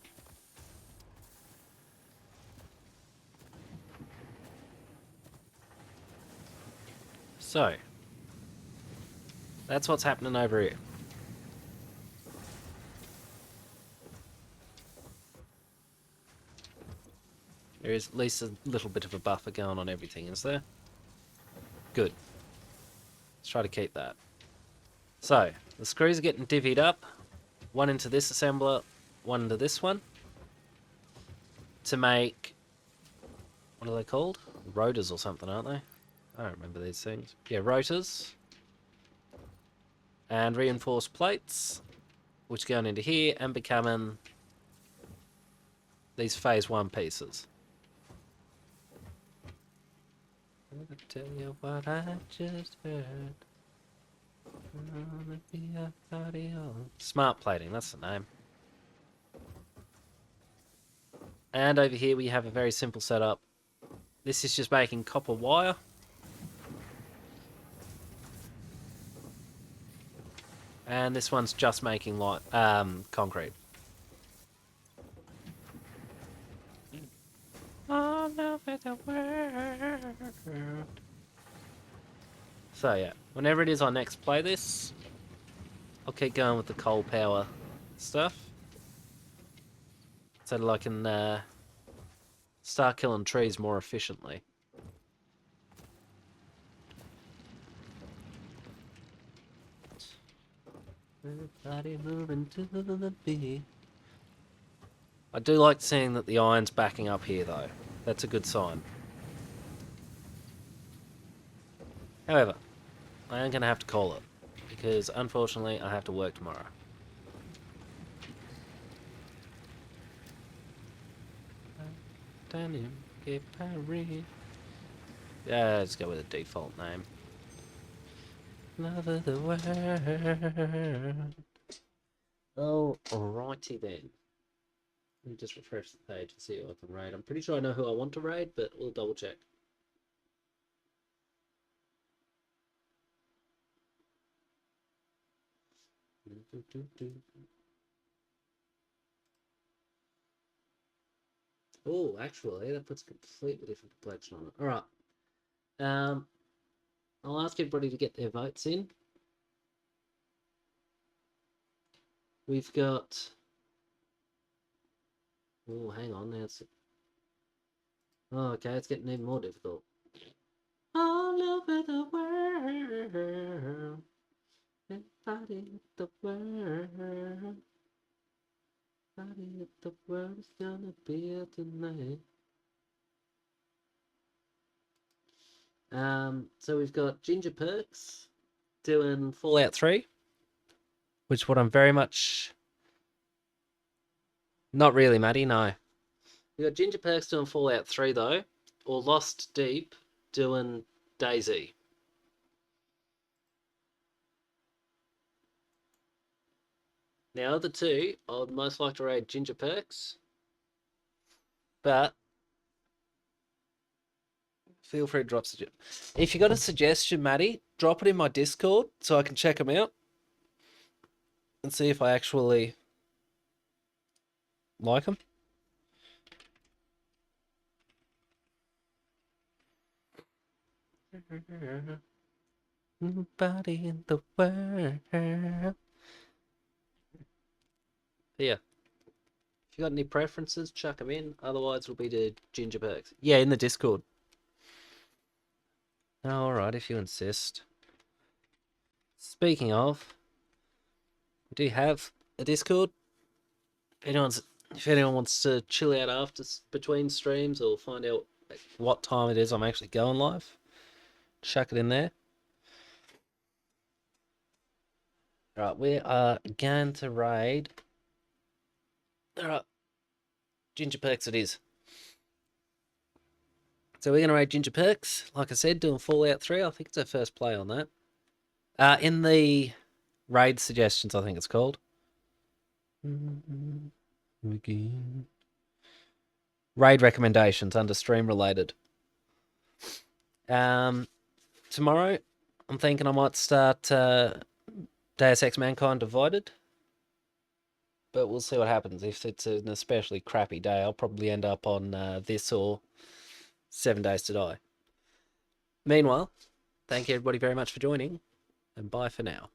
So, that's what's happening over here. There is at least a little bit of a buffer going on everything, is there? Good. Let's try to keep that. So, the screws are getting divvied up. One into this assembler, one into this one. To make... what are they called? Rotors or something, aren't they? I don't remember these things. Yeah, rotors. And reinforced plates, which going into here and becoming these phase 1 pieces. I'll tell you what I just heard. Smart plating, that's the name. And over here we have a very simple setup. This is just making copper wire. And this one's just making light, concrete. All over the world. So yeah, whenever it is I next play this, I'll keep going with the coal power stuff. So that I can start killing trees more efficiently. Everybody moving to the beat. I do like seeing that the iron's backing up here though. That's a good sign. However, I am going to have to call it, because unfortunately I have to work tomorrow. Yeah, let's go with a default name. Love of the world. Oh, alrighty then. Let me just refresh the page and see who I can raid. I'm pretty sure I know who I want to raid, but we'll double check. Oh, actually, that puts a completely different complexion on it. Alright. I'll ask everybody to get their votes in. We've got... oh, hang on. Now it's... oh, okay, it's getting even more difficult. All over the world. Everybody in the world. Everybody in the world is gonna be here tonight. So we've got Ginger Perks doing Fallout 3, which what I'm very much... not really, Maddie, no. We've got Ginger Perks doing Fallout 3, though, or Lost Deep doing DayZ. Now, the two, I would most like to raid Ginger Perks, but feel free to drop suggestions. If you got a suggestion, Maddie, drop it in my Discord so I can check them out and see if I actually like them. Nobody in the world. Yeah. If you got any preferences, chuck them in. Otherwise, it'll be to Ginger Perks. Yeah, in the Discord. Alright, if you insist. Speaking of, we do have a Discord. If anyone wants to chill out after between streams or find out what time it is I'm actually going live, chuck it in there. Alright, we are going to raid. Alright, Ginger Perks it is. So we're going to raid Ginger Perks, like I said, doing Fallout 3. I think it's our first play on that. In the raid suggestions, I think it's called. Again. Raid recommendations under stream related. Tomorrow, I'm thinking I might start Deus Ex Mankind Divided. But we'll see what happens. If it's an especially crappy day, I'll probably end up on this or 7 Days to Die. Meanwhile, thank you everybody very much for joining, and bye for now.